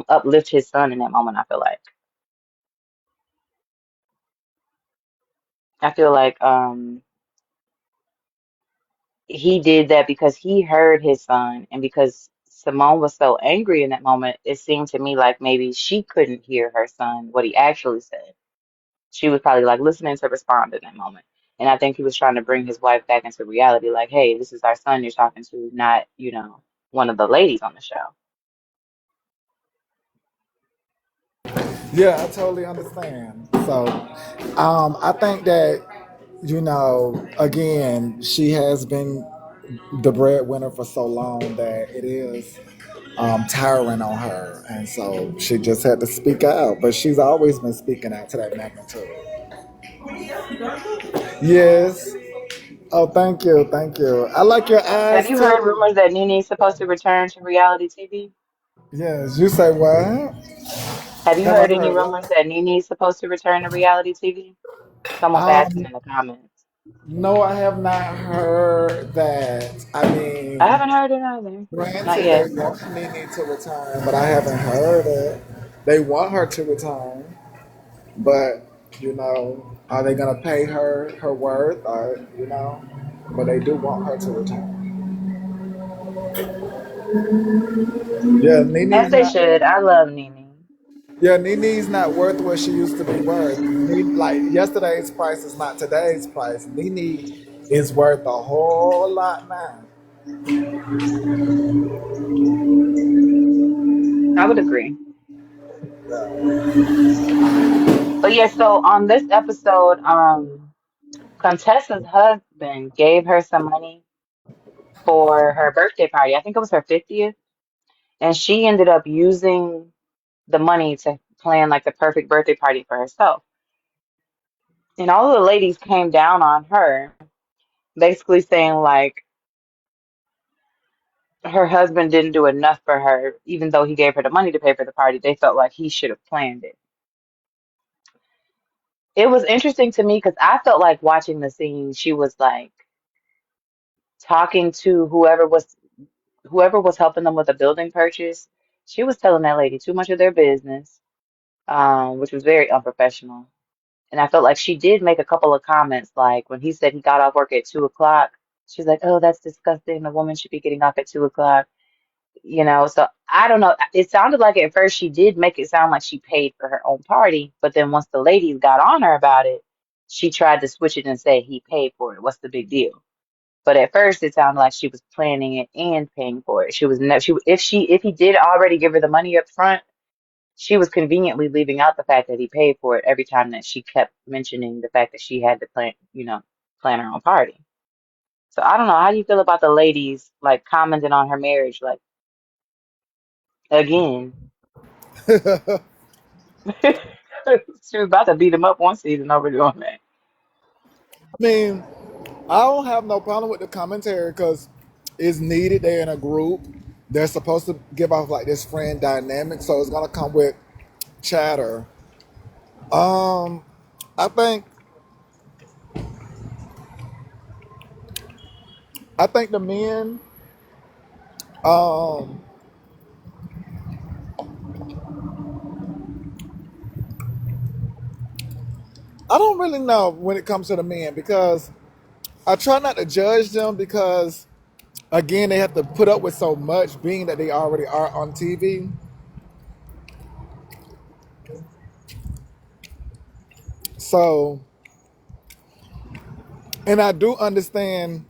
Speaker 9: uplift his son in that moment, I feel like. I feel like he did that because he heard his son, and because Simone was so angry in that moment, it seemed to me like maybe she couldn't hear her son, what he actually said. She was probably like listening to respond in that moment. And I think he was trying to bring his wife back into reality, like, hey, this is our son you're talking to, not, one of the ladies on the show.
Speaker 1: yeah, I totally understand. So, I think that again, she has been the breadwinner for so long that it is tiring on her, and so she just had to speak out. But she's always been speaking out to that magnitude. Yes. Oh, thank you, thank you. I like your
Speaker 9: Have
Speaker 1: eyes
Speaker 9: you heard
Speaker 1: too.
Speaker 9: rumors that Nene's supposed to return to reality TV?
Speaker 1: Yes. You say what?
Speaker 9: Have you
Speaker 1: Have I
Speaker 9: heard any
Speaker 1: heard
Speaker 9: rumors
Speaker 1: what?
Speaker 9: that Nene's supposed to return to reality TV? Someone's asking
Speaker 1: Um,
Speaker 9: in the comments.
Speaker 1: no, I have not heard that. I
Speaker 9: I
Speaker 1: mean,
Speaker 9: haven't heard it either. Not
Speaker 1: granted, they
Speaker 9: yet.
Speaker 1: want Nene to return, but I haven't heard it. They want her to return, but are they gonna pay her worth? Or but they do want her to return. Yeah,
Speaker 9: As
Speaker 1: Nene's
Speaker 9: they
Speaker 1: not.
Speaker 9: should. I love Nene.
Speaker 1: Yeah, Nene's not worth what she used to be worth. Like yesterday's price is not today's price. Nene is worth a whole lot now.
Speaker 9: I would agree. But yeah, so on this episode, Contessa's husband gave her some money for her birthday party. I think it was her 50th. And she ended up using the money to plan like the perfect birthday party for herself. And all of the ladies came down on her, basically saying like her husband didn't do enough for her, even though he gave her the money to pay for the party. They felt like he should have planned it. It was interesting to me because I felt like watching the scene, she was like talking to whoever was helping them with a building purchase. She was telling that lady too much of their business, which was very unprofessional. And I felt like she did make a couple of comments, like when he said he got off work at 2 o'clock. She's like, "Oh, that's disgusting. The woman should be getting off at 2 o'clock." So I don't know. It sounded like at first she did make it sound like she paid for her own party, but then once the ladies got on her about it, she tried to switch it and say he paid for it. What's the big deal? But at first, it sounded like she was planning it and paying for it. She was no, she if he did already give her the money up front, she was conveniently leaving out the fact that he paid for it every time that she kept mentioning the fact that she had to plan her own party. So I don't know. How do you feel about the ladies like commenting on her marriage? Like again, she was about to beat him up one season over doing that.
Speaker 1: I mean, I don't have no problem with the commentary because it's needed. They're in a group. They're supposed to give off like this friend dynamic, so it's gonna come with chatter. Um, I think the men. Um, I don't really know when it comes to the men because I try not to judge them because again they have to put up with so much being that they already are on TV. So, and I do understand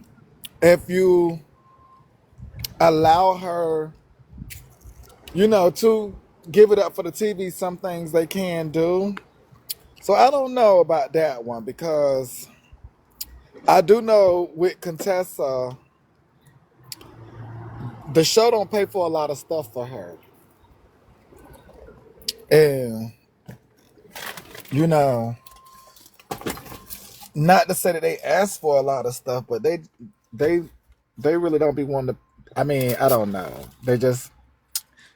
Speaker 1: if you allow her, to give it up for the TV, some things they can do. So I don't know about that one because I do know with Contessa, the show don't pay for a lot of stuff for her. And, you know, not to say that they ask for a lot of stuff, but they they really don't be wanting to. I mean, I don't know. They just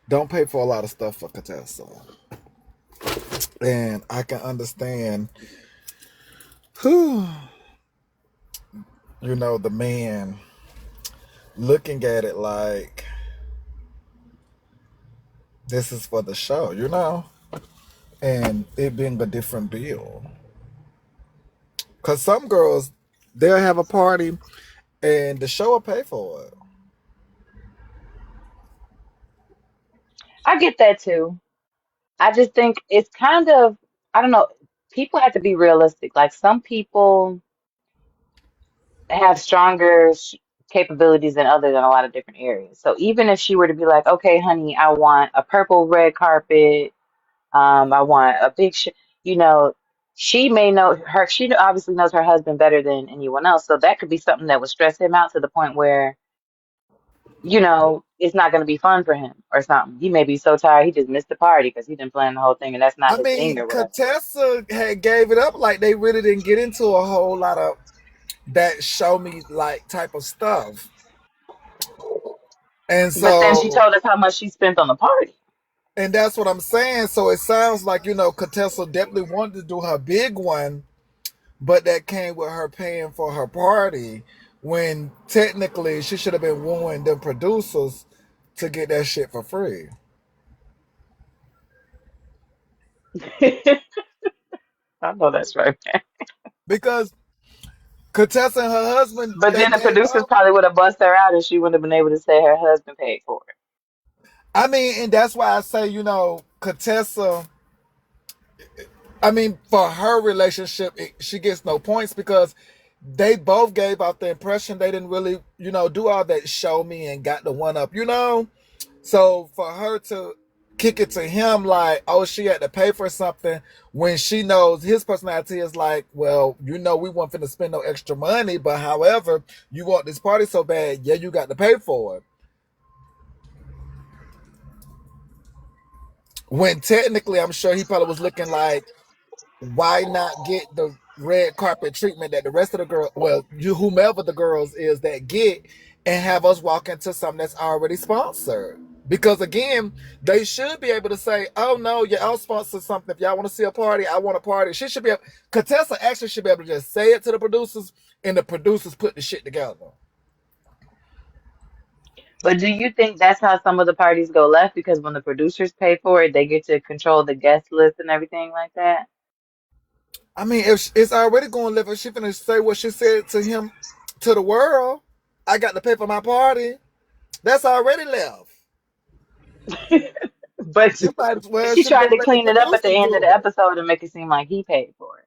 Speaker 1: don't pay for a lot of stuff for Contessa. And I can understand whew, the man looking at it like this is for the show, and it being a different bill. Because some girls, they'll have a party and the show will pay for it.
Speaker 9: I get that too. I just think it's kind of, I don't know, people have to be realistic. Like some people have stronger capabilities than others in a lot of different areas. So even if she were to be like, okay, honey, I want a purple red carpet, I want a big you know, she may know her, she obviously knows her husband better than anyone else. So that could be something that would stress him out to the point where, it's not going to be fun for him or something. He may be so tired he just missed the party because he didn't plan the whole thing and that's not
Speaker 1: I
Speaker 9: his thing
Speaker 1: mean,
Speaker 9: or whatever.
Speaker 1: Contessa had gave it up like they really didn't get into a whole lot of that show me like type of stuff. And
Speaker 9: But then she
Speaker 1: so,
Speaker 9: told us how much she spent on the party.
Speaker 1: and that's what I'm saying. So it sounds like, Contessa definitely wanted to do her big one, but that came with her paying for her party when technically she should have been wooing the producers to get that shit for free.
Speaker 9: I know that's right.
Speaker 1: Because Contessa and her husband,
Speaker 9: But
Speaker 1: they
Speaker 9: then the
Speaker 1: gave
Speaker 9: producers
Speaker 1: up.
Speaker 9: probably would have bust her out and she wouldn't have been able to say her husband paid for it.
Speaker 1: I mean, and that's why I say, Contessa, I mean, for her relationship, she gets no points because they both gave out the impression they didn't really, do all that show me and got the one up. So for her to kick it to him like, oh, she had to pay for something when she knows his personality is like, well, we weren't finna spend no extra money, but however, you want this party so bad, yeah, you got to pay for it. When technically, I'm sure he probably was looking like, why not get the red carpet treatment that the rest of the girl, well, you whomever the girls is that get, and have us walk into something that's already sponsored? Because again, they should be able to say, "Oh no, y'all sponsor something. If y'all want to see a party, I want a party." She should be able, Contessa actually should be able to just say it to the producers, and the producers put the shit together.
Speaker 9: But do you think that's how some of the parties go left? Because when the producers pay for it, they get to control the guest list and everything like that?
Speaker 1: I mean, if it's already going to live, if she finna say what she said to him, to the world, I got to pay for my party. That's already left.
Speaker 9: But
Speaker 1: You might as well
Speaker 9: she
Speaker 1: should have
Speaker 9: tried
Speaker 1: been
Speaker 9: to
Speaker 1: let the
Speaker 9: clean it up at the
Speaker 1: producers
Speaker 9: end of the
Speaker 1: do it.
Speaker 9: episode and make it seem like he paid for it.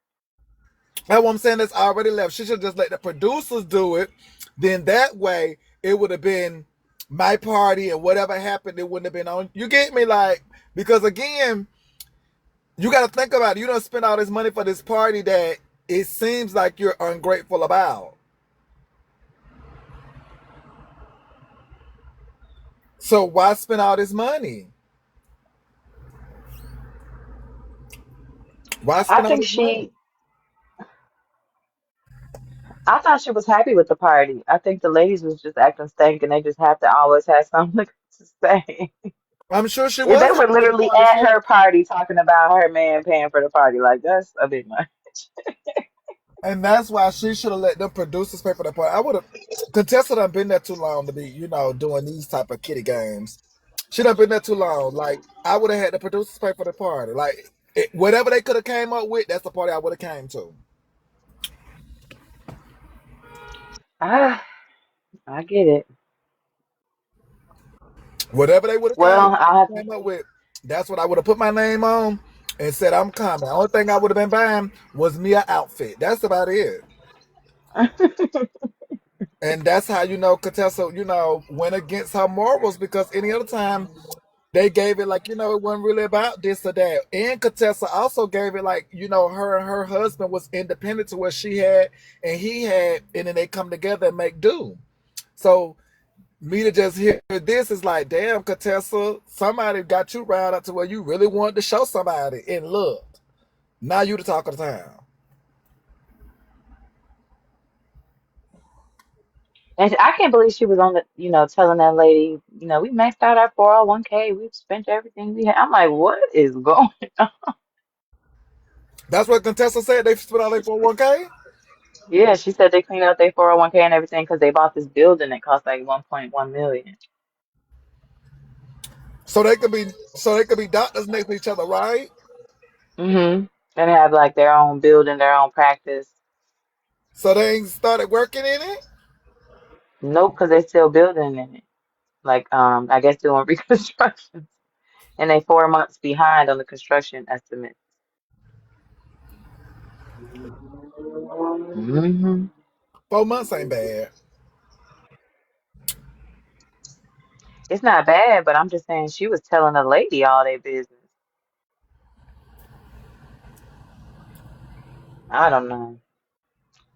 Speaker 1: That's what I'm saying. That's already left. She should just let the producers do it. Then that way it would have been my party, and whatever happened, it wouldn't have been on. You get me? Like, because again, you got to think about it. You don't spend all this money for this party that it seems like you're ungrateful about. So why spend all this money? Why
Speaker 9: I
Speaker 1: spend all
Speaker 9: think
Speaker 1: this money?
Speaker 9: she, I thought she was happy with the party. I think the ladies was just acting stank and they just have to always have something to say.
Speaker 1: I'm sure she
Speaker 9: They
Speaker 1: was
Speaker 9: were
Speaker 1: happy with the
Speaker 9: literally
Speaker 1: party.
Speaker 9: at her party talking about her man paying for the party. Like, that's a bit much.
Speaker 1: And that's why she should have let them producers pay for the party. I would have. Contessa done been there too long to be, doing these type of kitty games. She done been there too long. Like, I would have had the producers pay for the party. Like, whatever they could have came up with, that's the party I would have came to.
Speaker 9: Ah, I get it.
Speaker 1: Whatever they would have
Speaker 9: Well, I'll have
Speaker 1: came up with, that's what I would have put my name on and said I'm coming. The only thing I would have been buying was me an outfit. That's about it.
Speaker 9: to.
Speaker 1: And that's how Contessa, went against her morals, because any other time they gave it like, it wasn't really about this or that. And Contessa also gave it like, her and her husband was independent to what she had and he had, and then they come together and make do. So me to just hear this is like, damn, Contessa, somebody got you riled up to where you really wanted to show somebody. And look, now you the talk of the town.
Speaker 9: And I can't believe she was on the, telling that lady, we maxed out our 401k. We've spent everything we had. I'm like, what is going on?
Speaker 1: That's what Contessa said. They spent all their 401k.
Speaker 9: Yeah, she said they cleaned out their 401k and everything because they bought this building that cost like 1.1 million.
Speaker 1: So they could be doctors next to each other, right?
Speaker 9: Mm-hmm. And have like their own building, their own practice.
Speaker 1: So they ain't started working in it.
Speaker 9: Nope, because they still building in it. Like, I guess doing reconstruction. And they 4 months behind on the construction estimate. Hmm.
Speaker 1: 4 months ain't bad.
Speaker 9: It's not bad, but I'm just saying she was telling a lady all their business. I don't know.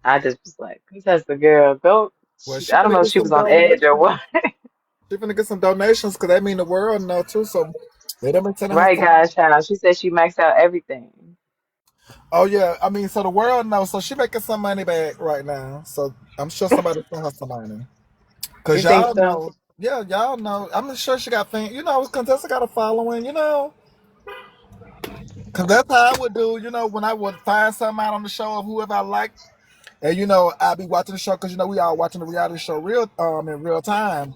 Speaker 9: I just was like, that's the girl. Go.
Speaker 1: Well, she
Speaker 9: I don't
Speaker 1: finna
Speaker 9: know if
Speaker 1: get
Speaker 9: she
Speaker 1: some
Speaker 9: was on edge or
Speaker 1: donations.
Speaker 9: what.
Speaker 1: She finna get some donations because that mean the world know too. So they done been sending her
Speaker 9: Right,
Speaker 1: some.
Speaker 9: guys, child. She said she maxed out everything.
Speaker 1: Oh yeah, I mean, so the world knows. So she making some money back right now. So I'm sure somebody sent her some money. Cause
Speaker 9: You think
Speaker 1: y'all
Speaker 9: so?
Speaker 1: know, yeah, y'all know. I'm sure she got fans. Contessa got a following. Cause that's how I would do. When I would find something out on the show of whoever I like, and I'd be watching the show because we all watching the reality show in real time.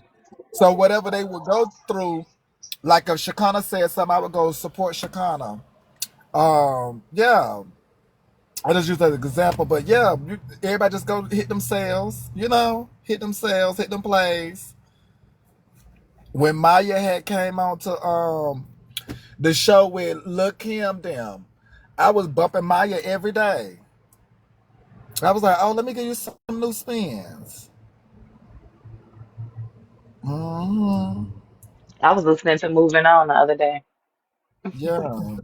Speaker 1: So whatever they would go through, like if Shakana said something, I would go support Shakana. Yeah, I just use that as an example, but yeah, everybody just go hit themselves. Hit themselves, hit them plays. When Maya had came on to the show with Lil Kim them, I was bumping Maya every day. I was like, oh, let me give you some new spins. Hmm.
Speaker 9: I was listening to Moving On the other day.
Speaker 1: Yeah.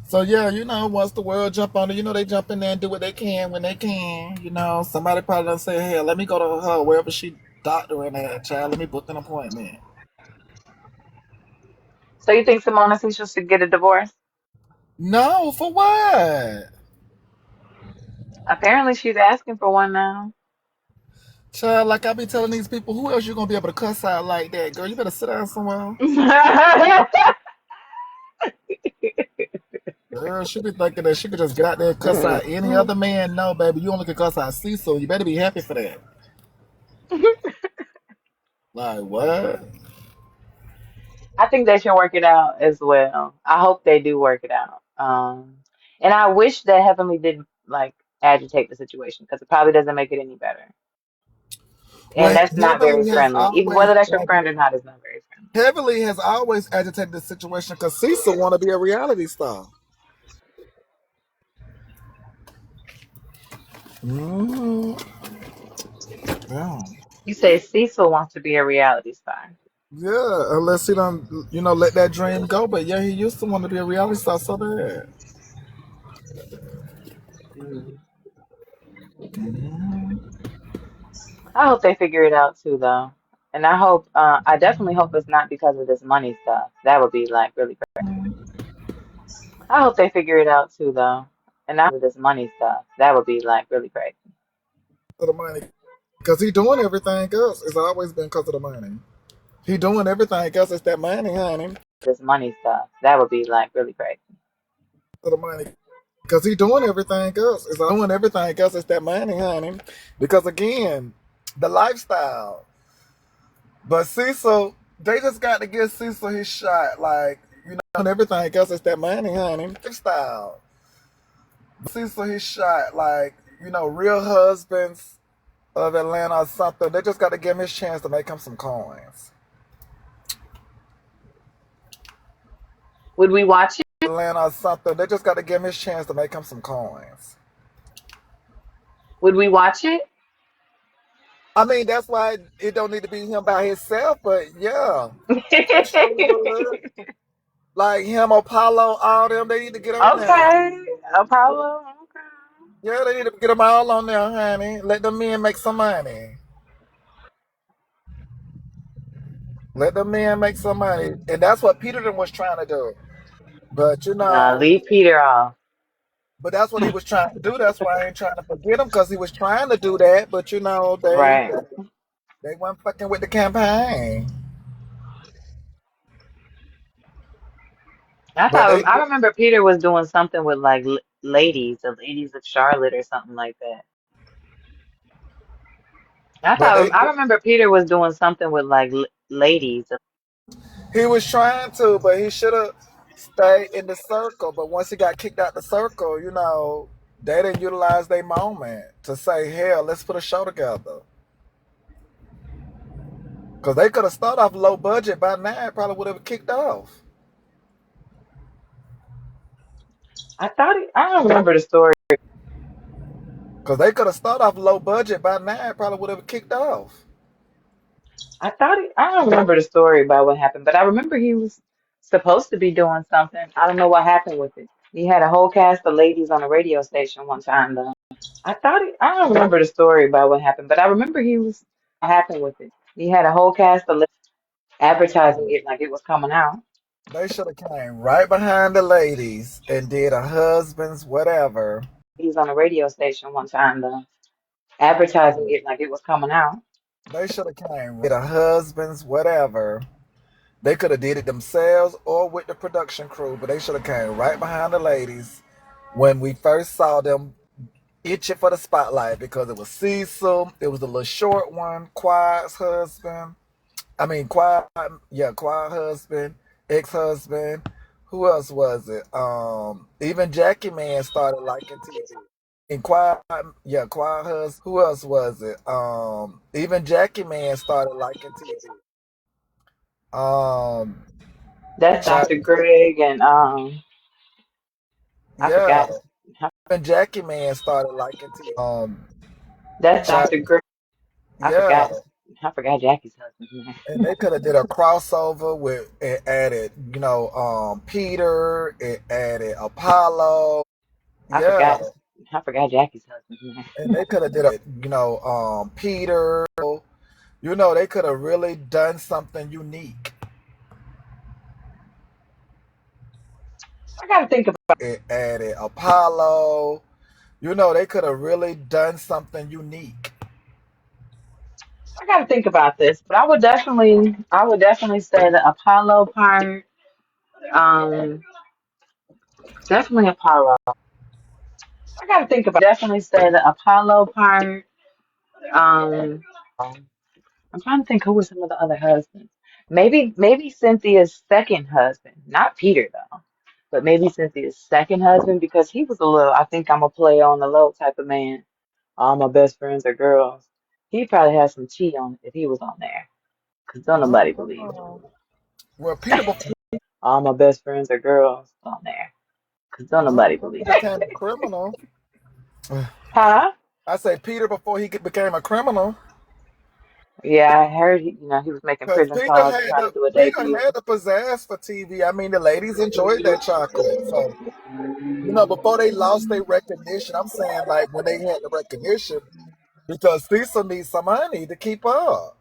Speaker 1: So yeah, once the world jump on it, they jump in there and do what they can when they can. Somebody probably done say, hey, let me go to her wherever she doctoring at, child. Let me book an appointment.
Speaker 9: So you think Simone Cecil should get a divorce?
Speaker 1: No, for what?
Speaker 9: Apparently she's asking for one now.
Speaker 1: Child, like I be telling these people, who else you gonna be able to cuss out like that, girl? You better sit down somewhere. Girl, she be thinking that she could just get out there and cuss out any other man. No, baby, you only can cuss out Cecil. You better be happy for that. Like, what?
Speaker 9: I think they should work it out as well. I hope they do work it out. And I wish that Heavenly didn't like agitate the situation because it probably doesn't make it any better. And
Speaker 1: Well,
Speaker 9: that's not very friendly. Even whether that's your friend or not is not very friendly.
Speaker 1: Heavily has always agitated the situation because Cecil want to be a reality star. Mm, yeah.
Speaker 9: You say Cecil wants to be a reality star.
Speaker 1: Yeah, unless he don't, let that dream go. But yeah, he used to want to be a reality star so bad.
Speaker 9: Mm.
Speaker 1: Mhm.
Speaker 9: I hope they figure it out too, though. And I definitely hope it's not because of this money stuff. That would be like really crazy. I hope they figure it out too, though. And I this money stuff. That would be like really crazy.
Speaker 1: For the money, because he doing everything else. It's always been because of the money. He doing everything else. It's that money, honey.
Speaker 9: This money stuff. That would be like really crazy.
Speaker 1: For the money, because he doing everything else. It's doing everything else. It's that money, honey. Because again, the lifestyle. But Cecil, they just got to give Cecil his shot. Like, and everything else is that money, honey. Lifestyle. Cecil his shot. Like, Real Husbands of Atlanta or something. They just got to give him his chance to make him some coins.
Speaker 9: Would we watch it?
Speaker 1: Atlanta or something. They just got to give him his chance to make him some coins.
Speaker 9: Would we watch it?
Speaker 1: I mean, that's why it don't need to be him by himself, but yeah, we sure would. Like him, Apollo, all them, they need to get on there.
Speaker 9: Okay, Apollo. Okay.
Speaker 1: Yeah, they need to get them all on there, honey. Let the men make some money. Let the men make some money. And that's what Peterson was trying to do. But
Speaker 9: Nah, leave Peter off.
Speaker 1: but that's what he was trying to do. That's why I ain't trying to forget him because he was trying to do that. But
Speaker 9: Right.
Speaker 1: they weren't fucking with the campaign. But they
Speaker 9: I remember Peter was doing something with like the ladies of Charlotte or something like that.
Speaker 1: but they
Speaker 9: I remember Peter was doing something with like ladies.
Speaker 1: he was trying to, but he should have stayed in the circle. But once he got kicked out the circle, they didn't utilize their moment to say, hell, let's put a show together. Because they could have started off low budget by now, it probably would have kicked off.
Speaker 9: I don't remember the story.
Speaker 1: Because they could have started off low budget by now, it probably would have kicked off.
Speaker 9: I don't remember the story about what happened, but I remember he was supposed to be doing something. I don't know what happened with it. He had a whole cast of ladies on a radio station one time though. I don't remember the story about what happened, but I remember happened with it. He had a whole cast of ladies advertising it like it was coming out.
Speaker 1: They should have came right behind the ladies and did a husband's whatever.
Speaker 9: He's on a radio station one time though, advertising it like it was coming out.
Speaker 1: They should have came did a husband's whatever. They could have did it themselves or with the production crew, but they should have came right behind the ladies when we first saw them itching for the spotlight because it was Cecil, it was the little short one, Quiet's husband. I mean, Quiet husband, ex-husband. Who else was it? Even Jackie Man started liking TV. And Quiet husband. Who else was it? Even Jackie Man started liking TV. Um,
Speaker 9: That's
Speaker 1: Child,
Speaker 9: Dr. Greg and I
Speaker 1: yeah,
Speaker 9: forgot.
Speaker 1: even Jackie Man started liking TV.
Speaker 9: That's
Speaker 1: Child,
Speaker 9: Dr. Greg. I
Speaker 1: yeah,
Speaker 9: forgot. I forgot Jackie's husband's name.
Speaker 1: and they could have did a crossover with it added, Peter, it added Apollo,
Speaker 9: I
Speaker 1: yeah,
Speaker 9: forgot. I forgot Jackie's husband's name.
Speaker 1: and they could have did Peter, they could have really done something unique.
Speaker 9: I gotta think about.
Speaker 1: It added Apollo, they could have really done something unique.
Speaker 9: I gotta think about this, but I would definitely say the Apollo part. Um, definitely Apollo. I gotta think about. Definitely say the Apollo part. Um, I'm trying to think who were some of the other husbands. Maybe Cynthia's second husband, not Peter though, but maybe Cynthia's second husband because he was a little. I think I'm a play on the low type of man. All my best friends are girls. He probably had some cheat on if he was on there, cause don't
Speaker 1: Oh,
Speaker 9: nobody believe it.
Speaker 1: well, Peter before,
Speaker 9: All my best friends are girls on there, cause don't
Speaker 1: oh,
Speaker 9: nobody
Speaker 1: before he
Speaker 9: believe it.
Speaker 1: became a criminal.
Speaker 9: Huh?
Speaker 1: I say Peter before he became a criminal.
Speaker 9: Yeah, I heard he was making
Speaker 1: Because
Speaker 9: prison calls and trying to do a
Speaker 1: Peter
Speaker 9: debut.
Speaker 1: had the pizzazz for TV. I mean, the ladies enjoyed that chocolate. So, before they lost their recognition, I'm saying like when they had the recognition, because Cecil needs some money to keep up.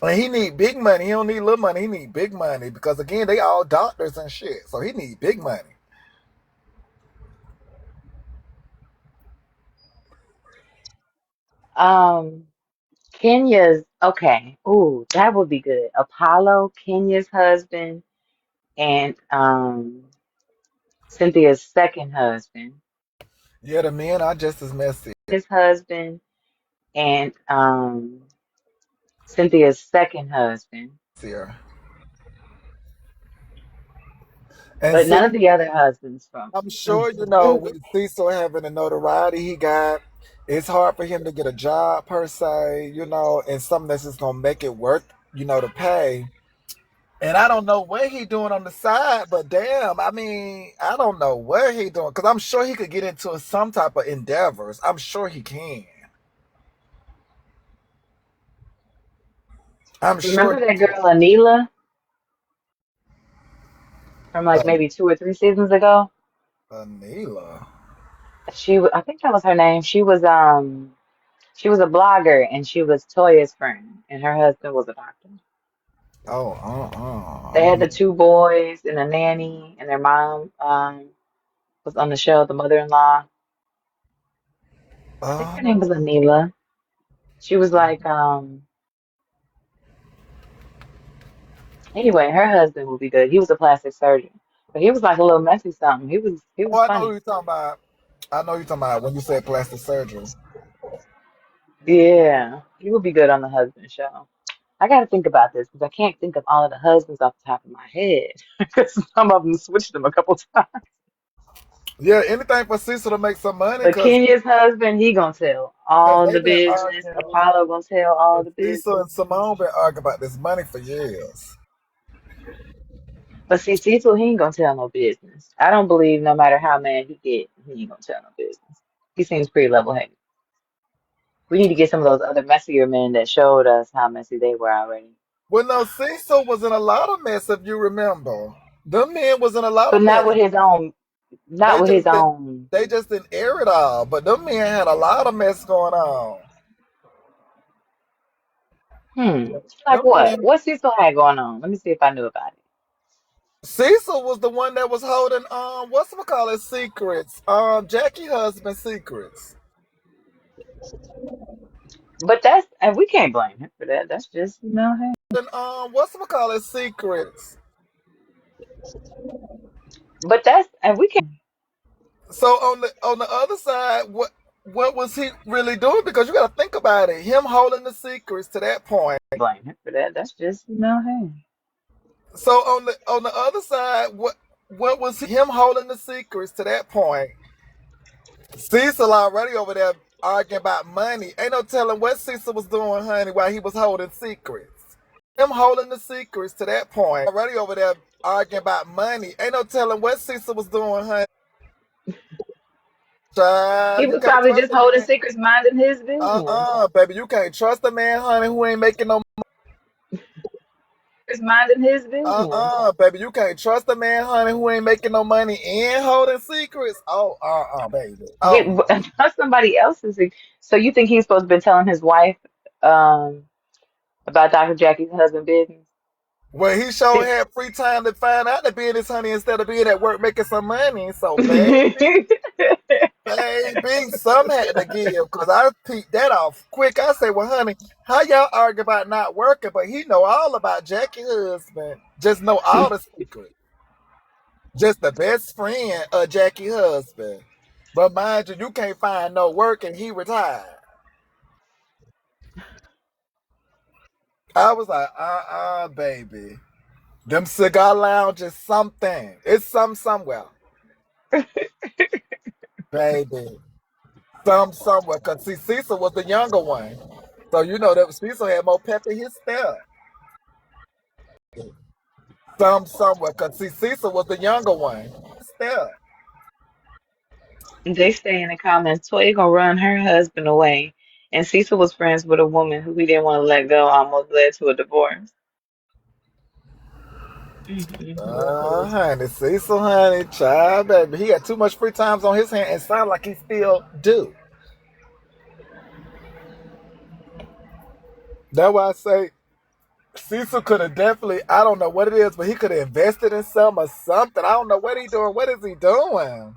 Speaker 1: And he need big money. He don't need little money. He need big money because again, they all doctors and shit. So he need big money.
Speaker 9: Um, Kenya's okay. Ooh, that would be good. Apollo, Kenya's husband, and Cynthia's second husband.
Speaker 1: Yeah, the men are just as messy.
Speaker 9: His husband and Cynthia's second husband.
Speaker 1: Here. And
Speaker 9: But none of
Speaker 1: see,
Speaker 9: the other husbands from.
Speaker 1: I'm
Speaker 9: Mm,
Speaker 1: sure
Speaker 9: mm.
Speaker 1: with Cecil having the notoriety he got, it's hard for him to get a job per se, and something that's just gonna make it worth, to pay. And I don't know what he doing on the side, but damn, I mean, I don't know what he doing because I'm sure he could get into some type of endeavors. I'm sure he can. I'm sure
Speaker 9: Remember
Speaker 1: he
Speaker 9: that
Speaker 1: can.
Speaker 9: girl Anila from like
Speaker 1: Uh,
Speaker 9: maybe 2 or 3 seasons ago?
Speaker 1: Anila.
Speaker 9: I think that was her name. She was a blogger and she was Toya's friend and her husband was a doctor.
Speaker 1: Oh,
Speaker 9: They
Speaker 1: I
Speaker 9: had
Speaker 1: don't
Speaker 9: the
Speaker 1: know.
Speaker 9: 2 boys and a nanny and their mom was on the show, the mother-in-law. I think her name was
Speaker 1: Uh,
Speaker 9: Anila. She was like anyway, her husband would be good. He was a plastic surgeon. But he was like a little messy something. He was
Speaker 1: I know who
Speaker 9: funny.
Speaker 1: you're talking about. I know you're talking about when you said plastic surgery.
Speaker 9: Yeah, he would be good on the husband show. I got to think about this because I can't think of all of the husbands off the top of my head because some of them switched them a couple times.
Speaker 1: Yeah, anything for Cecil to make some money
Speaker 9: But
Speaker 1: because
Speaker 9: Kenya's husband, he gonna tell all the
Speaker 1: they've been
Speaker 9: business.
Speaker 1: arguing.
Speaker 9: Apollo gonna tell all the
Speaker 1: Cecil
Speaker 9: business.
Speaker 1: and Simone been arguing about this money for years.
Speaker 9: But see, Cecil, he ain't gonna tell no business. I don't believe no matter how mad he get, he ain't gonna tell no business. He seems pretty level-headed. We need to get some of those other messier men that showed us how messy they were already.
Speaker 1: Well, no, Cecil was in a lot of mess if you remember. Them men was in a lot
Speaker 9: But
Speaker 1: of
Speaker 9: not
Speaker 1: mess.
Speaker 9: with his own, not
Speaker 1: They
Speaker 9: with his
Speaker 1: just didn't.
Speaker 9: own.
Speaker 1: They just didn't air it all. But them men had a lot of mess going on.
Speaker 9: Like
Speaker 1: Them
Speaker 9: what?
Speaker 1: men.
Speaker 9: What Cecil had going on? Let me see if I knew about it.
Speaker 1: Cecil was the one that was holding what's we call it secrets. Jackie husband secrets.
Speaker 9: But that's, and we can't blame him for that. That's just, hey.
Speaker 1: And what's we call it secrets.
Speaker 9: But that's, and we can't
Speaker 1: So on the other side, what was he really doing? Because you got to think about it. Him holding the secrets to that point.
Speaker 9: blame him for that. That's just, hey.
Speaker 1: So on the other side, what was him holding the secrets to that point? Cecil already over there arguing about money. Ain't no telling what Cecil was doing, honey, while he was holding secrets. Him holding the secrets to that point. Already over there arguing about money. Ain't no telling what Cecil was doing, honey.
Speaker 9: He
Speaker 1: Child, you
Speaker 9: was
Speaker 1: can't
Speaker 9: probably
Speaker 1: trust
Speaker 9: just
Speaker 1: the
Speaker 9: holding
Speaker 1: man.
Speaker 9: secrets, minding his business.
Speaker 1: Baby, you can't trust the man, honey, who ain't making no.
Speaker 9: Just minding his business.
Speaker 1: Baby, you can't trust the man, honey, who ain't making no money and holding secrets. Oh, baby.
Speaker 9: Get
Speaker 1: Oh,
Speaker 9: not somebody else's. So you think he's supposed to be telling his wife um about Dr. Jackie's husband business?
Speaker 1: well, he sure had free time to find out the business, honey, instead of being at work making some money. So, baby, some had to give because I peeped that off quick. I say, well, honey, how y'all argue about not working? But he know all about Jackie's husband. Just know all the secrets. Just the best friend of Jackie's husband. But mind you, you can't find no work and he retired. I was like, baby. Them cigar lounge is something. It's something somewhere. Baby. Somewhere. Cause see, Cecil was the younger one. So you know that Cecil had more pep in his step. Somewhere. Cause see, Cecil was the younger one. Step.
Speaker 9: They say in the comments, Toya gonna run her husband away. And Cecil was friends with a woman who he didn't want to let go, almost led to a divorce. Mm-mm.
Speaker 1: Honey, Cecil, honey, child, baby. He had too much free times on his hand and sound like he still do. That's why I say Cecil could have definitely, I don't know what it is, but he could have invested in some or something. I don't know what he doing. What is he doing?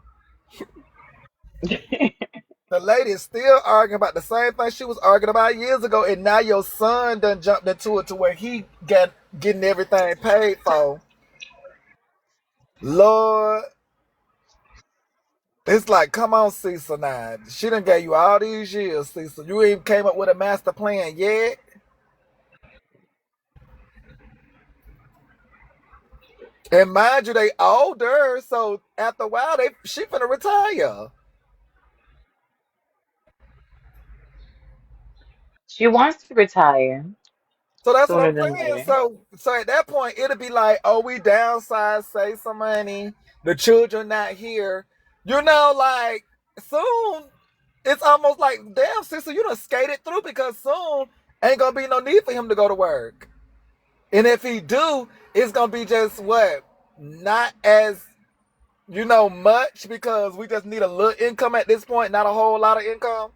Speaker 1: The lady is still arguing about the same thing she was arguing about years ago, and now your son done jumped into it to where he getting everything paid for. Lord, it's like, come on, Cecil. Now she done gave you all these years, Cecil. You even came up with a master plan yet? And mind you, they older, so after a while, she finna retire.
Speaker 9: She wants to retire
Speaker 1: So that's what
Speaker 9: sooner
Speaker 1: I'm
Speaker 9: than
Speaker 1: saying.
Speaker 9: later.
Speaker 1: So at that point, it'll be like, oh, we downsized, save some money. The children not here. You know, like soon, it's almost like, damn, sister, you done skated through because soon ain't gonna be no need for him to go to work. And if he do, it's gonna be just what, not as much because we just need a little income at this point, not a whole lot of income.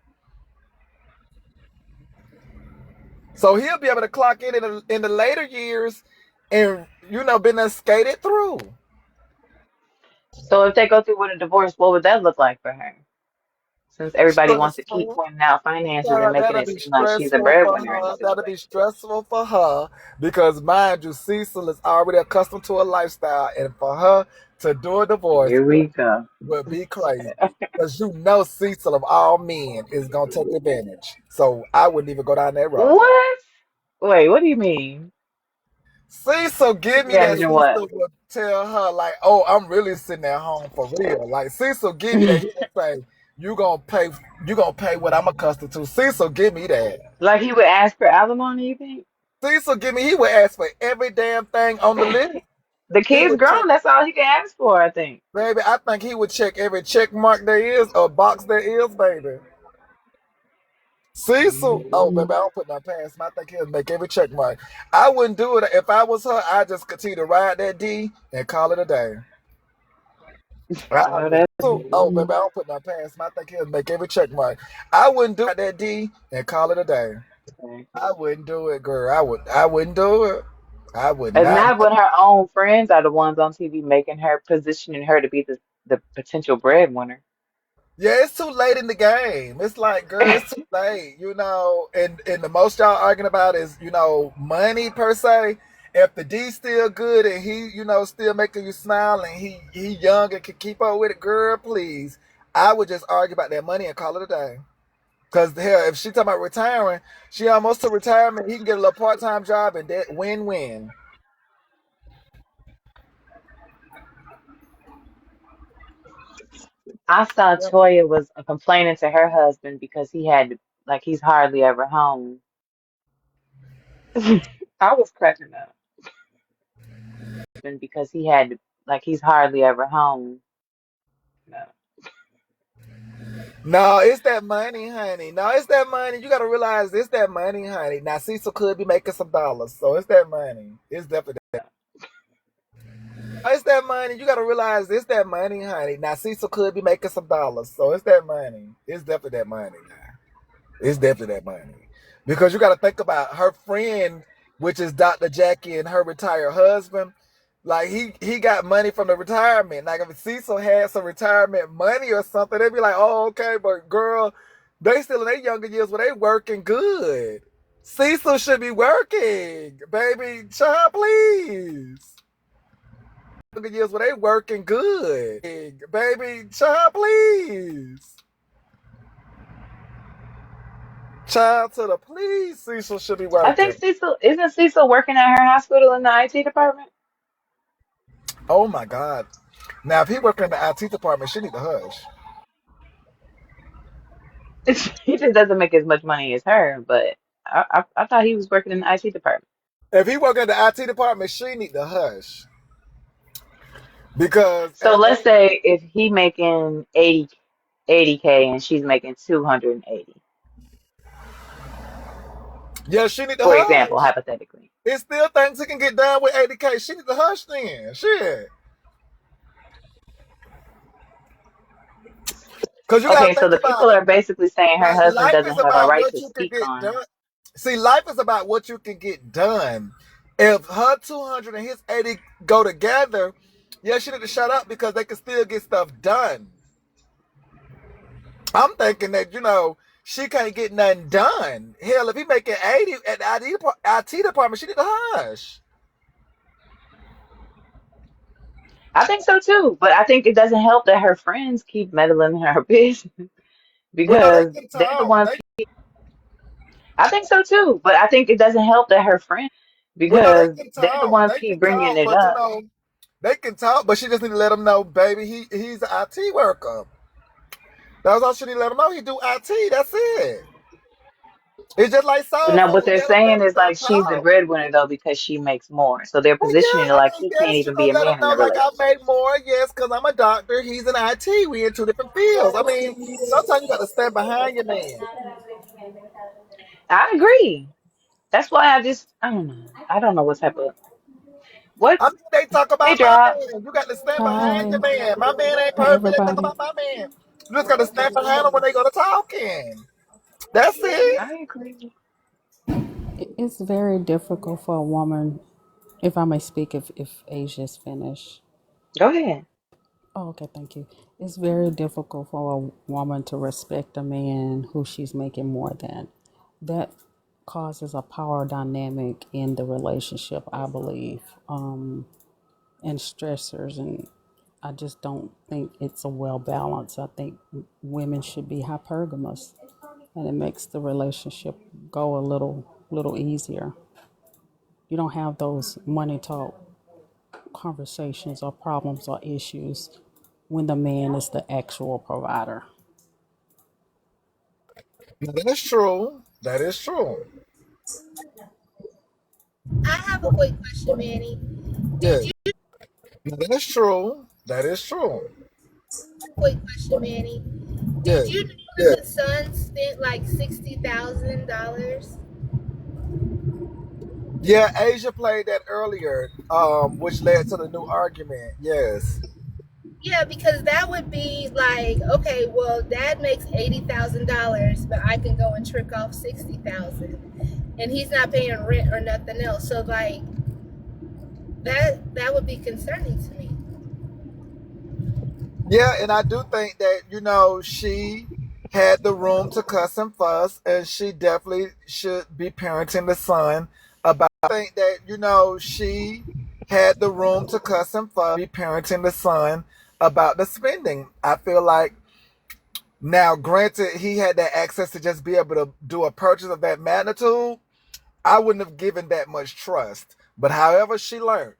Speaker 1: So he'll be able to clock in the later years, and been there skated through.
Speaker 9: So if they go through with a divorce, what would that look like for her? Since everybody wants to keep
Speaker 1: Stressful.
Speaker 9: pointing out finances and
Speaker 1: Yeah,
Speaker 9: making
Speaker 1: that'll
Speaker 9: it
Speaker 1: be
Speaker 9: seem like she's a
Speaker 1: stressful for
Speaker 9: breadwinner in the
Speaker 1: her. That'll be
Speaker 9: situation.
Speaker 1: stressful for her because, mind you, Cecil is already accustomed to a lifestyle, and for her to do a divorce
Speaker 9: Here we go.
Speaker 1: would be crazy. Because Cecil of all men is gonna take advantage. So I wouldn't even go down that road.
Speaker 9: What? Wait, what do you mean?
Speaker 1: Cecil give
Speaker 9: Take
Speaker 1: me that.
Speaker 9: advantage of what?
Speaker 1: Cecil would tell her like, "Oh, I'm really sitting at home for real." Like Cecil give me that. He would say, "You gonna pay? You gonna pay what I'm accustomed to?" Cecil give me that.
Speaker 9: Like he would ask for alimony, you think?
Speaker 1: Cecil give me. He would ask for every damn thing on the list.
Speaker 9: The
Speaker 1: He
Speaker 9: kid's
Speaker 1: would check,
Speaker 9: grown, that's all he can ask for, I think.
Speaker 1: baby. I think he would check every check mark there is or box there is, baby. Cecil, oh baby, I don't put no past him. I think he'll make every check mark. I wouldn't do it if I was her. I just continue to ride that D and call it a day. I
Speaker 9: Oh,
Speaker 1: would.
Speaker 9: that's
Speaker 1: So, oh, baby, I don't put no past him. I think he'll make every check mark. I wouldn't do that D and call it a day.
Speaker 9: okay.
Speaker 1: I wouldn't do it, girl. I wouldn't do it. I would
Speaker 9: And
Speaker 1: not.
Speaker 9: not when her own friends are the ones on TV making her, positioning her to be the potential breadwinner.
Speaker 1: Yeah, it's too late in the game. It's like, girl, it's too late. And the most y'all arguing about is money per se. If the D still good and he still making you smile and he young and can keep up with it, girl, please. I would just argue about that money and call it a day. Cause hell, if she talking about retiring, she almost to retirement. He can get a little part time job and that win win.
Speaker 9: I saw Toya was complaining to her husband because like, he's hardly ever home. I was cracking up. Because like, he's hardly ever home. No.
Speaker 1: No, it's that money, honey. No, it's that money. You gotta realize it's that money, honey. Now Cecil could be making some dollars, so it's that money. It's definitely that. It's that money. You gotta realize it's that money, honey. Now Cecil could be making some dollars, so it's that money. It's definitely that money now. It's definitely that money. Because you got to think about her friend, which is Dr. Jackie and her retired husband. Like he got money from the retirement. Like if Cecil had some retirement money or something, they'd be like, oh, okay, but girl, they still in their younger years where they working good. Cecil should be working, baby. Child, please. Younger years where they working good. Baby, child, please. Child to the police, Cecil should be
Speaker 9: I think
Speaker 1: working.
Speaker 9: isn't Cecil working at her hospital in the IT department?
Speaker 1: Oh my God. Now, if he working in the IT department, she need to hush.
Speaker 9: He just doesn't make as much money as her, but I thought he was working in the IT department.
Speaker 1: If he working in the IT department, she need to hush. Because
Speaker 9: So let's say if he making 80K and she's making 280,
Speaker 1: Yeah, she need to
Speaker 9: for example,
Speaker 1: hush.
Speaker 9: hypothetically.
Speaker 1: It's still things he can get done with 80K. She need to hush then. Shit. Because you got
Speaker 9: Okay,
Speaker 1: to
Speaker 9: so
Speaker 1: think
Speaker 9: the
Speaker 1: about
Speaker 9: people
Speaker 1: it.
Speaker 9: are basically saying her
Speaker 1: Like,
Speaker 9: husband
Speaker 1: life
Speaker 9: doesn't
Speaker 1: is
Speaker 9: have a
Speaker 1: about
Speaker 9: right
Speaker 1: what
Speaker 9: to
Speaker 1: you can
Speaker 9: speak
Speaker 1: get
Speaker 9: on.
Speaker 1: done. See, life is about what you can get done. If her 200 and his 80 go together, yeah, she need to shut up because they can still get stuff done. I'm thinking that, she can't get nothing done. Hell, if he making 80 at the IT department, she need to hush.
Speaker 9: I think so too, but I think it doesn't help that her friends keep meddling in her business
Speaker 1: Well, no,
Speaker 9: because
Speaker 1: they can
Speaker 9: they're the
Speaker 1: talk.
Speaker 9: ones. I think so too, but I think it doesn't help that her friends
Speaker 1: Well, no,
Speaker 9: because
Speaker 1: they can
Speaker 9: they're the
Speaker 1: talk.
Speaker 9: ones
Speaker 1: They
Speaker 9: keep
Speaker 1: can
Speaker 9: bringing
Speaker 1: talk,
Speaker 9: it
Speaker 1: but
Speaker 9: up.
Speaker 1: they can talk, but she just need to let him know, baby, he's an IT worker. That's all she need to let him know. He do IT. That's it. It's just like
Speaker 9: But
Speaker 1: soul
Speaker 9: now
Speaker 1: food.
Speaker 9: what
Speaker 1: We
Speaker 9: they're
Speaker 1: let them know
Speaker 9: saying
Speaker 1: we
Speaker 9: is
Speaker 1: gonna
Speaker 9: like she's the
Speaker 1: talk.
Speaker 9: breadwinner though because she makes more. So they're
Speaker 1: Well,
Speaker 9: positioning it
Speaker 1: yeah, I
Speaker 9: like
Speaker 1: mean,
Speaker 9: he can't
Speaker 1: yes,
Speaker 9: even be a
Speaker 1: let them
Speaker 9: man in
Speaker 1: know
Speaker 9: the
Speaker 1: like I
Speaker 9: relationship.
Speaker 1: make more. Yes, because I'm a doctor. He's an IT. We in two different fields. I mean, sometimes you got to stand behind your man.
Speaker 9: I agree. That's why I don't know. I don't know what type of what
Speaker 1: I mean, they talk
Speaker 9: they
Speaker 1: about my
Speaker 9: drop.
Speaker 1: man. You got to stand behind your
Speaker 6: Hi.
Speaker 1: man. My man ain't
Speaker 6: Hi,
Speaker 1: perfect. They talk
Speaker 6: everybody.
Speaker 1: about my man. You just got to stand behind him when they go to talking. That's it.
Speaker 9: I agree.
Speaker 6: It's very difficult for a woman, if I may speak, if Asia's finished.
Speaker 9: Go ahead.
Speaker 6: Oh, okay, thank you. It's very difficult for a woman to respect a man who she's making more than. That causes a power dynamic in the relationship, I believe, and stressors. And I just don't think it's a well balance. I think women should be hypergamous, and it makes the relationship go a little easier. You don't have those money talk conversations or problems or issues when the man is the actual provider.
Speaker 1: That's true. That is true.
Speaker 10: I have a quick question, Manny.
Speaker 1: Yeah.
Speaker 10: Did you
Speaker 1: That's true. That is true.
Speaker 10: quick question, Manny?
Speaker 1: Yeah.
Speaker 10: Did you know that the son spent like $60,000?
Speaker 1: Yeah, Asia played that earlier, which led to the new argument. Yes.
Speaker 10: Yeah, because that would be like, okay, well, dad makes $80,000, but I can go and trick off 60,000, and he's not paying rent or nothing else. So like that would be concerning to me.
Speaker 1: Yeah, and I do think that, she had the room to cuss and fuss, and she definitely should be parenting the son about. I think that, she had the room to cuss and fuss, be parenting the son about the spending. I feel like now, granted, he had that access to just be able to do a purchase of that magnitude. I wouldn't have given that much trust. But however, she learned.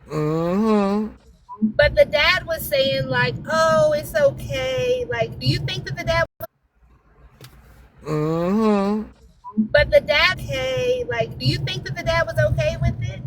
Speaker 1: Mm-hmm.
Speaker 10: But the dad was saying like, oh, it's okay. Like, do you think that the dad?
Speaker 1: Mm-hmm.
Speaker 10: But the dad, hey, like, do you think that the dad was okay with it?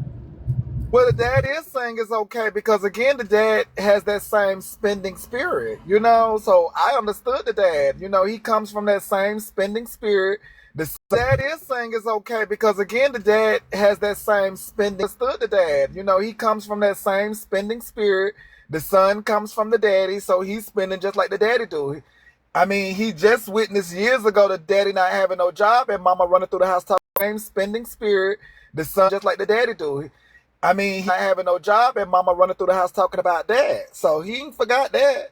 Speaker 1: Well, the dad is saying it's okay because again, the dad has that same spending spirit, So I understood the dad. He comes from that same spending spirit. The dad is saying it's okay because again, the dad has that same spending. Understood the dad. He comes from that same spending spirit. The son comes from the daddy, so he's spending just like the daddy do. I mean, he just witnessed years ago the daddy not having no job and mama running through the house talking same spending spirit. The son just like the daddy do. I mean, he not having no job and mama running through the house talking about dad. So he ain't forgot that.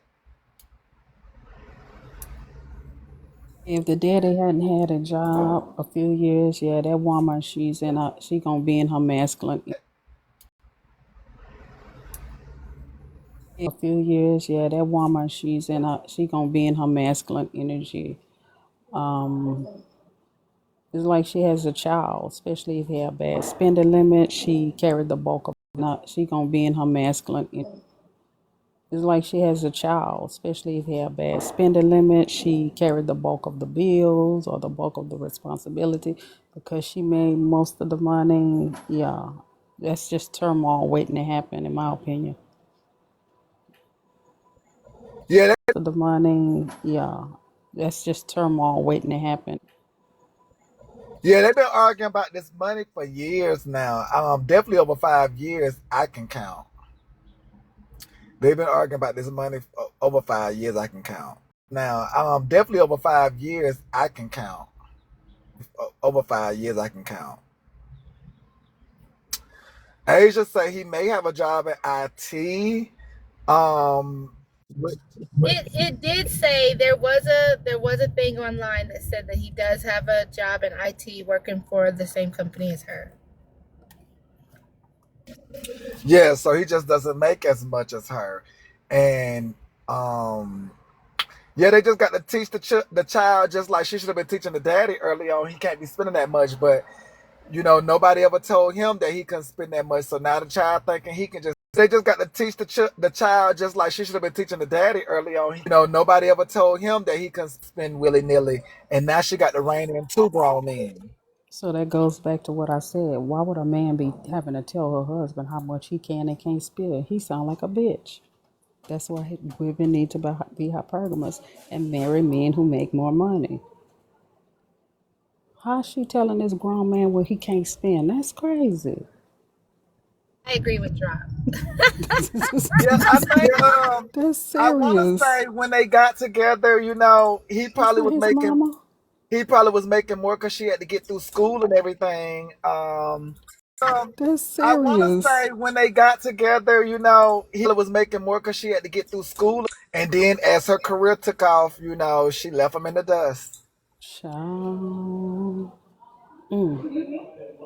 Speaker 6: If the daddy hadn't had a job a few years, yeah, that woman, she gonna be in her masculine. A few years, yeah, that woman, she gonna be in her masculine energy. Um, it's like she has a child, especially if he have bad spending limit. She carried the bulk of not. She gonna be in her masculine. It's like she has a child, especially if he have bad spending limit. She carried the bulk of the bills or the bulk of the responsibility because she made most of the money. Yeah, that's just turmoil waiting to happen, in my opinion. For the money, yeah, that's just turmoil waiting to happen.
Speaker 1: yeah, they've been arguing about this money for years now. Definitely over 5 years, I can count. They've been arguing about this money over 5 years, I can count. Now, definitely over 5 years, I can count. Over 5 years, I can count. Asia say he may have a job at IT. Um,
Speaker 10: It did say there was a thing online that said that he does have a job in IT working for the same company as her.
Speaker 1: yeah, so he just doesn't make as much as her, and um, yeah, they just got to teach the child just like she should have been teaching the daddy early on. He can't be spending that much, but nobody ever told him that he couldn't spend that much. So now the child thinking he can just. They just got to teach the child just like she should have been teaching the daddy early on. Nobody ever told him that he couldn't spend willy nilly, and now she got to rein in two grown men.
Speaker 6: So that goes back to what I said. Why would a man be having to tell her husband how much he can and can't spend? He sound like a bitch. That's why women need to be hypergamous and marry men who make more money. How's she telling this grown man what he can't spend? That's crazy.
Speaker 10: I agree with Drop.
Speaker 1: Yeah, I think
Speaker 6: That's
Speaker 1: I want to
Speaker 6: serious.
Speaker 1: say when they got together,
Speaker 6: That's not his mama.
Speaker 1: he probably was making more because she had to get through school and everything.
Speaker 6: That's
Speaker 1: I want to
Speaker 6: serious.
Speaker 1: say when they got together, he was making more because she had to get through school, and then as her career took off, she left him in the dust.
Speaker 6: Child.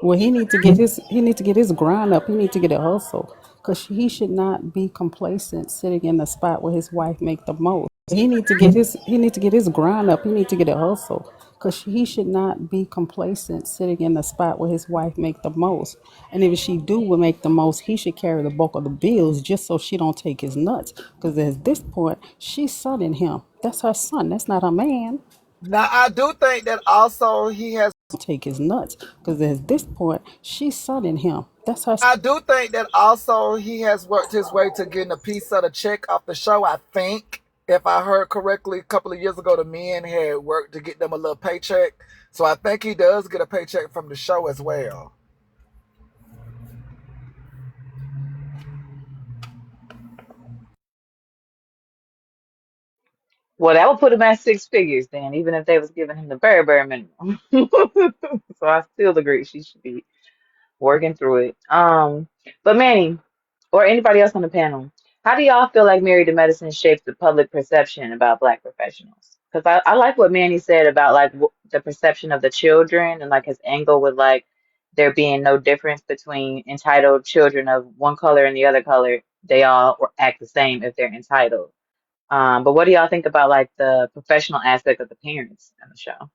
Speaker 6: Well, he need to get his grind up. He need to get a hustle, cause he should not be complacent sitting in the spot where his wife make the most. He need to get his grind up. He need to get a hustle, cause he should not be complacent sitting in the spot where his wife make the most. And if she do will make the most, he should carry the bulk of the bills just so she don't take his nuts. Cause at this point, she's sonning him. That's her son. That's not her man.
Speaker 1: Now, I do think that also he has.
Speaker 6: Take his nuts. Because at this point, she's sunning him. That's her.
Speaker 1: I do think that also he has worked his way to getting a piece of the check off the show. I think, if I heard correctly, a couple of years ago, the men had worked to get them a little paycheck. So I think he does get a paycheck from the show as well.
Speaker 9: Well, that would put him at six figures then, even if they was giving him the very, bare minimum. So I still agree she should be working through it. But Manny, or anybody else on the panel, how do y'all feel like Married to Medicine shapes the public perception about Black professionals? Because I like what Manny said about like the perception of the children and like his angle with like there being no difference between entitled children of one color and the other color. They all act the same if they're entitled. But what do y'all think about like the professional aspect of the parents in the show?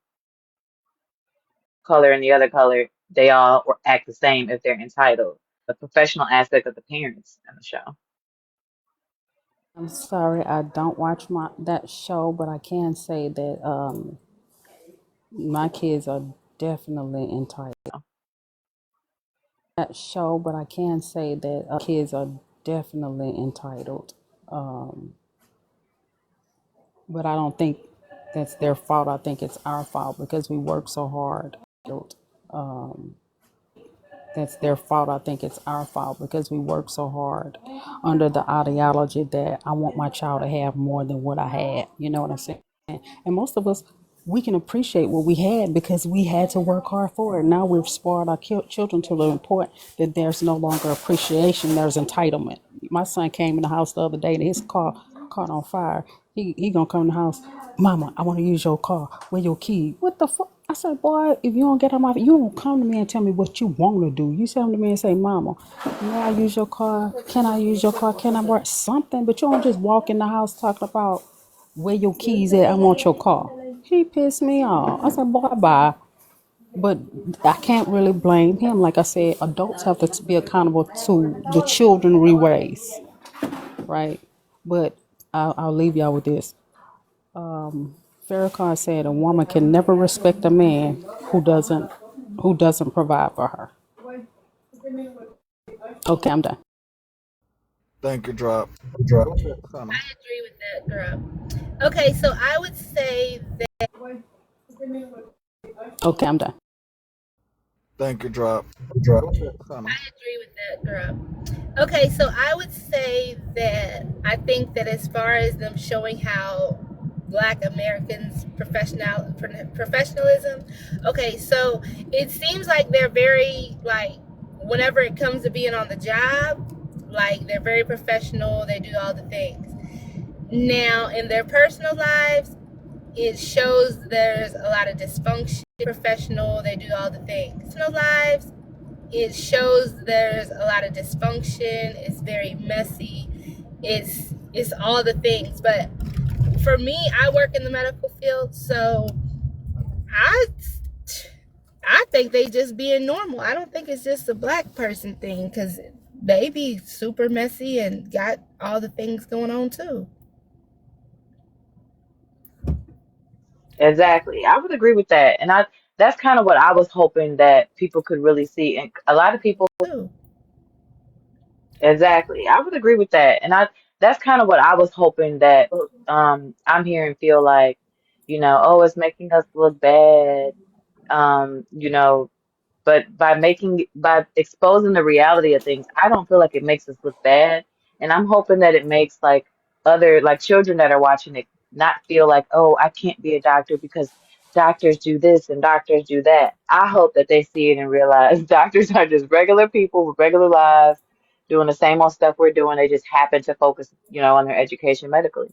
Speaker 9: Color and the other color, they all act the same if they're entitled. The professional aspect of the parents in the show.
Speaker 6: I'm sorry, I don't watch that show, but I can say that my kids are definitely entitled. That show, but I can say that kids are definitely entitled. But I don't think that's their fault. I think it's our fault because we work so hard. That's their fault. I think it's our fault because we work so hard under the ideology that I want my child to have more than what I had. You know what I'm saying? And most of us, we can appreciate what we had because we had to work hard for it. Now we've spoiled our children to the point that there's no longer appreciation, there's entitlement. My son came in the house the other day and his car caught on fire. He gonna come in the house, Mama, I want to use your car. Where your key? What the fuck? I said, boy, if you don't get on my, you don't come to me and tell me what you want to do. You come to me and say, Mama, may I use your car? Can I use your car? Can I work something? But you don't just walk in the house talking about where your keys at. I want your car. He pissed me off. I said, boy, bye. But I can't really blame him. Like I said, adults have to be accountable to the children we raise, right? But I'll leave y'all with this. Farrakhan said a woman can never respect a man who doesn't provide for her. Okay, I'm done.
Speaker 1: Thank you, drop.
Speaker 10: Drop.
Speaker 1: What's that, Santa?
Speaker 10: I agree with that, girl. Okay, so I would say that
Speaker 6: Okay, I'm done.
Speaker 1: Thank you, drop.
Speaker 10: Drop.
Speaker 1: What's that, Santa?
Speaker 10: I agree with that, girl. Okay, so I would say that I think that as far as them showing how Black Americans professionalism. Okay, so it seems like they're very like whenever it comes to being on the job, like they're very professional. They do all the things. Now in their personal lives, it shows there's a lot of dysfunction. Professional, they do all the things. Personal lives, it shows there's a lot of dysfunction. It's very messy. It's all the things. But for me, I work in the medical field, so I I think they just being normal. I don't think it's just a black person thing because they be super messy and got all the things going on too.
Speaker 9: Exactly. I would agree with that. And I that's kind of what I was hoping that people could really see. And a lot of people,
Speaker 10: Too.
Speaker 9: exactly. I would agree with that. And I that's kind of what I was hoping that I'm hearing feel like, oh, it's making us look bad. You know, but by exposing the reality of things, I don't feel like it makes us look bad. And I'm hoping that it makes like other like children that are watching it not feel like, oh, I can't be a doctor because doctors do this and doctors do that. I hope that they see it and realize doctors are just regular people with regular lives doing the same old stuff we're doing. They just happen to focus, on their education medically.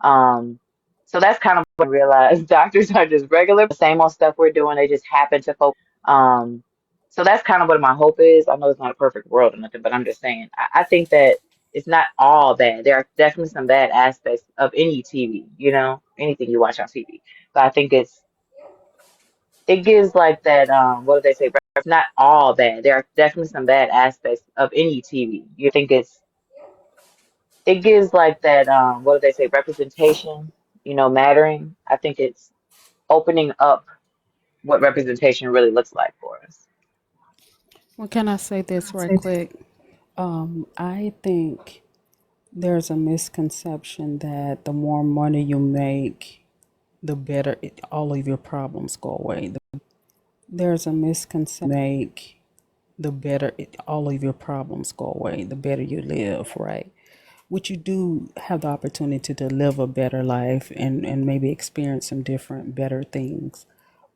Speaker 9: Um, so that's kind of what I realize. Doctors are just regular, same old stuff we're doing. They just happen to focus. Um, so that's kind of what my hope is. I know it's not a perfect world or nothing, but I'm just saying, I think that it's not all bad. There are definitely some bad aspects of any TV, anything you watch on TV. But I think it gives like that, what do they say? It's not all bad. There are definitely some bad aspects of any TV. You think it gives like that, what do they say? Representation, mattering. I think it's opening up what representation really looks like for us.
Speaker 6: Well, can I say this right quick? I think there's a misconception that the more money you make, the better all of your problems go away. There's a misconception make the better all of your problems go away, the better you live, right? Which you do have the opportunity to live a better life and maybe experience some different, better things.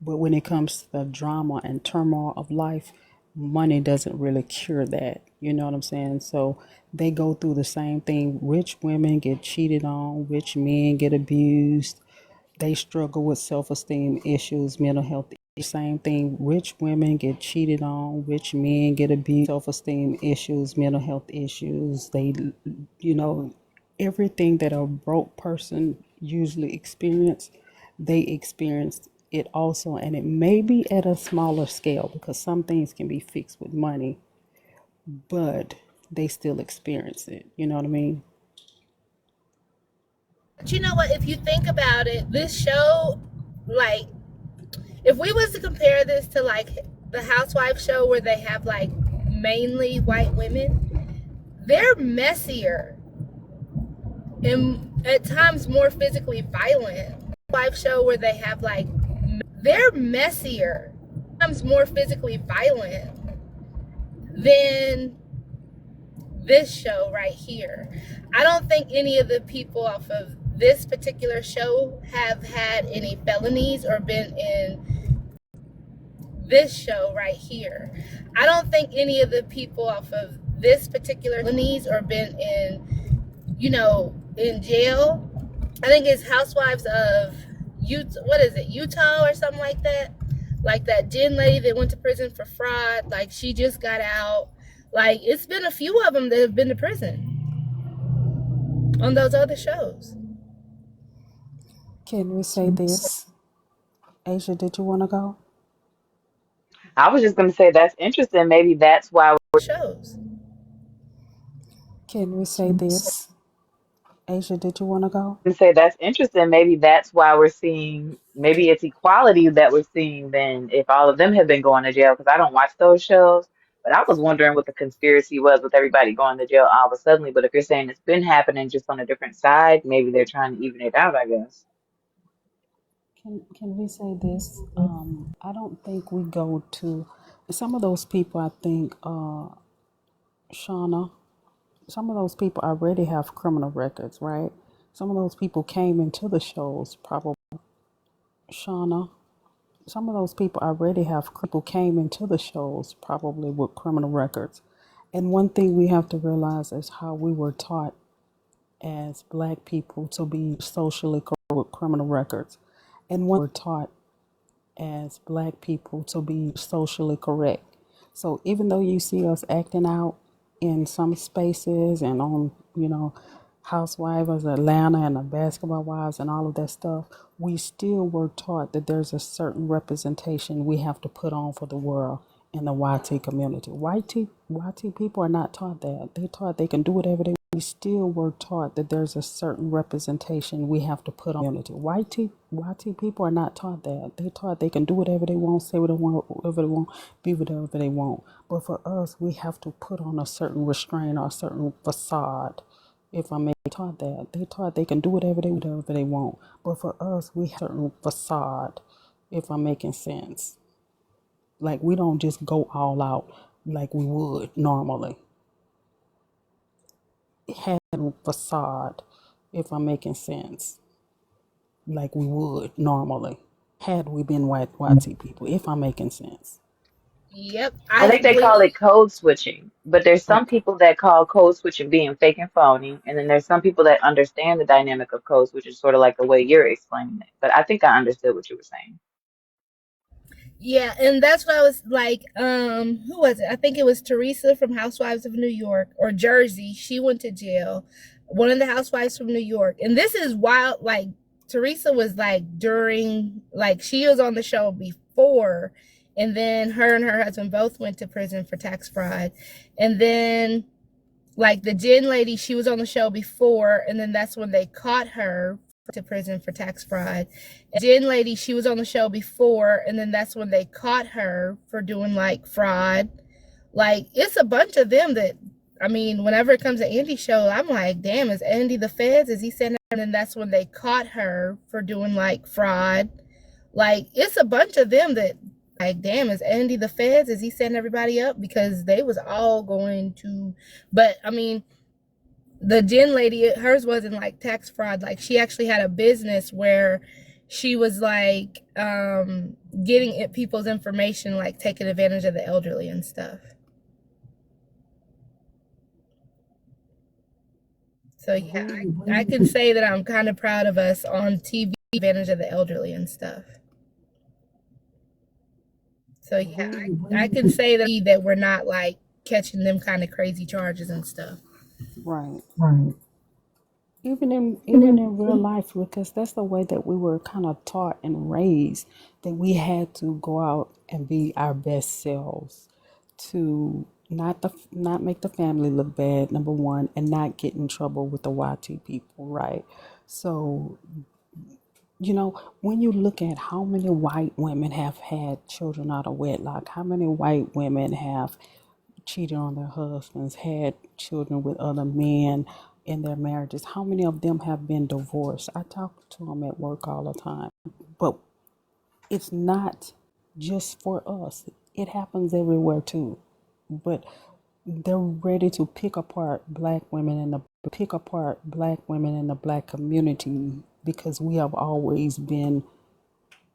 Speaker 6: But when it comes to the drama and turmoil of life, money doesn't really cure that. You know what I'm saying? So they go through the same thing. Rich women get cheated on, rich men get abused, they struggle with self-esteem issues, mental health. Same thing. Rich women get cheated on. Rich men get abused. Self-esteem issues, mental health issues. You know, everything that a broke person usually experience, they experience it also, and it may be at a smaller scale because some things can be fixed with money, but they still experience it. You know what I mean?
Speaker 10: But you know what? If you think about it, this show, like, if we was to compare this to like the Housewife show where they have like mainly white women, they're messier and at times more physically violent. Wife show where they have like they're messier, times more physically violent than this show right here. I don't think any of the people off of this particular show have had any felonies or been in this show right here. I don't think any of the people off of this particular felonies or been in jail. I think it's Housewives of Utah, what is it, Utah or something like that? Like that Jen lady that went to prison for fraud, like she just got out. Like it's been a few of them that have been to prison on those other shows.
Speaker 6: Can we say this? Asia, did you want to go?
Speaker 9: I was just going to say that's interesting. Maybe that's why
Speaker 10: Shows.
Speaker 6: Can we say this? Asia, did you want to go?
Speaker 9: say that's interesting. Maybe that's why we're seeing, maybe it's equality that we're seeing then if all of them have been going to jail because I don't watch those shows. But I was wondering what the conspiracy was with everybody going to jail all of a sudden. But if you're saying it's been happening just on a different side, maybe they're trying to even it out, I guess.
Speaker 6: Can we say this? I don't think we go to some of those people. I think Shauna. Some of those people already have criminal records, right? Some of those people came into the shows probably. Shauna. Some of those people already have people came into the shows probably with criminal records. And one thing we have to realize is how we were taught as black people to be socially corrupt with criminal records. And one we're taught as black people to be socially correct. So even though you see us acting out in some spaces and on, Housewives of Atlanta and the Basketball Wives and all of that stuff, we still were taught that there's a certain representation we have to put on for the world in the YT community. YT people are not taught that. They're taught they can do whatever they want. We still were taught that there's a certain representation we have to put on community. YT people are not taught that. They're taught they can do whatever they want, say what they want, whatever they want, be whatever they want. But for us, we have to put on a certain restraint or a certain facade. If I may taught that, they taught they can do whatever they want. But for us, we have a certain facade. If I'm making sense, like we don't just go all out like we would normally. Had a facade, if I'm making sense, like we would normally. Had we been white YT people, if I'm making sense.
Speaker 10: Yep,
Speaker 9: I
Speaker 10: I
Speaker 9: think they call
Speaker 10: completely.
Speaker 9: it code switching, but there's some
Speaker 6: Okay.
Speaker 9: people that call code switching being fake and phony, and then there's some people that understand the dynamic of code switch, is sort of like the way you're explaining it. But I think I understood what you were saying.
Speaker 10: Yeah, and that's what I was like. Who was it? I think it was Teresa from Housewives of New York or Jersey. She went to jail. One of the housewives from New York, and this is wild. Like Teresa was like during, like she was on the show before, and then her and her husband both went to prison for tax fraud, and then like the Jen lady, she was on the show before, and then that's when they caught her to prison for tax fraud. Jen lady, she was on the show before, and then that's when they caught her for doing like fraud. Like it's a bunch of them that, I mean, whenever it comes to Andy's show, I'm like, damn, is Andy the feds? Is he sending? And then that's when they caught her for doing like fraud. Like it's a bunch of them that, like, damn, is Andy the feds? Is he setting everybody up? Because they was all going to, but I mean, the Jen lady, hers wasn't like tax fraud. Like she actually had a business where she was like getting people's information, like taking advantage of the elderly and stuff. So yeah, I can say that I'm kind of proud of us on TV, advantage of the elderly and stuff. So yeah, I can say that we're not like catching them kind of crazy charges and stuff.
Speaker 6: Right.
Speaker 8: Right.
Speaker 6: Even in real life, because that's the way that we were kind of taught and raised, that we had to go out and be our best selves to not make the family look bad, number one, and not get in trouble with the YT people, right? So, when you look at how many white women have had children out of wedlock, how many white women have cheated on their husbands, had children with other men in their marriages, how many of them have been divorced? I talk to them at work all the time. But it's not just for us, it happens everywhere too. But they're ready to pick apart black black community because we have always been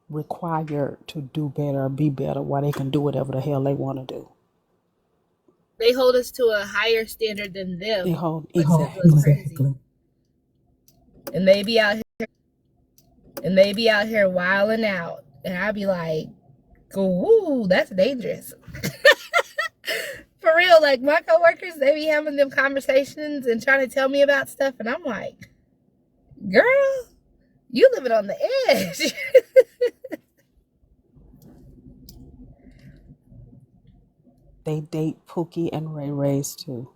Speaker 6: required to do better, be better, while they can do whatever the hell they want to do.
Speaker 10: They hold us to a higher standard than
Speaker 6: They
Speaker 10: them,
Speaker 6: hold
Speaker 10: which is what's
Speaker 6: exactly.
Speaker 10: crazy. And they be out here wilding out, and I'll be like, "Ooh, that's dangerous." For real, like my coworkers, they be having them conversations and trying to tell me about stuff, and I'm like, "Girl, you living on the edge."
Speaker 6: They date Pookie and Ray Rays too.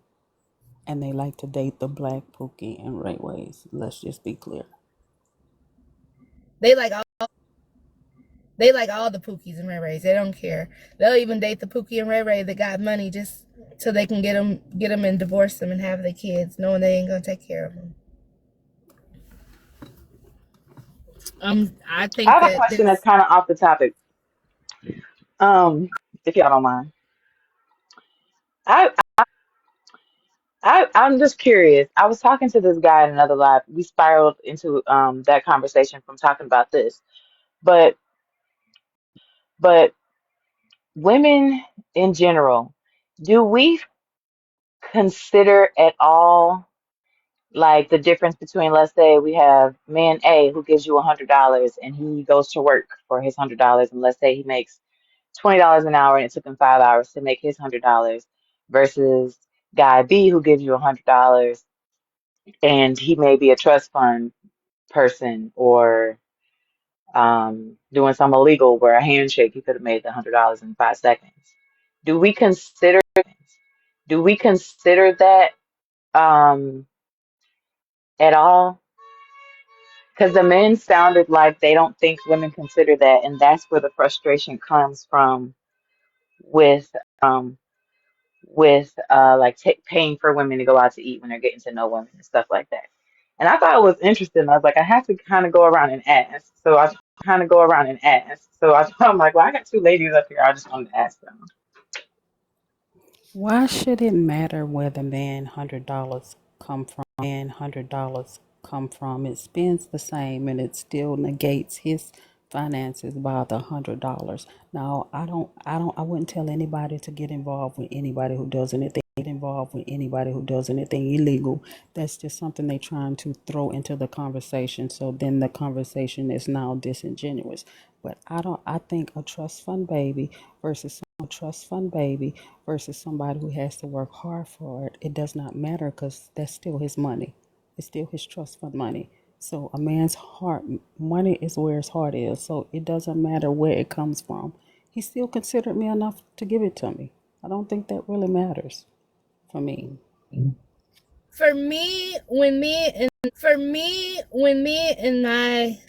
Speaker 6: And they like to date the black Pookie and Ray Rays. Let's just be clear.
Speaker 10: They like They like all the Pookies and Ray Rays. They don't care. They'll even date the Pookie and Ray Ray that got money just so they can get them and divorce them and have their kids, knowing they ain't gonna take care of them. I
Speaker 9: I
Speaker 10: think
Speaker 9: have a
Speaker 10: that
Speaker 9: question that's
Speaker 10: this.
Speaker 9: kind of off the topic. If y'all don't mind. I, I'm just curious. I was talking to this guy in another live. We spiraled into that conversation from talking about this. But but women in general, do we consider at all like the difference between, let's say we have man A who gives you $100 and he goes to work for his $100, and let's say he makes $20 an hour and it took him 5 hours to make his $100, versus guy B who gives you $100 and he may be a trust fund person, or doing some illegal where a handshake he could have made the $100 in 5 seconds. Do we consider that um at all? Because the men sounded like they don't think women consider that, and that's where the frustration comes from with um like paying for women to go out to eat when they're getting to know women and stuff like that. And I thought it was interesting. I was like, I have to kind of go around and ask. I'm like, well, I got two ladies up here. I just wanted to ask them.
Speaker 6: Why should it matter where the man $100 come from? It spends the same and it still negates his finances by the $100. Now I wouldn't tell anybody to get involved with anybody who does anything illegal. That's just something they're trying to throw into the conversation. So then the conversation is now disingenuous. But I think a trust fund baby versus somebody who has to work hard for it, it does not matter because that's still his money. It's still his trust fund money. So a man's heart, money is where his heart is. So it doesn't matter where it comes from. He still considered me enough to give it to me. I don't think that really matters for me.
Speaker 10: For me, when me and my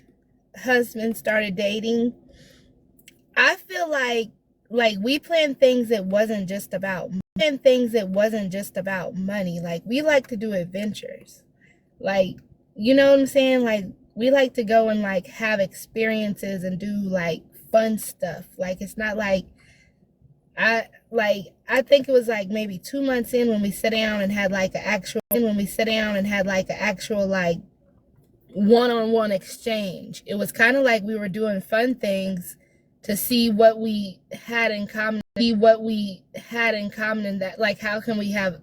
Speaker 10: husband started dating, I feel like we planned things that wasn't just about money. Like we like to do adventures. Like, you know what I'm saying? Like we like to go and like have experiences and do like fun stuff. Like it's not like I think it was like maybe 2 months in when we sat down and had like an actual like one-on-one exchange. It was kind of like we were doing fun things to see what we had in common, and that like how can we have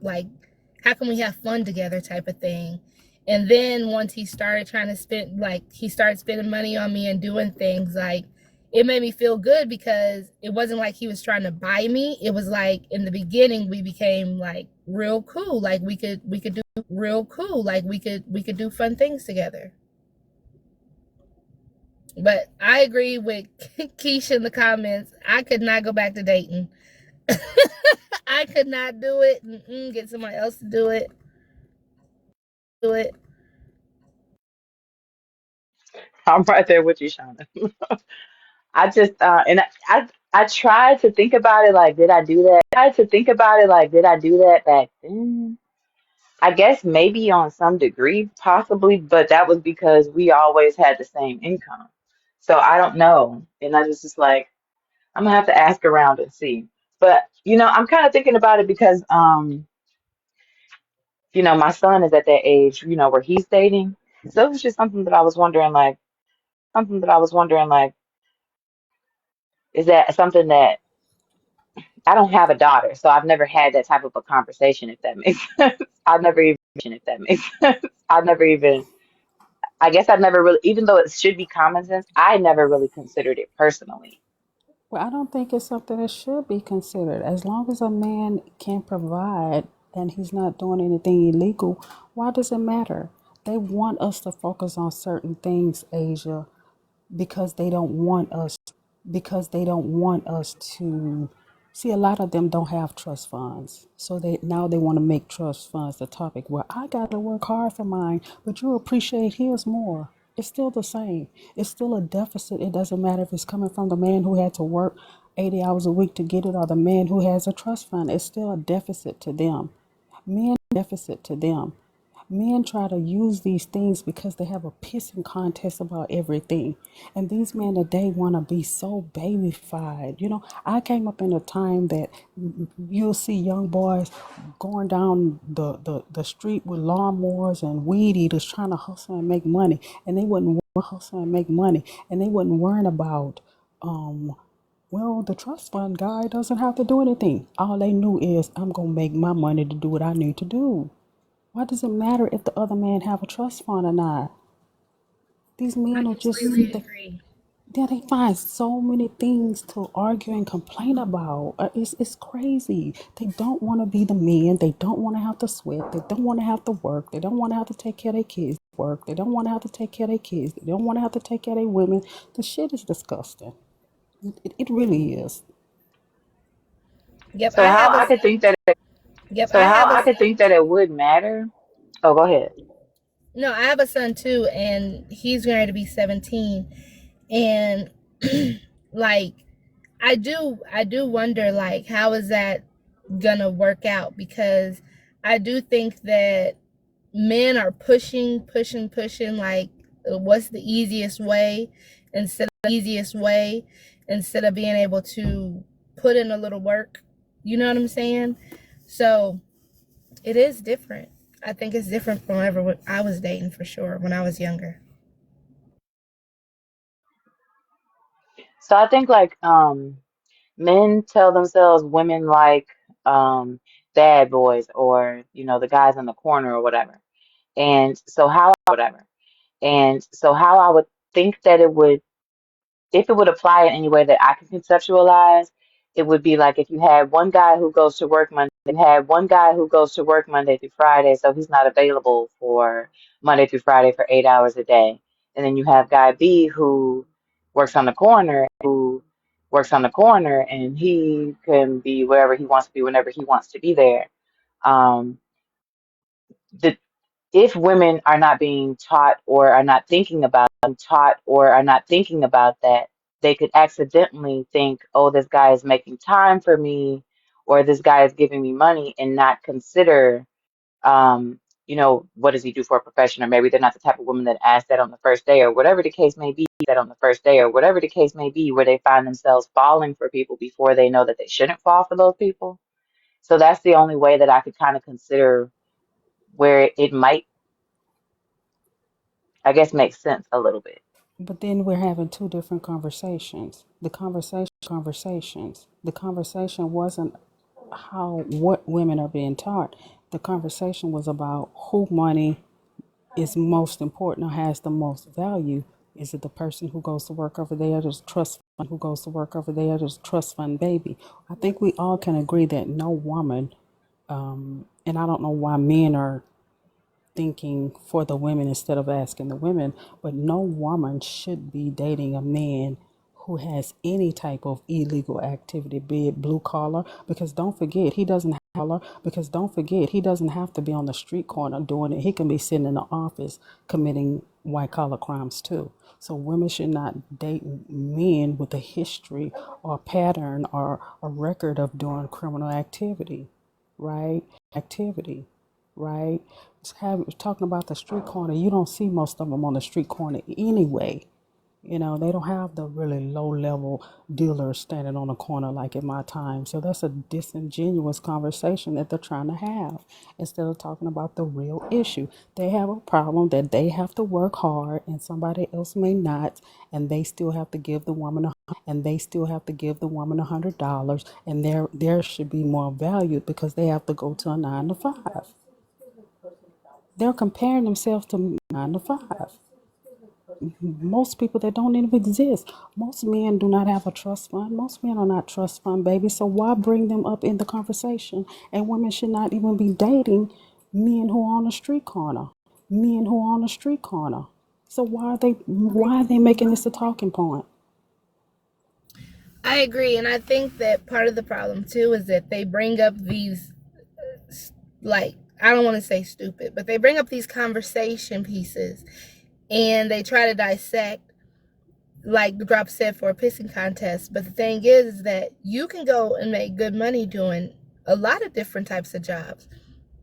Speaker 10: fun together type of thing. And then once he started spending money on me and doing things, like it made me feel good because it wasn't like he was trying to buy me. It was like in the beginning we became like real cool. Like we could do fun things together. But I agree with Keisha in the comments. I could not go back to dating. I could not do it. Get somebody else to do it.
Speaker 9: I'm right there with you, Shauna. I just I tried to think about it like, did I do that? Back then? I guess maybe on some degree, possibly, but that was because we always had the same income. So I don't know. And I just like, I'm gonna have to ask around and see. But I'm kind of thinking about it because my son is at that age, where he's dating. So it was just something that I was wondering, like, is that something that I don't have a daughter, so I've never had that type of a conversation, if that makes sense. I've never even, I guess I've never really, even though it should be common sense, I never really considered it personally.
Speaker 6: Well, I don't think it's something that should be considered. As long as a man can provide and he's not doing anything illegal, why does it matter? They want us to focus on certain things, Asia, because they don't want us to see. A lot of them don't have trust funds, so they want to make trust funds the topic. Well, I got to work hard for mine, but you appreciate his more. It's still the same. It's still a deficit. It doesn't matter if it's coming from the man who had to work 80 hours a week to get it or the man who has a trust fund. It's still a deficit to them. Men deficit to them. Men try to use these things because they have a pissing contest about everything. And these men today want to be so babyfied. You know, I came up in a time that you'll see young boys going down the street with lawnmowers and weed eaters trying to hustle and make money. And they wouldn't hustle and make money. And they wouldn't worry about, well, the trust fund guy doesn't have to do anything. All they knew is, I'm going to make my money to do what I need to do. Why does it matter if the other man have a trust fund or not? These
Speaker 10: I
Speaker 6: men are just,
Speaker 10: completely agree.
Speaker 6: they find so many things to argue and complain about. It's crazy. They don't want to be the men. They don't want to have to sweat. They don't want to have to work. They don't want to have to take care of their kids. Work. They don't want to have to take care of their kids. They don't want to have to take care of their women. The shit is disgusting. It really is.
Speaker 10: Yep,
Speaker 9: So
Speaker 10: I
Speaker 9: how
Speaker 10: have a
Speaker 9: I could think that
Speaker 10: yep,
Speaker 9: so
Speaker 10: I
Speaker 9: how
Speaker 10: have a
Speaker 9: I could think that it would matter. Oh, go ahead.
Speaker 10: no, I have a son too, and he's going to be 17. And like I do wonder, like, how is that gonna work out? Because I do think that men are pushing, like, what's the easiest way instead of being able to put in a little work. You know what I'm saying? So it is different. I think it's different from whenever I was dating, for sure, when I was younger.
Speaker 9: So I think like men tell themselves women like bad boys or the guys in the corner or whatever. And so how I would think that it would, if it would apply in any way that I can conceptualize, it would be like if you had one guy who goes to work Monday through Friday, so he's not available for Monday through Friday for 8 hours a day. And then you have guy B who works on the corner and he can be wherever he wants to be whenever he wants to be there. Um, the if women are not being taught or are not thinking about that, they could accidentally think, oh, this guy is making time for me, or this guy is giving me money, and not consider, what does he do for a profession? Or maybe they're not the type of woman that asks that on the first day, or whatever the case may be, where they find themselves falling for people before they know that they shouldn't fall for those people. So that's the only way that I could kind of consider where it might, I guess, make sense a little bit.
Speaker 6: But then we're having two different conversations. The conversation wasn't how what women are being taught. The conversation was about who money is most important or has the most value. Is it the person who goes to work over there, there's trust fund who goes to work over there, there's trust fund baby? I think we all can agree that no woman, and I don't know why men are thinking for the women instead of asking the women, but no woman should be dating a man who has any type of illegal activity, be it blue collar, because don't forget he doesn't have to be on the street corner doing it. He can be sitting in the office committing white collar crimes too. So women should not date men with a history or pattern or a record of doing criminal activity, right? Right? Talking about the street corner, you don't see most of them on the street corner anyway. You know, they don't have the really low level dealers standing on the corner like in my time. So that's a disingenuous conversation that they're trying to have instead of talking about the real issue. They have a problem that they have to work hard and somebody else may not, and they still have to give the woman $100, and there should be more value because they have to go to a 9 to 5. They're comparing themselves to 9 to 5. Most people that don't even exist. Most men do not have a trust fund. Most men are not trust fund babies. So why bring them up in the conversation? And women should not even be dating men who are on the street corner. So why are they making this a talking point?
Speaker 10: I agree, and I think that part of the problem too is that they bring up these, like, I don't want to say stupid, but they bring up these conversation pieces, and they try to dissect, like the drop said, for a pissing contest. But the thing is that you can go and make good money doing a lot of different types of jobs.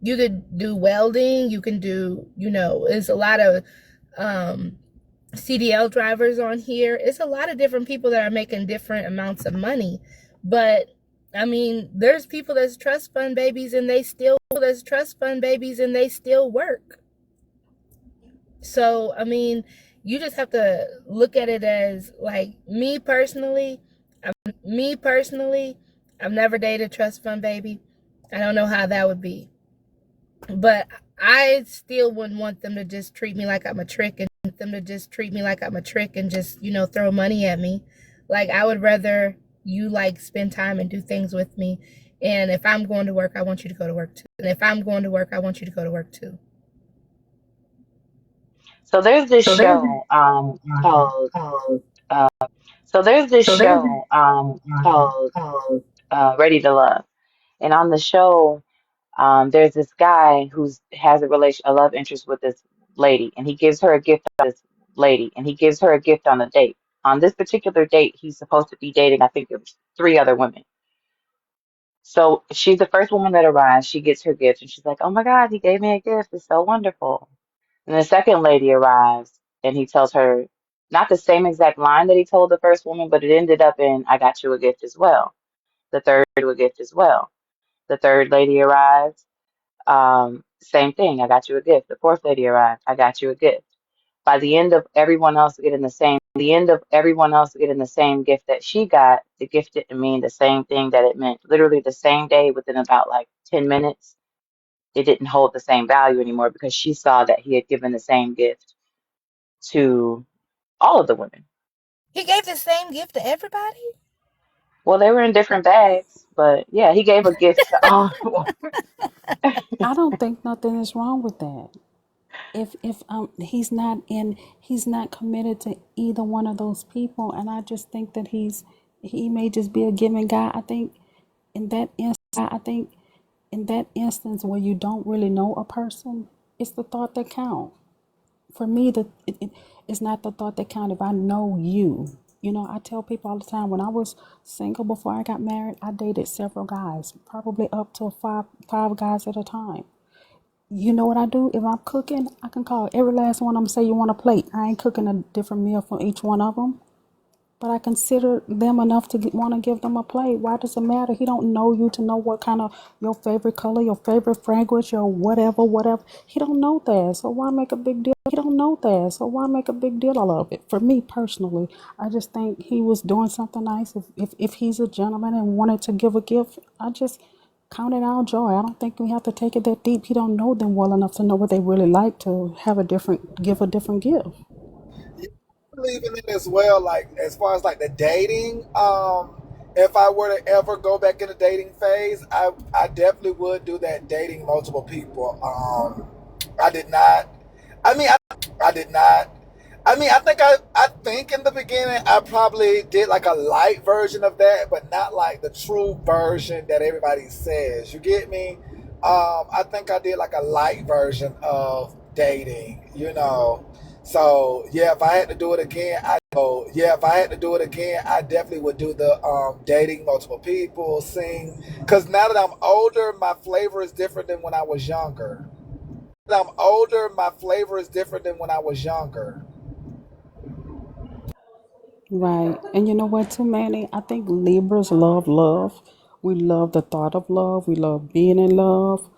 Speaker 10: You could do welding, you can do, there's a lot of um, CDL drivers on here. It's a lot of different people that are making different amounts of money. But I mean, there's people that's trust fund babies and they still work. So, I mean, you just have to look at it as like me personally, I've never dated a trust fund baby. I don't know how that would be. But I still wouldn't want them to just treat me like I'm a trick and just, throw money at me. Like I would rather you like spend time and do things with me. And if I'm going to work, I want you to go to work too.
Speaker 9: So there's this show called uh, so there's this show called Ready to Love, and on the show, there's this guy who's has a love interest with this lady, and he gives her a gift on a date. On this particular date, he's supposed to be dating, I think it was three other women. So she's the first woman that arrives. She gets her gift, and she's like, "Oh my God, he gave me a gift. It's so wonderful." And the second lady arrives, and he tells her not the same exact line that he told the first woman, but it ended up in, "I got you a gift as well." The third a gift as well. The third lady arrives, same thing. "I got you a gift." The fourth lady arrived. "I got you a gift." By the end of everyone else getting the same gift that she got, the gift didn't mean the same thing that it meant. Literally the same day, within about like 10 minutes, it didn't hold the same value anymore because she saw that he had given the same gift to all of the women.
Speaker 10: He gave the same gift to everybody?
Speaker 9: Well, they were in different bags, but yeah, he gave a gift to all the
Speaker 6: I don't think nothing is wrong with that. If he's not committed to either one of those people, and I just think that he may just be a giving guy. I think in that instance where you don't really know a person, it's the thought that count. For me, it's not the thought that count. If I know you, I tell people all the time, when I was single before I got married, I dated several guys, probably up to five guys at a time. You know what I do? If I'm cooking, I can call every last one of them, say, "You want a plate?" I ain't cooking a different meal for each one of them, but I consider them enough to want to give them a plate. Why does it matter? He don't know you to know what kind of your favorite color, your favorite fragrance, your whatever. He don't know that. So why make a big deal? Out of it? For me personally, I just think he was doing something nice. If he's a gentleman and wanted to give a gift, I just count it our joy. I don't think we have to take it that deep. He don't know them well enough to know what they really like to give a different gift.
Speaker 1: Yeah, I believe in it as well. Like as far as like the dating, if I were to ever go back in the dating phase, I definitely would do that dating multiple people. I did not. I mean, I did not. I mean, I think in the beginning I probably did like a light version of that, but not like the true version that everybody says. You get me? I think I did like a light version of dating. So yeah, if I had to do it again, I definitely would do the dating multiple people, sing. Because now that I'm older, my flavor is different than when I was younger. My flavor is different than when I was younger.
Speaker 6: Right. And you know what, too, Manny? I think Libras love love. We love the thought of love. We love being in love.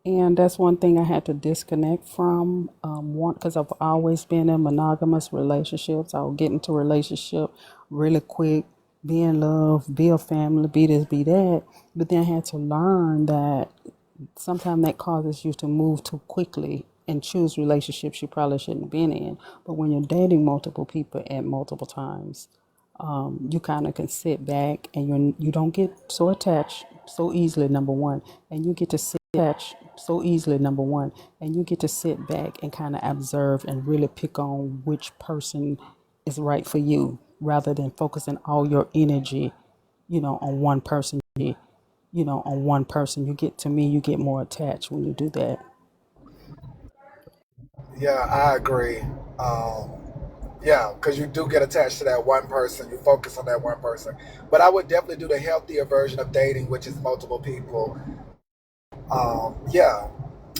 Speaker 6: And that's one thing I had to disconnect from. One, because I've always been in monogamous relationships. I'll get into a relationship really quick, be in love, be a family, be this, be that. But then I had to learn that sometimes that causes you to move too quickly and choose relationships you probably shouldn't have been in. But when you're dating multiple people at multiple times, you kind of can sit back and you don't get so attached so easily. Number one, and you get to sit attached so easily. Number one, and you get to sit back and kind of observe and really pick on which person is right for you, rather than focusing all your energy, on one person. You get to me, you get more attached when you do that.
Speaker 1: Yeah, I agree. Um, yeah, because you do get attached to that one person. You focus on that one person. But I would definitely do the healthier version of dating, which is multiple people. Yeah,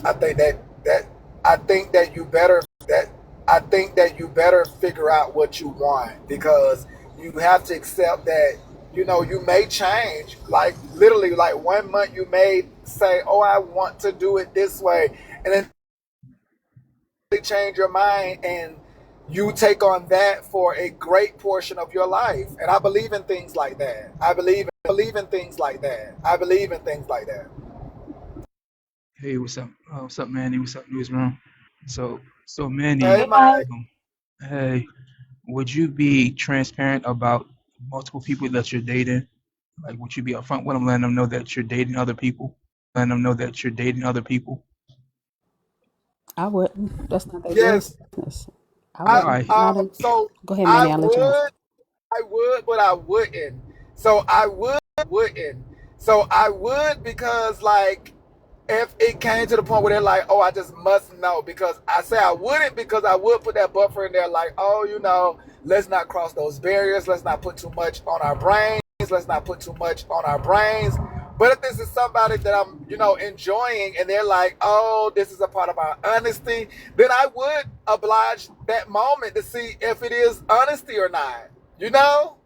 Speaker 1: I think that I think that you better that I think that you better figure out what you want because you have to accept that you may change. Like literally, like 1 month you may say, "Oh, I want to do it this way," and then change your mind and you take on that for a great portion of your life. And I believe in things like that. I believe in things like that. I believe in things like that.
Speaker 11: Hey, what's up? What's up, Manny? What's up, newsroom? So
Speaker 1: Hey,
Speaker 9: Hey,
Speaker 11: Manny,
Speaker 9: Mike.
Speaker 1: Mike.
Speaker 11: hey, would you be transparent about multiple people that you're dating? Like, would you be upfront with them, letting them know that you're dating other people? Letting them know that you're dating other people?
Speaker 6: I wouldn't. That's not their
Speaker 1: Yes,
Speaker 6: business. I
Speaker 1: I
Speaker 6: wouldn't.
Speaker 11: Why?
Speaker 6: Not in.
Speaker 1: so
Speaker 6: Go ahead,
Speaker 1: I
Speaker 6: Manny. I'll let you answer.
Speaker 1: would, but I wouldn't. So I wouldn't. So I would because like if it came to the point where they're like, oh, I just must know because I say I wouldn't because I would put that buffer in there like, oh, let's not cross those barriers. Let's not put too much on our brains. Let's not put too much on our brains. But if this is somebody that I'm, enjoying and they're like, oh, this is a part of our honesty, then I would oblige that moment to see if it is honesty or not. You know?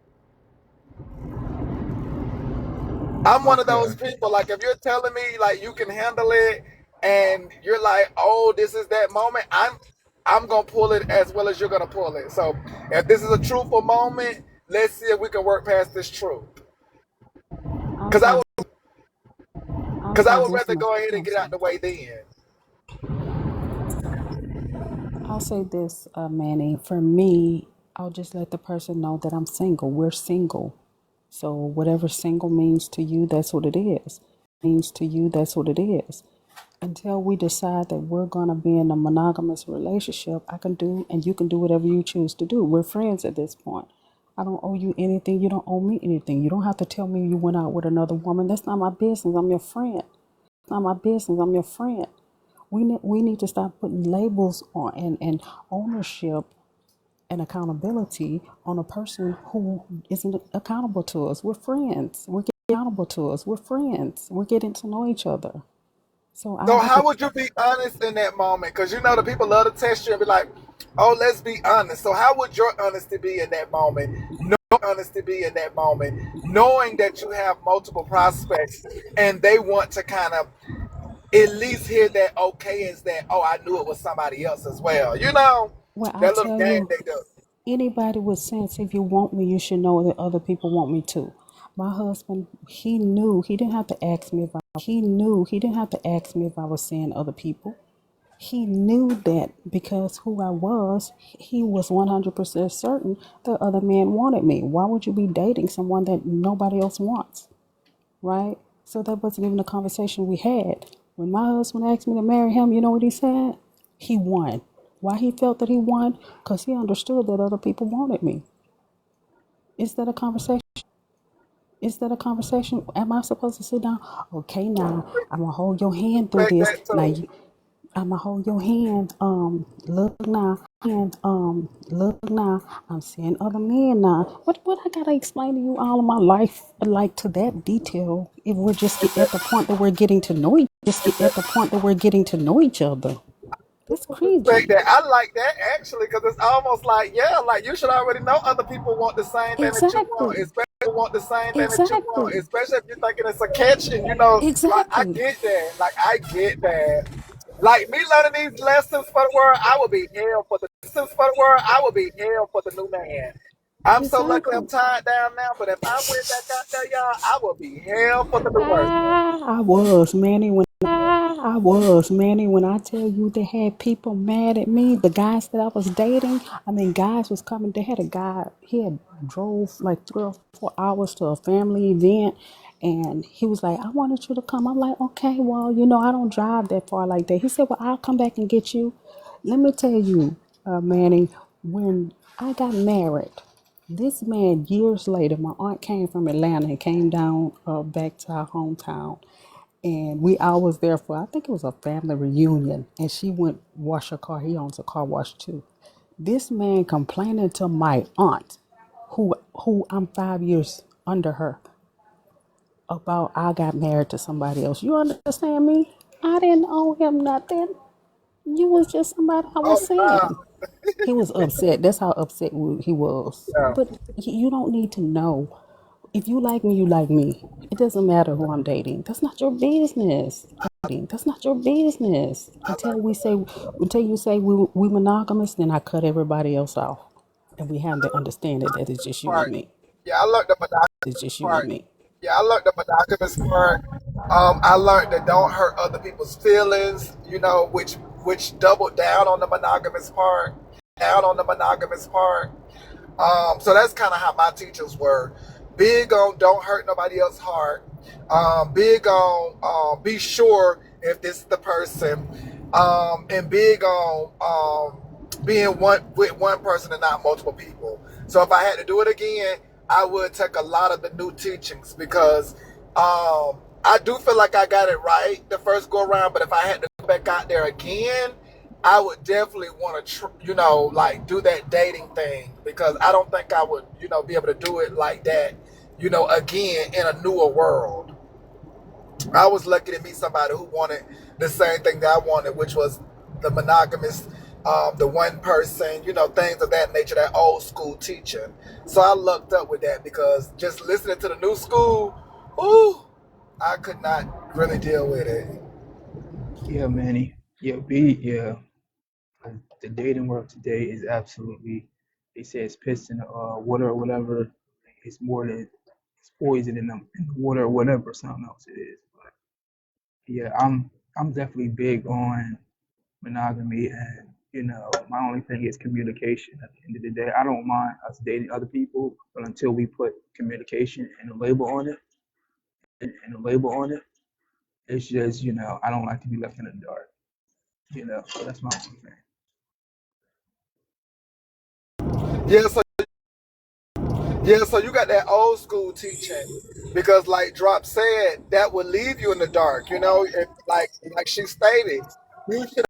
Speaker 1: I'm one of those
Speaker 11: Okay.
Speaker 1: people. Like, if you're telling me like you can handle it, and you're like, "Oh, this is that moment," I'm gonna pull it as well as you're gonna pull it. So, if this is a truthful moment, let's see if we can work past this truth.
Speaker 6: I'll
Speaker 1: Because I
Speaker 6: say.
Speaker 1: would,
Speaker 6: I'll
Speaker 1: because I
Speaker 6: say
Speaker 1: would
Speaker 6: this.
Speaker 1: rather go ahead and
Speaker 6: I'm
Speaker 1: get out
Speaker 6: sorry.
Speaker 1: the way then.
Speaker 6: I'll say this, Manny. For me, I'll just let the person know that I'm single. We're single. So whatever single means to you, that's what it is. Means to you, that's what it is. Until we decide that we're gonna be in a monogamous relationship, I can do and you can do whatever you choose to do. We're friends at this point. I don't owe you anything. You don't owe me anything. You don't have to tell me you went out with another woman. That's not my business. I'm your friend. It's not my business. I'm your friend. We need to stop putting labels on and ownership and accountability on a person who isn't accountable to us. We're friends. We're getting accountable to us. We're friends. We're getting to know each other. So I
Speaker 1: So
Speaker 6: have
Speaker 1: how
Speaker 6: to.
Speaker 1: would you be honest in that moment? Because the people love to test you and be like, "Oh, let's be honest." So how would your honesty be in that moment? No honesty be in that moment, knowing that you have multiple prospects and they want to kind of at least hear that okay is that, oh, I knew it was somebody else as well.
Speaker 6: Well, I
Speaker 1: That little
Speaker 6: tell
Speaker 1: game
Speaker 6: you,
Speaker 1: they do.
Speaker 6: anybody with sense, if you want me, you should know that other people want me too. My husband, he knew he didn't have to ask me if I was seeing other people. He knew that because who I was, he was 100% certain the other man wanted me. Why would you be dating someone that nobody else wants? Right? So that wasn't even a conversation we had. When my husband asked me to marry him, you know what he said? He won. Why he felt that he won? Because he understood that other people wanted me. Is that a conversation? Is that a conversation? Am I supposed to sit down? Okay, now I'm gonna hold your hand through
Speaker 1: Respect
Speaker 6: this.
Speaker 1: that
Speaker 6: Now
Speaker 1: too.
Speaker 6: I'ma hold your hand. Look now. I'm seeing other men now. What I gotta explain to you all of my life, like to that detail? If we're just at the point that we're getting to know each other. That's
Speaker 1: Respect
Speaker 6: crazy.
Speaker 1: that. I like that actually because it's almost like, yeah, like you should already know other people want the same thing that you want,
Speaker 6: Exactly. Exactly.
Speaker 1: especially if you're thinking it's a catch and like I
Speaker 6: Exactly.
Speaker 1: get that. Like I get that. Like me learning these lessons for the world, I would be hell for the new man. I'm so lucky I'm
Speaker 6: Exactly.
Speaker 1: tied down now, but if I went back out there, y'all, I would be hell for the new person.
Speaker 6: I was, Manny, when I tell you they had people mad at me, the guys that I was dating, I mean, guys was coming. They had a guy, he had drove like 3 or 4 hours to a family event, and he was like, I wanted you to come. I'm like, okay, well, I don't drive that far like that. He said, well, I'll come back and get you. Let me tell you, Manny, when I got married, this man, years later, my aunt came from Atlanta and came down back to our hometown. And I was there for, I think it was a family reunion. And she went wash her car. He owns a car wash too. This man complaining to my aunt, who I'm 5 years under her, about I got married to somebody else. You understand me? I didn't owe him nothing. You was just somebody I was
Speaker 1: Oh wow.
Speaker 6: seeing. He was upset. That's how upset he was.
Speaker 1: Yeah.
Speaker 6: But you don't need to know. If you like me, you like me. It doesn't matter who I'm dating. That's not your business. That's not your business.
Speaker 1: I
Speaker 6: Until you say we monogamous, then I cut everybody else off, and we have the understanding that it's just you and
Speaker 1: part.
Speaker 6: me.
Speaker 1: Yeah, I learned the
Speaker 6: It's
Speaker 1: monogamous
Speaker 6: just you and
Speaker 1: part.
Speaker 6: me.
Speaker 1: Yeah, I learned the monogamous part. I learned that don't hurt other people's feelings. Which doubled down on the monogamous part. So that's kind of how my teachers were. Big on don't hurt nobody else's heart. Big on be sure if this is the person. And big on being one with one person and not multiple people. So if I had to do it again, I would take a lot of the new teachings because I do feel like I got it right the first go around. But if I had to go back out there again, I would definitely want to, like do that dating thing because I don't think I would, be able to do it like that, again in a newer world. I was lucky to meet somebody who wanted the same thing that I wanted, which was the monogamous, the one person, things of that nature, that old school teaching. So I lucked up with that because just listening to the new school, ooh, I could not really deal with it.
Speaker 11: Yeah, Manny. Yeah, B. Yeah, the dating world today is absolutely. They say it's piss in the water or whatever. It's more than it's poison in the water or whatever. Something else it is. But yeah, I'm definitely big on monogamy, and my only thing is communication. At the end of the day, I don't mind us dating other people, but until we put communication and a label on it, it's just I don't like to be left in the dark. So that's my only thing.
Speaker 1: Yeah, so Yeah, so you got that old school teaching because, like Drop said, that would leave you in the dark. If, like she stated, you should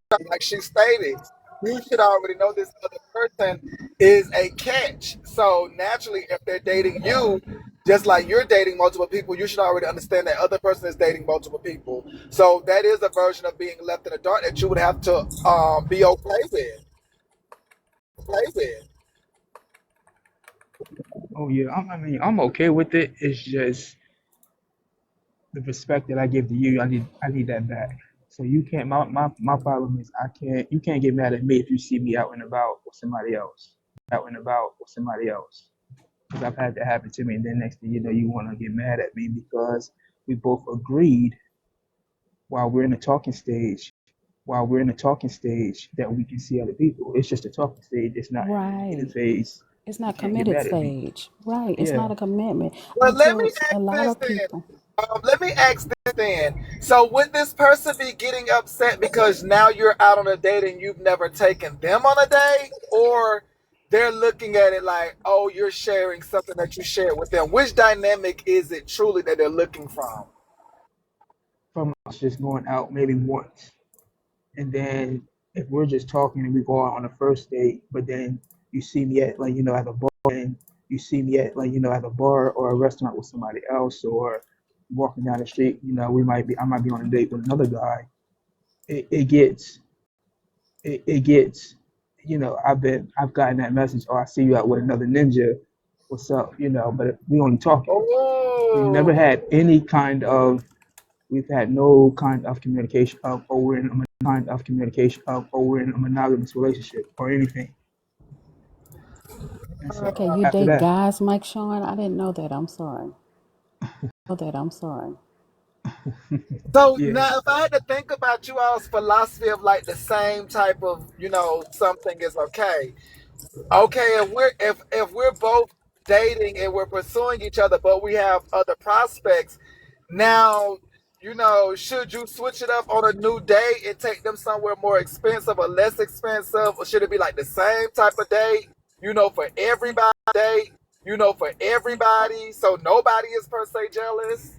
Speaker 1: already know this other person is a catch. So naturally, if they're dating you, just like you're dating multiple people, you should already understand that other person is dating multiple people. So that is a version of being left in the dark that you would have to be okay with. Play with.
Speaker 11: Oh yeah, I mean I'm okay with it. It's just the respect that I give to you. I need that back. So you can't. My problem is I can't. You can't get mad at me if you see me out and about with somebody else. Because I've had that happen to me, and then next thing you know, you want to get mad at me because we both agreed while we're in the talking stage. That we can see other people. It's just a talking stage. It's not in the dating
Speaker 6: Right.
Speaker 11: phase.
Speaker 6: It's
Speaker 11: You
Speaker 6: not
Speaker 11: can't get
Speaker 6: committed
Speaker 11: mad at me.
Speaker 6: stage. Right. It's
Speaker 11: Yeah.
Speaker 6: not a commitment. I
Speaker 1: Well, let me
Speaker 6: tell a
Speaker 1: ask
Speaker 6: lot
Speaker 1: this
Speaker 6: of
Speaker 1: then.
Speaker 6: people.
Speaker 1: Let me ask this then. So, would this person be getting upset because now you're out on a date and you've never taken them on a date? Or they're looking at it like, oh, you're sharing something that you shared with them? Which dynamic is it truly that they're looking from?
Speaker 11: From us just going out maybe once. And then if we're just talking and we go out on a first date, but then you see me at at a bar and at a bar or a restaurant with somebody else or walking down the street, I might be on a date with another guy. It gets it gets I've gotten that message, oh I see you out with another ninja, what's up, but we only talking. We've never
Speaker 1: Oh,
Speaker 11: had any kind of we've had no kind of communication of oh we're in a monogamous relationship or anything. And
Speaker 6: Okay,
Speaker 11: so
Speaker 6: you
Speaker 11: after
Speaker 6: date
Speaker 11: that,
Speaker 6: guys, Mike Sean? I didn't know that. I'm sorry. I'm sorry.
Speaker 1: so
Speaker 11: yeah,
Speaker 1: now if I had to think about you all's philosophy of like the same type of, something is okay. Okay, if we're both dating and we're pursuing each other, but we have other prospects, now should you switch it up on a new date and take them somewhere more expensive or less expensive, or should it be like the same type of date, for everybody, so nobody is per se jealous?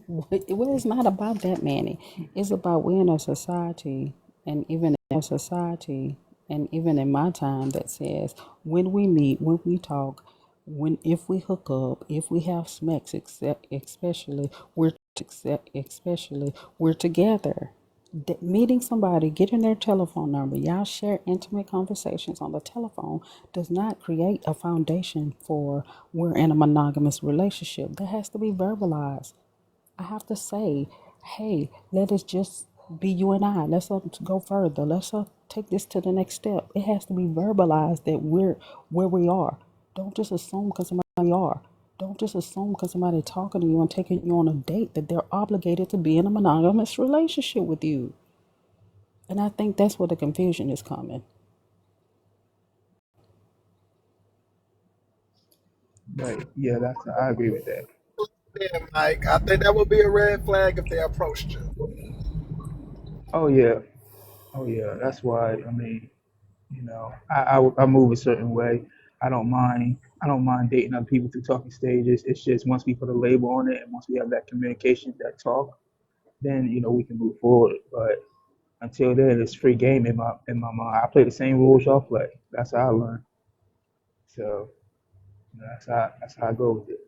Speaker 6: Well, it's not about that, Manny. It's about we're in a society, and even in a society. And even in my time, that says when we meet, when we talk, when if we hook up, if we have sex, especially we're together. Meeting somebody, getting their telephone number, y'all share intimate conversations on the telephone does not create a foundation for we're in a monogamous relationship. That has to be verbalized. I have to say, hey, let us just be you and I. Let's go further. Let's take this to the next step. It has to be verbalized that we're where we are. Don't just assume because somebody are. Don't just assume because somebody talking to you and taking you on a date that they're obligated to be in a monogamous relationship with you. And I think that's where the confusion is coming.
Speaker 11: Right. Yeah, I agree with that.
Speaker 1: Yeah, Mike, I think that would be a red flag if they approached you.
Speaker 11: Oh yeah. Oh yeah. That's why. I mean, I move a certain way. I don't mind. I don't mind dating other people through talking stages. It's just once we put a label on it and once we have that communication, that talk, then we can move forward. But until then, it's free game in my mind. I play the same rules y'all play. That's how I learn. So that's how I go with it.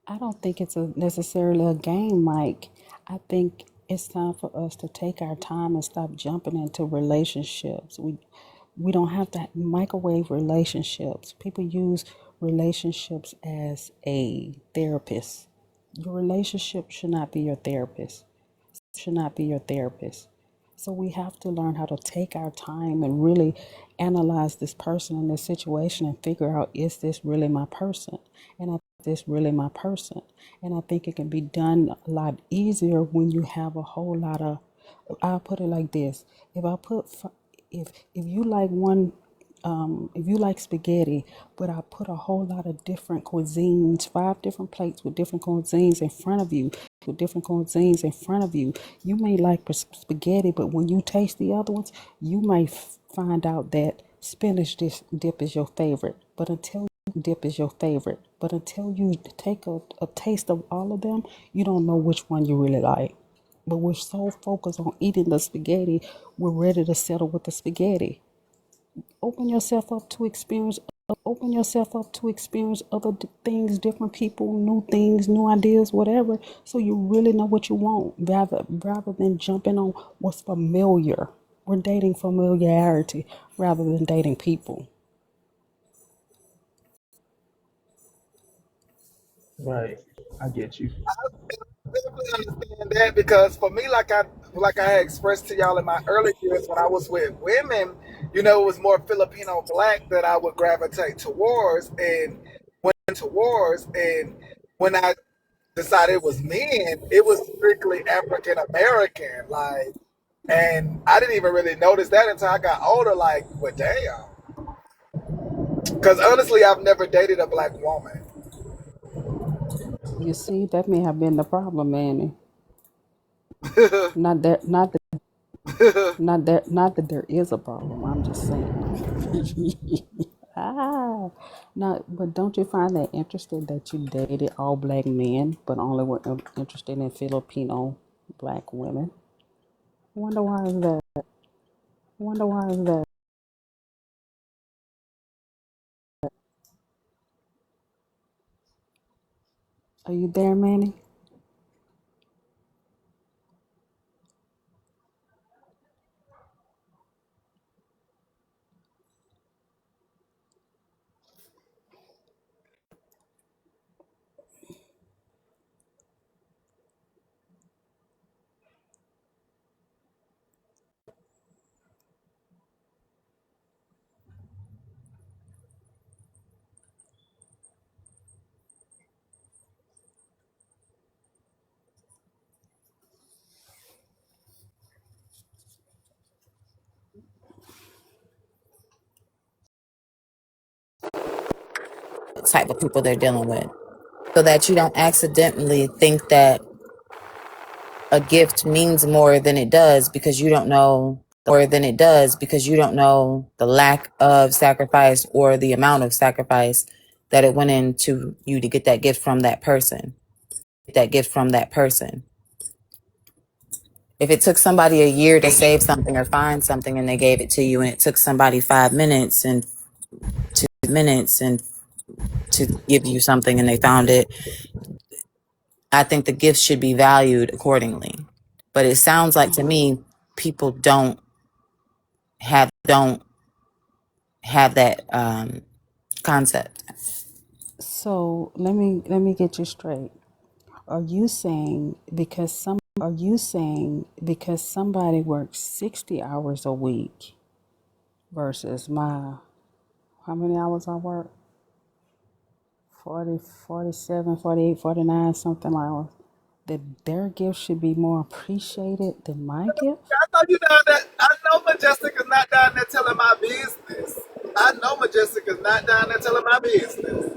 Speaker 6: I don't think it's necessarily a game, Mike. I think it's time for us to take our time and stop jumping into relationships. We don't have to microwave relationships. People use relationships as a therapist. Your relationship should not be your therapist. Should not be your therapist. So we have to learn how to take our time and really analyze this person and this situation and figure out, is this really my person? And this really my person? And I think it can be done a lot easier when you have a whole lot of, I'll put it like this. If I put, if you like one, if you like spaghetti, but I put a whole lot of different cuisines, 5 different plates with different cuisines in front of you, you may like spaghetti, but when you taste the other ones, you may find out that spinach dip is your favorite. But until you take a taste of all of them, you don't know which one you really like. But we're so focused on eating the spaghetti, we're ready to settle with the spaghetti. Open yourself up to experience. Open yourself up to experience other things, different people, new things, new ideas, whatever. So you really know what you want, rather than jumping on what's familiar. We're dating familiarity rather than dating people.
Speaker 11: Right. I get you.
Speaker 1: Definitely understand that because for me, like I had expressed to y'all in my early years when I was with women, it was more Filipino black that I would gravitate towards, and when I decided it was men, it was strictly African American, like, and I didn't even really notice that until I got older. Like, well, damn, because honestly, I've never dated a black woman.
Speaker 6: You see, that may have been the problem, Manny. Not that there is a problem. I'm just saying. Ah, no, but don't you find that interesting that you dated all black men, but only were interested in Filipino black women? Wonder why is that? Wonder why is that? Are you there, Manny?
Speaker 8: Type of people they're dealing with, so that you don't accidentally think that a gift means more than it does because you don't know the lack of sacrifice or the amount of sacrifice that it went into you to get that gift from that person.
Speaker 12: If it took somebody a year to save something or find something and they gave it to you, and it took somebody 5 minutes and 2 minutes and to give you something and they found it, I think the gift should be valued accordingly. But it sounds like to me people don't have that concept.
Speaker 6: So let me get you straight. Are you saying because somebody works 60 hours a week versus my how many hours I work? 40, 47, 48, 49, something like that their gift should be more appreciated than my gift?
Speaker 1: I know you down there. I know Majestica's not down there telling my business. I know Majestica's not down there telling my business.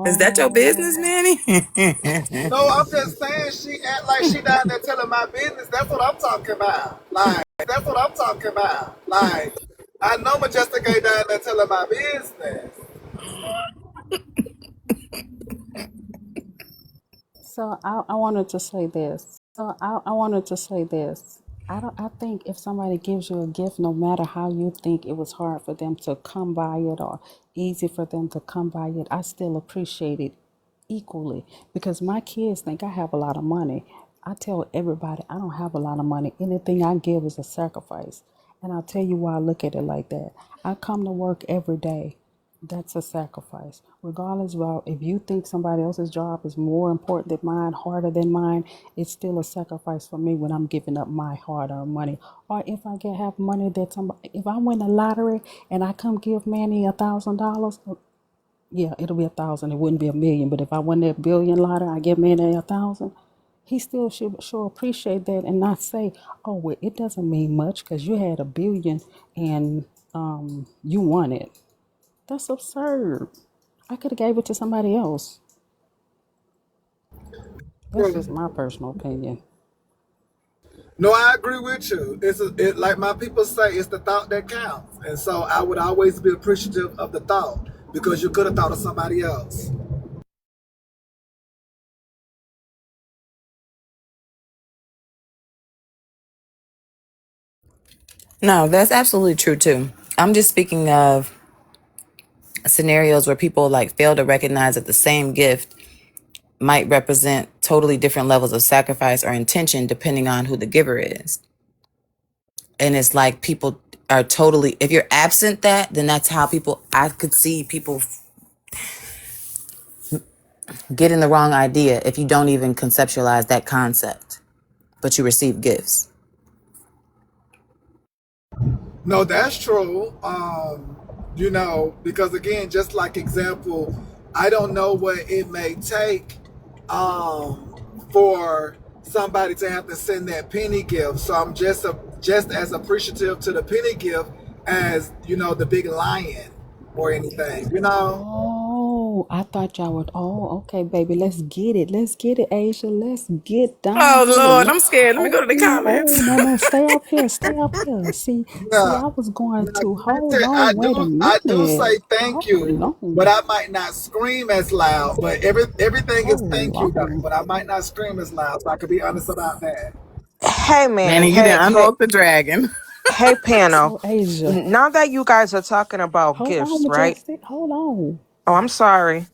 Speaker 12: Is that your business,
Speaker 6: Oh,
Speaker 12: Manny?
Speaker 1: No, I'm just saying she act like she down there telling my business. That's what I'm talking about. Like, that's what I'm talking about. Like, I know Majestic ain't down there telling my business.
Speaker 6: so I wanted to say this. I wanted to say this. I think if somebody gives you a gift, no matter how you think it was hard for them to come by it or easy for them to come by it, I still appreciate it equally because my kids think I have a lot of money. I tell everybody I don't have a lot of money. Anything I give is a sacrifice. And I'll tell you why I look at it like that. I come to work every day. That's a sacrifice. Regardless of if you think somebody else's job is more important than mine, harder than mine, it's still a sacrifice for me when I'm giving up my hard-earned money. Or if I get have money that somebody, if I win the lottery and I come give Manny $1,000, yeah, it'll be 1,000. It wouldn't be a million. But if I win that billion lottery, I give Manny 1,000. He still should sure appreciate that and not say, "Oh, well, it doesn't mean much because you had a billion and you won it." That's absurd. I could have gave it to somebody else. That's just my personal opinion.
Speaker 1: No, I agree with you. Like my people say, it's the thought that counts. And so I would always be appreciative of the thought because you could have thought of somebody else.
Speaker 12: No, that's absolutely true too. I'm just speaking of scenarios where people like fail to recognize that the same gift might represent totally different levels of sacrifice or intention depending on who the giver is. And it's like people are totally, if you're absent that, then that's how people, I could see people getting the wrong idea if you don't even conceptualize that concept, but you receive gifts.
Speaker 1: No, that's true. Because again, just like example, I don't know what it may take for somebody to have to send that penny gift. So I'm just as appreciative to the penny gift as the big lion or anything.
Speaker 6: Oh, I thought y'all would. Oh, okay, baby. Let's get it. Let's get it, Asia. Let's get down
Speaker 12: Oh
Speaker 6: to the
Speaker 12: Lord,
Speaker 6: low.
Speaker 12: I'm scared. Let me go to the
Speaker 6: Oh,
Speaker 12: comments.
Speaker 6: no, no. Stay up here. Stay up here. See,
Speaker 1: Yeah.
Speaker 6: I was going
Speaker 1: Now,
Speaker 6: to hold
Speaker 1: granted, I
Speaker 6: on. Wait a
Speaker 1: do I do say
Speaker 6: minute.
Speaker 1: thank
Speaker 6: Hold
Speaker 1: you, but
Speaker 6: on.
Speaker 1: I might not scream as loud. But everything is
Speaker 6: Hold
Speaker 1: thank you though.
Speaker 6: on.
Speaker 1: But I might not scream as loud, so I could be honest about that.
Speaker 13: Hey Manny,
Speaker 12: Manny, you
Speaker 13: hey,
Speaker 12: didn't
Speaker 13: hey,
Speaker 12: unwoke the dragon.
Speaker 13: hey panel.
Speaker 6: So, Asia,
Speaker 13: Now that you guys are talking about
Speaker 6: hold on,
Speaker 13: gifts, right?
Speaker 6: Majestic. Hold on.
Speaker 13: Oh, I'm sorry.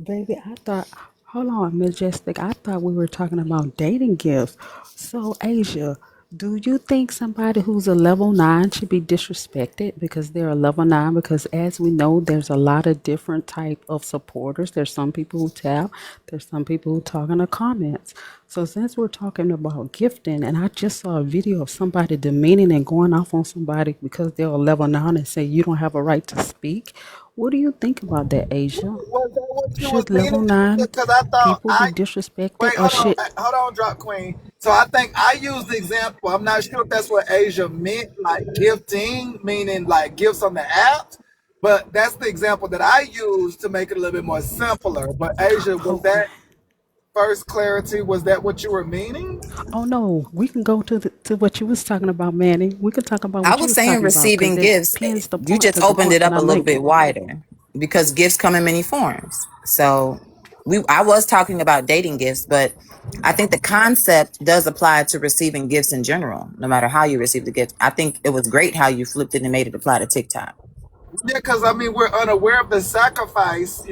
Speaker 6: Baby, I thought, hold on, Majestic. I thought we were talking about dating gifts. So, Asia, do you think somebody who's a level 9 should be disrespected because they're a level 9? Because as we know, there's a lot of different type of supporters. There's some people who tap. There's some people who talk in the comments. So since we're talking about gifting, and I just saw a video of somebody demeaning and going off on somebody because they're a level 9 and say you don't have a right to speak. What do you think about that, Asia?
Speaker 1: Was that what you was
Speaker 6: Should level
Speaker 1: meaning?
Speaker 6: 9
Speaker 1: Because I thought
Speaker 6: people be disrespected
Speaker 1: wait,
Speaker 6: or should
Speaker 1: hold on, drop queen. So I think I used the example. I'm not sure if that's what Asia meant, like gifting, meaning like gifts on the app. But that's the example that I used to make it a little bit more simpler. But Asia, was
Speaker 6: oh
Speaker 1: that first clarity? Was that what you were meaning?
Speaker 6: oh no, we can go to what you was talking about, Manny. We can talk about
Speaker 12: I
Speaker 6: what you
Speaker 12: was
Speaker 6: was
Speaker 12: saying
Speaker 6: talking about because
Speaker 12: receiving
Speaker 6: it
Speaker 12: gifts.
Speaker 6: depends the
Speaker 12: You
Speaker 6: point
Speaker 12: just
Speaker 6: because the
Speaker 12: opened
Speaker 6: point
Speaker 12: it
Speaker 6: that
Speaker 12: up a
Speaker 6: I'm
Speaker 12: little bit
Speaker 6: making.
Speaker 12: wider. because gifts come in many forms. So I was talking about dating gifts, but I think the concept does apply to receiving gifts in general, no matter how you receive the gift. I think it was great how you flipped it and made it apply to TikTok.
Speaker 1: Yeah, because I mean, we're unaware of the sacrifice,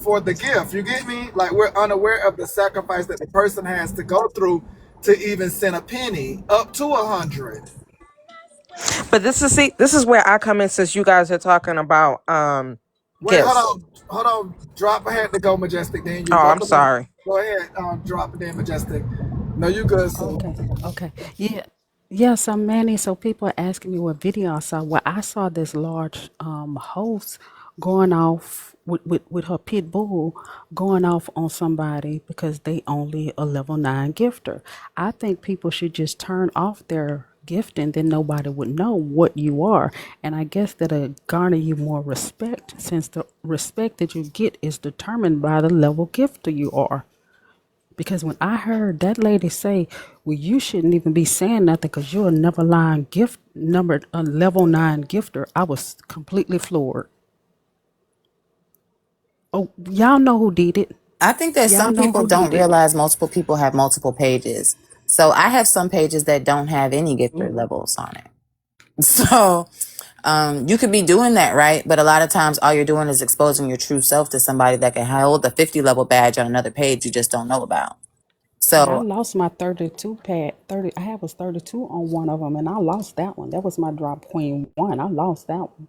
Speaker 1: for the gift. You get me? Like, we're unaware of the sacrifice that the person has to go through to even send a penny up to 100.
Speaker 13: But this is where I come in since you guys are talking about
Speaker 1: Wait,
Speaker 13: gifts.
Speaker 1: hold on. Drop ahead to go, Majestic. Then you
Speaker 13: Oh, I'm
Speaker 1: welcome in.
Speaker 13: sorry.
Speaker 1: Go ahead, drop it in, Majestic. No, you good, so.
Speaker 6: Okay, okay. Yeah. Yes, I'm Manny. So people are asking me what video I saw. Well, I saw this large host going off with her pit bull going off on somebody because they only a level 9 gifter. I think people should just turn off their gifting, then nobody would know what you are. And I guess that'll garner you more respect since the respect that you get is determined by the level gifter you are. Because when I heard that lady say, "Well, you shouldn't even be saying nothing because you're a never line gift number, a level 9 gifter," I was completely floored. Oh, y'all know who did it?
Speaker 12: I think that
Speaker 6: Y'all
Speaker 12: some
Speaker 6: know
Speaker 12: people
Speaker 6: who
Speaker 12: don't
Speaker 6: did it?
Speaker 12: realize multiple people have multiple pages. So I have some pages that don't have any gifter levels on it. So you could be doing that, right? But a lot of times all you're doing is exposing your true self to somebody that can hold the 50 level badge on another page you just don't know about.
Speaker 6: Yeah, I
Speaker 12: So
Speaker 6: lost my 32 pad. 30. I have was 32 on one of them, and I lost that one. That was my drop queen one. I lost that one.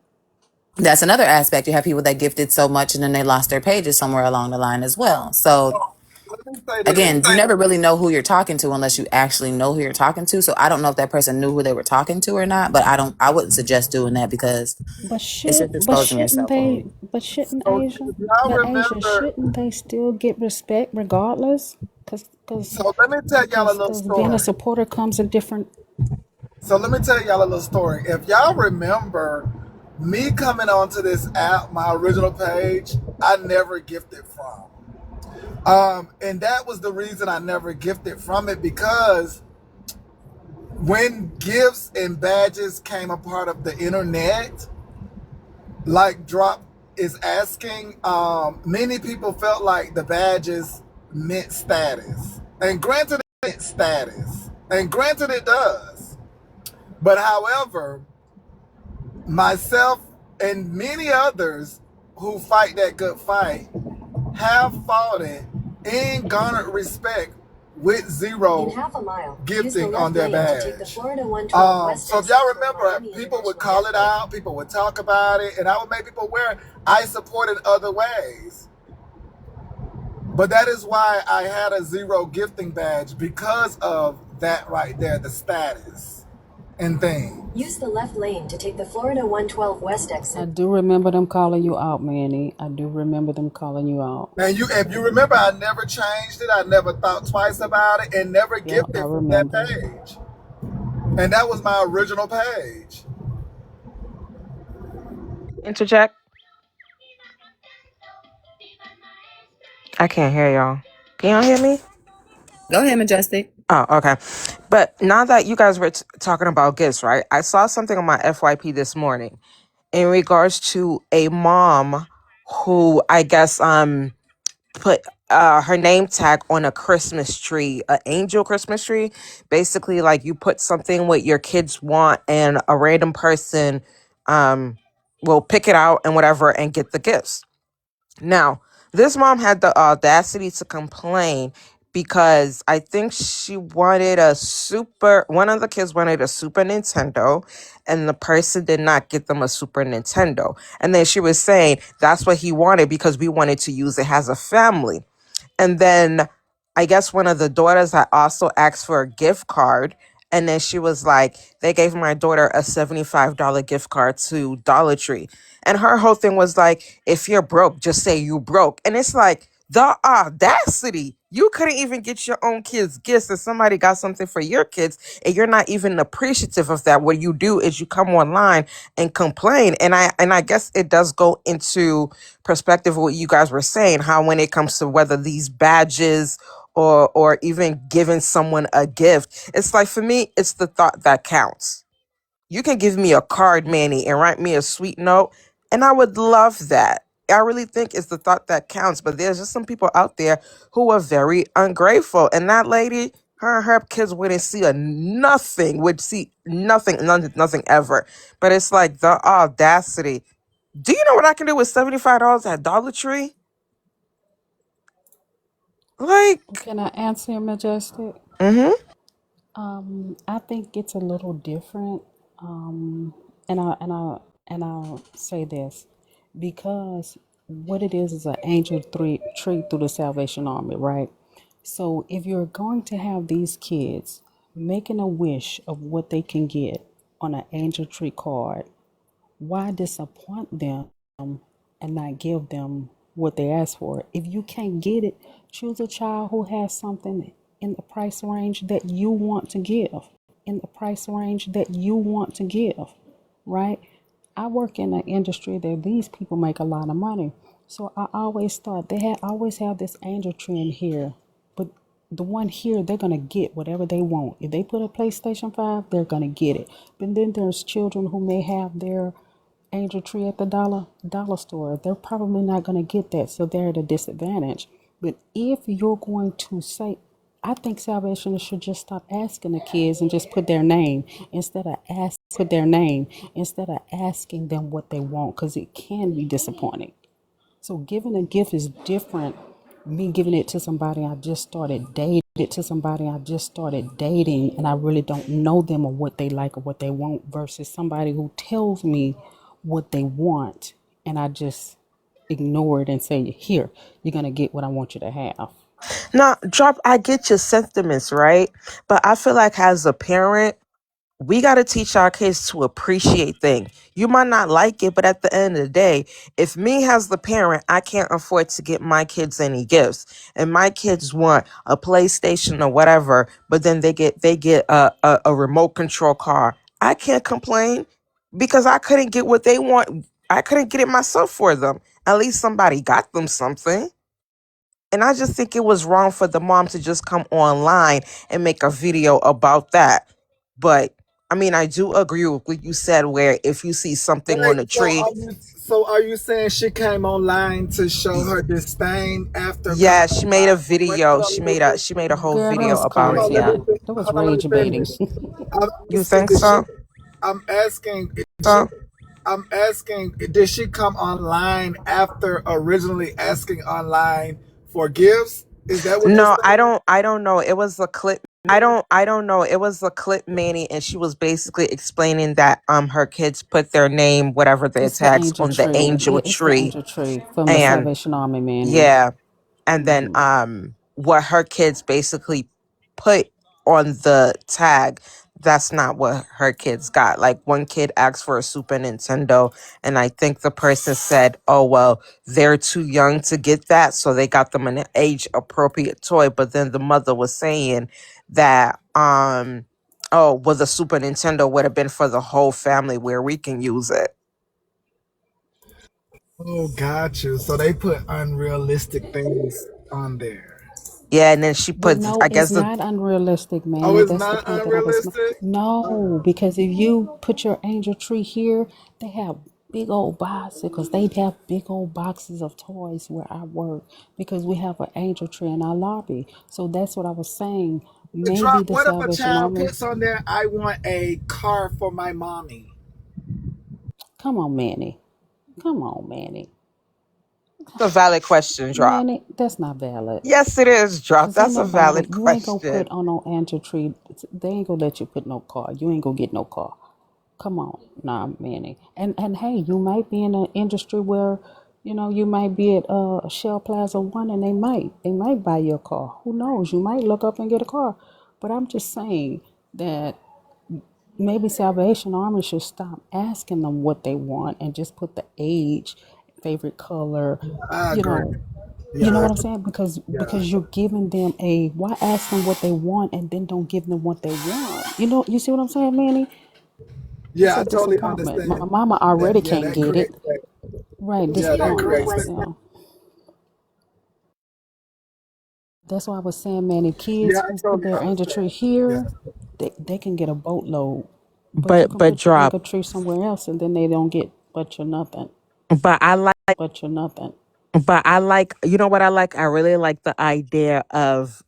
Speaker 12: that's another aspect. You have people that gifted so much and then they lost their pages somewhere along the line as well. So
Speaker 1: Let me say
Speaker 12: again,
Speaker 1: this.
Speaker 12: you never really know who you're talking to unless you actually know who you're talking to. So I don't know if that person knew who they were talking to or not, but I wouldn't suggest doing that because
Speaker 6: But
Speaker 12: it's
Speaker 6: should
Speaker 12: just
Speaker 6: but
Speaker 12: exposing
Speaker 6: shouldn't
Speaker 12: yourself.
Speaker 6: they? But shouldn't
Speaker 1: So,
Speaker 6: Asia?
Speaker 1: if y'all
Speaker 6: But Asia,
Speaker 1: remember,
Speaker 6: shouldn't they still get respect regardless? Cause
Speaker 1: so let me tell y'all a
Speaker 6: Cause,
Speaker 1: little
Speaker 6: cause being a
Speaker 1: story.
Speaker 6: supporter comes in different.
Speaker 1: So let me tell y'all a little story. If y'all remember me coming onto this app, my original page, I never gifted from. And that was the reason I never gifted from it, because when gifts and badges came a part of the internet, like Drop is asking, many people felt like the badges meant status. And granted, it meant status. And granted, it does. But however, myself and many others who fight that good fight have fought it and garnered respect with zero gifting on their badge. So if y'all remember, people would call it out, people would talk about it, and I would make people aware I supported other ways. But that is why I had a zero gifting badge, because of that right there, the status and thing.
Speaker 6: Use the left lane to take the Florida 112 West exit. I do remember them calling you out, Manny. I do remember them calling you out.
Speaker 1: And if you remember, I never changed it. I never thought twice about it, and never
Speaker 6: Yep, I
Speaker 1: gifted from that
Speaker 6: remember.
Speaker 1: page. And that was my original page.
Speaker 13: Interject. I can't hear y'all. Can y'all hear me?
Speaker 12: Go ahead, Majestic.
Speaker 13: Oh, okay. But now that you guys were talking about gifts, right? I saw something on my FYP this morning in regards to a mom who I guess put her name tag on a Christmas tree, an angel Christmas tree. Basically, like you put something what your kids want, and a random person will pick it out and whatever and get the gifts. Now, this mom had the audacity to complain because I think one of the kids wanted a Super Nintendo and the person did not get them a Super Nintendo. And then she was saying that's what he wanted because we wanted to use it as a family. And then I guess one of the daughters had also asked for a gift card. And then she was like, they gave my daughter a $75 gift card to Dollar Tree. And her whole thing was like, if you're broke, just say you broke. And it's like, the audacity. You couldn't even get your own kids gifts and somebody got something for your kids and you're not even appreciative of that. What you do is you come online and complain. And I guess it does go into perspective of what you guys were saying, how when it comes to whether these badges or even giving someone a gift, it's like for me, it's the thought that counts. You can give me a card, Manny, and write me a sweet note, and I would love that. I really think it's the thought that counts. But there's just some people out there who are very ungrateful. And that lady, her and her kids wouldn't see would see nothing ever. But it's like the audacity. Do you know what I can do with $75 at Dollar Tree? Like,
Speaker 6: Can I answer, Majestic?
Speaker 13: mm-hmm.
Speaker 6: I think it's a little different. Um, and I'll say this because what it is an angel tree through the Salvation Army, right? So if you're going to have these kids making a wish of what they can get on an angel tree card, why disappoint them and not give them what they ask for? If you can't get it, choose a child who has something in the price range that you want to give. In the price range that you want to give, right? I work in an industry that these people make a lot of money. So I always thought always have this angel tree in here, but the one here they're gonna get whatever they want. If they put a PlayStation 5, they're gonna get it. But then there's children who may have their angel tree at the dollar store. They're probably not gonna get that, so they're at a disadvantage. But if you're going to say, I think Salvation should just stop asking the kids and just put their name instead of asking them what they want, because it can be disappointing. So giving a gift is different. Me giving it to somebody I just started dating, and I really don't know them or what they like or what they want, versus somebody who tells me what they want, and I just ignore it and say, "Here, you're gonna get what I want you to have."
Speaker 13: Now, drop, I get your sentiments, right? But I feel like as a parent, we got to teach our kids to appreciate things. You might not like it, but at the end of the day, if me as the parent, I can't afford to get my kids any gifts, and my kids want a PlayStation or whatever, but then they get a remote control car, I can't complain because I couldn't get what they want. I couldn't get it myself for them. At least somebody got them something. And I just think it was wrong for the mom to just come online and make a video about that. But I mean, I do agree with what you said, where if you see something
Speaker 1: Wait,
Speaker 13: on a tree,
Speaker 1: so are you saying she came online to show her disdain after
Speaker 13: yeah,
Speaker 1: coming
Speaker 13: she made a
Speaker 1: online? Wait,
Speaker 13: video.
Speaker 1: hold on,
Speaker 13: She
Speaker 1: let me
Speaker 13: made a she made a whole
Speaker 6: Girl, that
Speaker 13: video
Speaker 6: was
Speaker 13: about it.
Speaker 1: hold on, let me
Speaker 13: Yeah,
Speaker 6: crazy. That was
Speaker 1: hold on, let me
Speaker 6: rage baiting.
Speaker 1: finish. I'm
Speaker 13: you
Speaker 1: asking,
Speaker 13: think so?
Speaker 1: I'm asking,
Speaker 13: So
Speaker 1: I'm asking, did she come online after originally asking online for gifts? Is that what you're
Speaker 13: no, I
Speaker 1: saying?
Speaker 13: don't. I don't know. It was a clip. I don't know. It was a clip, Manny, and she was basically explaining that her kids put their name, whatever their
Speaker 6: It's the
Speaker 13: tags,
Speaker 6: angel
Speaker 13: on the
Speaker 6: tree.
Speaker 13: angel
Speaker 6: Yeah, it's the
Speaker 13: tree,
Speaker 6: angel tree from the
Speaker 13: and
Speaker 6: Salvation Army, Manny.
Speaker 13: yeah. And then what her kids basically put on the tag, that's not what her kids got. Like, one kid asked for a Super Nintendo, and I think the person said, oh well, they're too young to get that, so they got them an age appropriate toy. But then the mother was saying that oh well, the Super Nintendo would have been for the whole family where we can use it.
Speaker 1: Oh, got you. So they put unrealistic things on there.
Speaker 13: Yeah, and then she
Speaker 6: But
Speaker 13: put,
Speaker 6: no,
Speaker 13: I
Speaker 6: it's
Speaker 13: guess, the
Speaker 6: not unrealistic,
Speaker 1: Oh,
Speaker 6: Manny.
Speaker 1: it's
Speaker 6: That's the
Speaker 1: not
Speaker 6: part that I was.
Speaker 1: unrealistic?
Speaker 6: No, because if you put your angel tree here, they have big old bicycles. They have big old boxes of toys where I work because we have an angel tree in our lobby. So that's what I was saying. Maybe
Speaker 1: Drop.
Speaker 6: the
Speaker 1: What if a
Speaker 6: Salvation
Speaker 1: child
Speaker 6: Army.
Speaker 1: puts on there, I want a car for my mommy?
Speaker 6: Come on, Manny. Come on, Manny.
Speaker 13: a valid question, Drop.
Speaker 6: Manny, that's not valid.
Speaker 13: Yes, it is, Drop.
Speaker 6: Cause ain't
Speaker 13: That's a
Speaker 6: nobody,
Speaker 13: valid
Speaker 6: you ain't gonna
Speaker 13: question.
Speaker 6: put on no angel tree. They ain't gonna let you put no car. You ain't gonna get no car. Come on, nah, Manny. And hey, you might be in an industry where, you might be at Shell Plaza One, and they might buy your car. Who knows? You might look up and get a car. But I'm just saying that maybe Salvation Army should stop asking them what they want and just put the age, favorite color,
Speaker 1: I
Speaker 6: you
Speaker 1: agree.
Speaker 6: know, you know
Speaker 1: Yeah,
Speaker 6: what I'm saying? Because
Speaker 1: yeah.
Speaker 6: you're giving them why ask them what they want and then don't give them what they want? You see what I'm saying, Manny? It's
Speaker 1: Yeah,
Speaker 6: a
Speaker 1: I totally
Speaker 6: disappointment. My
Speaker 1: understand
Speaker 6: mama
Speaker 1: that.
Speaker 6: already
Speaker 1: Yeah,
Speaker 6: can't
Speaker 1: that
Speaker 6: get it.
Speaker 1: creates that.
Speaker 6: Right,
Speaker 1: Yeah, that
Speaker 6: disappointment.
Speaker 1: creates that.
Speaker 6: Yeah. That's why I was saying, Manny,
Speaker 1: Yeah,
Speaker 6: kids
Speaker 1: I
Speaker 6: who put
Speaker 1: totally
Speaker 6: their angel
Speaker 1: understand.
Speaker 6: tree
Speaker 1: Yeah.
Speaker 6: here, they can get a boatload. But you
Speaker 13: But
Speaker 6: can
Speaker 13: but
Speaker 6: put your
Speaker 13: Drop.
Speaker 6: angel tree somewhere else and then they don't get but your nothing.
Speaker 13: But I like
Speaker 6: but you're nothing.
Speaker 13: But I like, you know what I like? I really like the idea of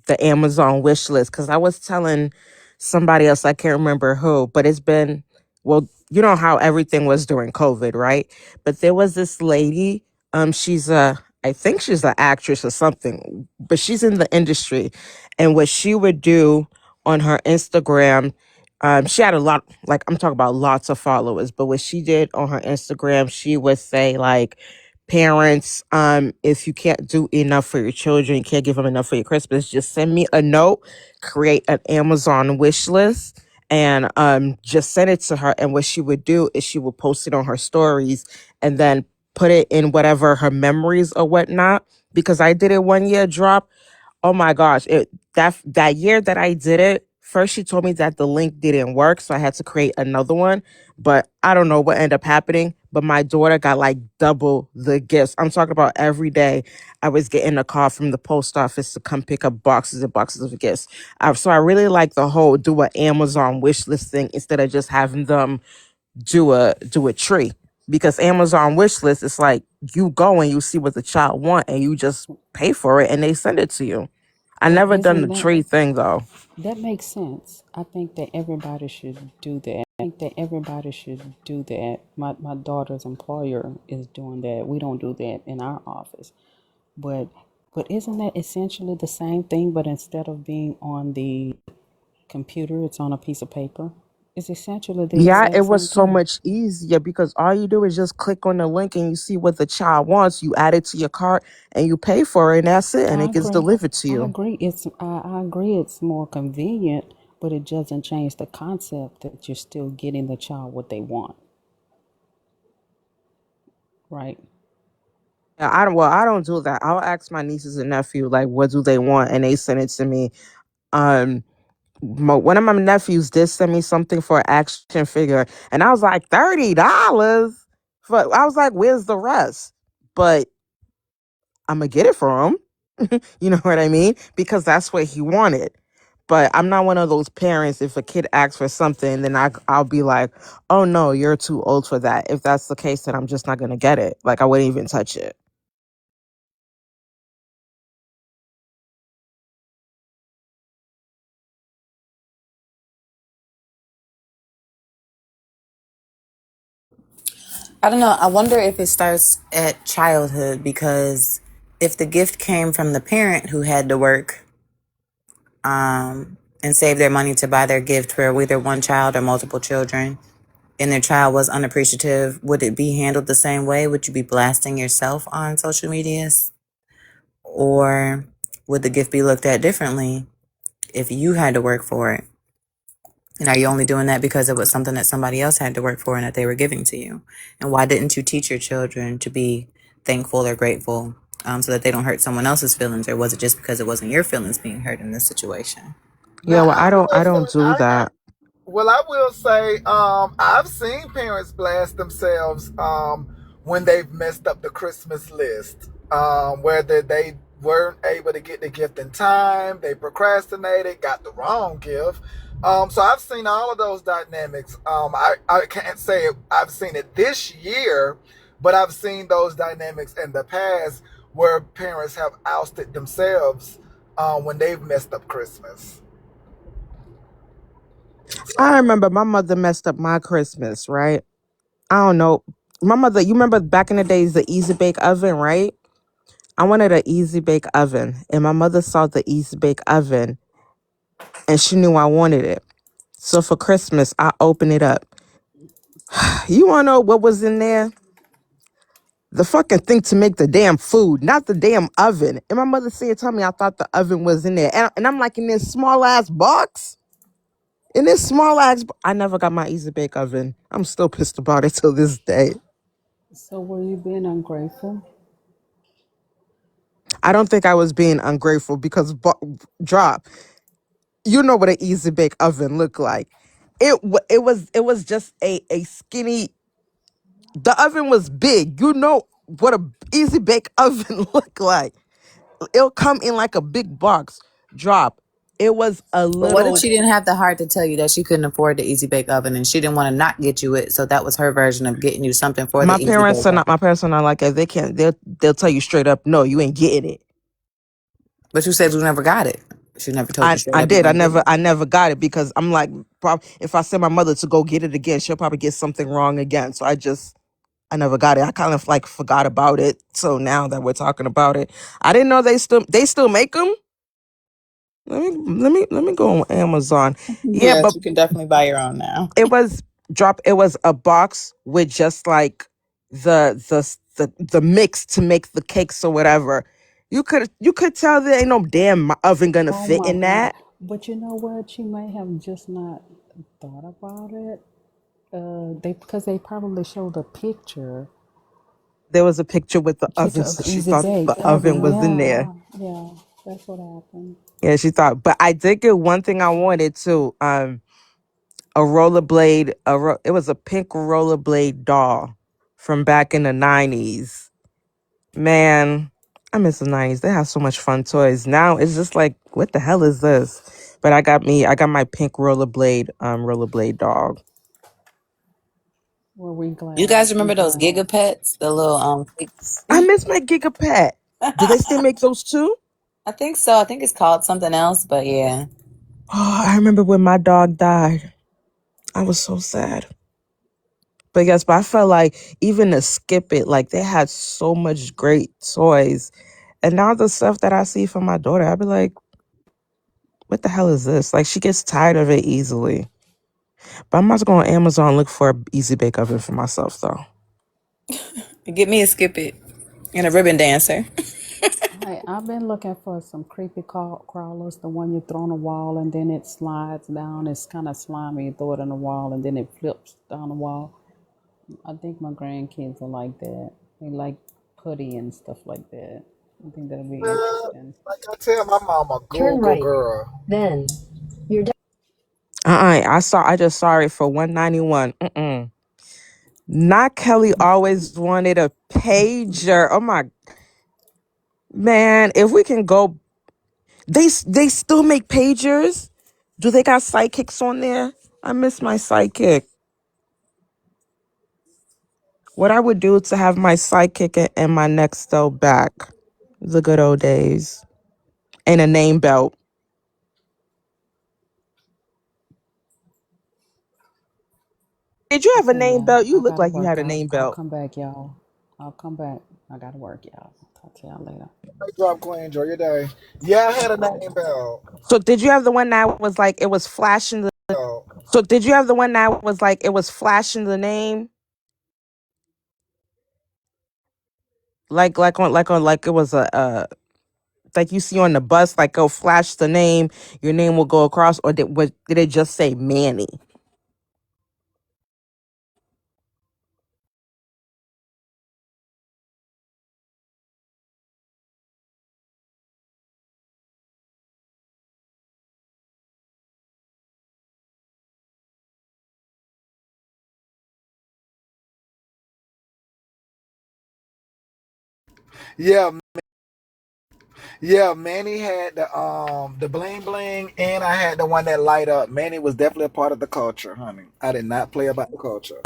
Speaker 13: the Amazon wish list, because I was telling somebody else, I can't remember who, but it's been, well, you know how everything was during COVID, right? But there was this lady, she's a, I think she's an actress or something, but she's in the industry. And what she would do on her Instagram, she had a lot, like I'm talking about lots of followers, but what she did on her Instagram, she would say like, parents, if you can't do enough for your children, you can't give them enough for your Christmas, just send me a note, create an Amazon wish list, and just send it to her. And what she would do is she would post it on her stories and then put it in whatever her memories or whatnot. Because I did it one year, drop. Oh my gosh, that year that I did it, first she told me that the link didn't work, so I had to create another one. But I don't know what ended up happening. But my daughter got like double the gifts. I'm talking about every day I was getting a call from the post office to come pick up boxes and boxes of gifts. So I really like the whole do an Amazon wish list thing instead of just having them do a tree. Because Amazon wish list is like you go and you see what the child want and you just pay for it and they send it to you. I
Speaker 6: But
Speaker 13: never done
Speaker 6: isn't
Speaker 13: the tree thing though.
Speaker 6: that makes sense? I think that everybody should do that. I think that everybody should do that. My daughter's employer is doing that. We don't do that in our office. But but isn't that essentially the same thing? But instead of being on the computer, it's on a piece of paper. It's essentially the
Speaker 13: Yeah, it
Speaker 6: exact
Speaker 13: was
Speaker 6: same
Speaker 13: so
Speaker 6: thing.
Speaker 13: much easier because all you do is just click on the link and you see what the child wants. You add it to your cart and you pay for it and that's it. And
Speaker 6: I
Speaker 13: it gets
Speaker 6: agree.
Speaker 13: delivered to
Speaker 6: I
Speaker 13: you.
Speaker 6: agree. I agree. It's more convenient, but it doesn't change the concept that you're still getting the child what they want, right?
Speaker 13: Yeah, I don't do that. I'll ask my nieces and nephew like what do they want and they send it to me. Um One of my nephews did send me something for an action figure, and I was like $30. I was like, "Where's the rest?" But I'm gonna get it for him. You know what I mean? Because that's what he wanted. But I'm not one of those parents. If a kid asks for something, then I'll be like, "Oh no, you're too old for that." If that's the case, then I'm just not gonna get it. Like I wouldn't even touch it.
Speaker 12: I don't know. I wonder if it starts at childhood because if the gift came from the parent who had to work and save their money to buy their gift for either one child or multiple children, and their child was unappreciative, would it be handled the same way? Would you be blasting yourself on social medias? Or would the gift be looked at differently if you had to work for it? And are you only doing that because it was something that somebody else had to work for and that they were giving to you? And why didn't you teach your children to be thankful or grateful so that they don't hurt someone else's feelings? Or was it just because it wasn't your feelings being hurt in this situation?
Speaker 1: Now
Speaker 13: Yeah, well,
Speaker 1: I will
Speaker 13: I
Speaker 1: say
Speaker 13: don't do that.
Speaker 1: I will say, I've seen parents blast themselves when they've messed up the Christmas list, whether they weren't able to get the gift in time, they procrastinated, got the wrong gift. So I've seen all of those dynamics. I can't say I've seen it this year, but I've seen those dynamics in the past where parents have ousted themselves when they've messed up Christmas.
Speaker 13: I
Speaker 1: So.
Speaker 13: remember my mother messed up my Christmas, right? I don't know. My mother, you remember back in the days, the Easy Bake Oven, right? I wanted an Easy Bake Oven, and my mother saw the Easy Bake Oven, and she knew I wanted it. So for Christmas, I opened it up. You wanna know what was in there? The fucking thing to make the damn food, not the damn oven. And my mother said, "Tell me, I thought the oven was in there," and I'm like in this small ass box. In this small ass, I never got my Easy Bake Oven. I'm still pissed about it till this day.
Speaker 6: So were you being ungrateful?
Speaker 13: I don't think I was being ungrateful because drop. You know what an Easy Bake Oven looked like. It was just a skinny. The oven was big. You know what a Easy Bake Oven look like. It'll come in like a big box. Drop. It was a
Speaker 12: But what if
Speaker 13: little.
Speaker 12: she didn't have the heart to tell you that she couldn't afford the Easy Bake Oven and she didn't want to not get you it? So that was her version of getting you something for the Easy Bake Oven.
Speaker 13: My parents are not like that. They can't. They'll tell you straight up, no, you ain't getting it.
Speaker 12: But you said you never got it. She never told you straight
Speaker 13: I
Speaker 12: up you
Speaker 13: did.
Speaker 12: weren't getting it.
Speaker 13: I never got it because I'm like, if I send my mother to go get it again, she'll probably get something wrong again. So I never got it. I kind of like forgot about it. So now that we're talking about it, I didn't know they still make them. Let me go on Amazon. Yeah,
Speaker 12: Yes,
Speaker 13: but
Speaker 12: you can definitely buy your own now.
Speaker 13: it was it was a box with just like the mix to make the cakes or whatever. You could tell there ain't no damn oven gonna
Speaker 6: Oh
Speaker 13: fit
Speaker 6: my
Speaker 13: in
Speaker 6: God.
Speaker 13: that.
Speaker 6: But you know what? She may have just not thought about it. They because they probably showed a
Speaker 13: There was a picture with the oven,
Speaker 6: picture of
Speaker 13: so
Speaker 6: the
Speaker 13: she
Speaker 6: Easy
Speaker 13: thought
Speaker 6: Bake
Speaker 13: the oven
Speaker 6: Oven.
Speaker 13: was in there.
Speaker 6: Yeah, yeah, that's what happened.
Speaker 13: Yeah, she thought. But I did get one thing I wanted too. A rollerblade. It was a pink rollerblade doll from back in the '90s. Man, I miss the '90s. They have so much fun toys. Now it's just like, what the hell is this? But I got my pink rollerblade dog.
Speaker 6: Well, we
Speaker 12: You
Speaker 6: glad.
Speaker 12: guys
Speaker 6: We
Speaker 12: remember those
Speaker 6: glad.
Speaker 12: Gigapets, the little cakes?
Speaker 13: I miss my Gigapet. Do they still make those too?
Speaker 12: I think so. I think it's called something else, but yeah.
Speaker 13: Oh, I remember when my dog died. I was so sad. But yes, but I felt like even to skip it, like they had so much great toys. And now the stuff that I see from my daughter, I'd be like, what the hell is this? Like she gets tired of it easily. But I'm about to go on Amazon and look for an easy bake oven for myself though.
Speaker 12: Get me a skip it and a ribbon dancer.
Speaker 6: Hey, I've been looking for some creepy crawlers, the one you throw on the wall and then it slides down. It's kind of slimy. You throw it on the wall and then it flips down the wall. I think my grandkids are like that. They like putty and stuff like that. I think that'll be interesting.
Speaker 1: Like I tell my mama,
Speaker 8: Turn
Speaker 1: Google
Speaker 8: right.
Speaker 1: girl.
Speaker 8: Then you're
Speaker 13: I just saw it for 191. Not Kelly always wanted a pager. Oh my man, if we can go, they still make pagers. Do they got sidekicks on there? I miss my sidekick. What I would do to have my sidekick and my Nextel back, the good old days, and a name belt. Did you have a
Speaker 6: Okay,
Speaker 13: name
Speaker 6: y'all.
Speaker 13: belt? You
Speaker 6: I
Speaker 13: look
Speaker 6: gotta
Speaker 13: like you
Speaker 6: work
Speaker 13: had a
Speaker 6: out.
Speaker 13: name
Speaker 6: I'll
Speaker 13: belt.
Speaker 6: come back, y'all. I'll come back. I gotta work, y'all. Talk to y'all later.
Speaker 1: Great job, Queen. Enjoy your day. Yeah, I had a name bell.
Speaker 13: So did you have the one that was like it was flashing the? So did you have the one that was like it was flashing the name? Like it was like you see on the bus, like go flash the name, your name will go across, or did it just say Manny?
Speaker 1: Yeah, yeah. Manny had the bling bling, and I had the one that light up. Manny was definitely a part of the culture, honey. I did not play about the culture.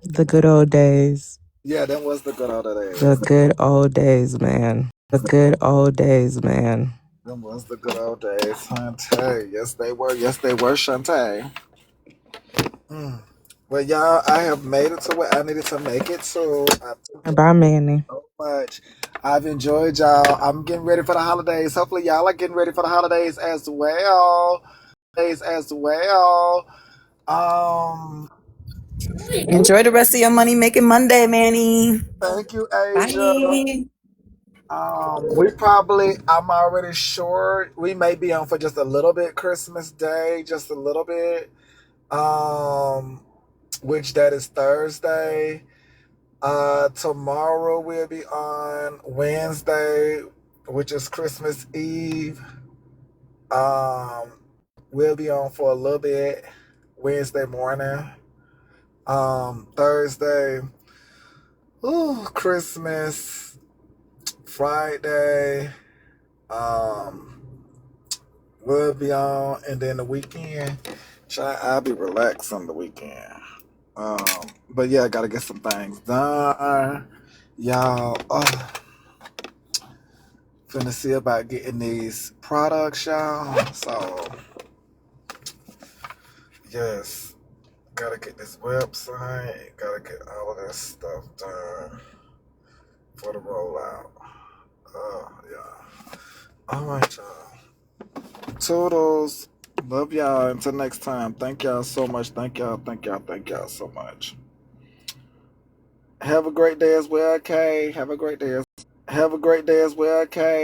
Speaker 13: The good old days.
Speaker 1: Yeah, that was the good old
Speaker 13: The
Speaker 1: days.
Speaker 13: good old days, man. The good old days, man.
Speaker 1: Them was the good old days, Shantae. Yes, they were. Yes, they were, Shantae. Mm. Well, y'all, I have made it to where I needed to make it. So I thank
Speaker 13: Bye, Manny.
Speaker 1: so much. I've enjoyed y'all. I'm getting ready for the holidays. Hopefully, y'all are getting ready for the holidays as well. Days as well. Um,
Speaker 12: Enjoy the rest of your money making Monday, Manny.
Speaker 1: thank you, Asia.
Speaker 12: Bye.
Speaker 1: We probably, I'm already sure we may be on for just a little bit Christmas Day, just a little bit. Um, which that is Thursday. Tomorrow we'll be on Wednesday, which is Christmas Eve. Um, we'll be on for a little bit Wednesday morning. Thursday, ooh, Christmas, Friday, um, we'll be on, and then the weekend, I'll be relaxed on the weekend. Um, but yeah, I gotta get some things done, y'all. Finna see about getting these products, y'all. So yes, gotta get this website, gotta get all of this stuff done for the rollout. Yeah. All right, y'all. Toodles. Love y'all. Until next time. Thank y'all so much. Thank y'all. Thank y'all. Thank y'all so much. Have a great day as well, Kay. Have a great day as well, Kay.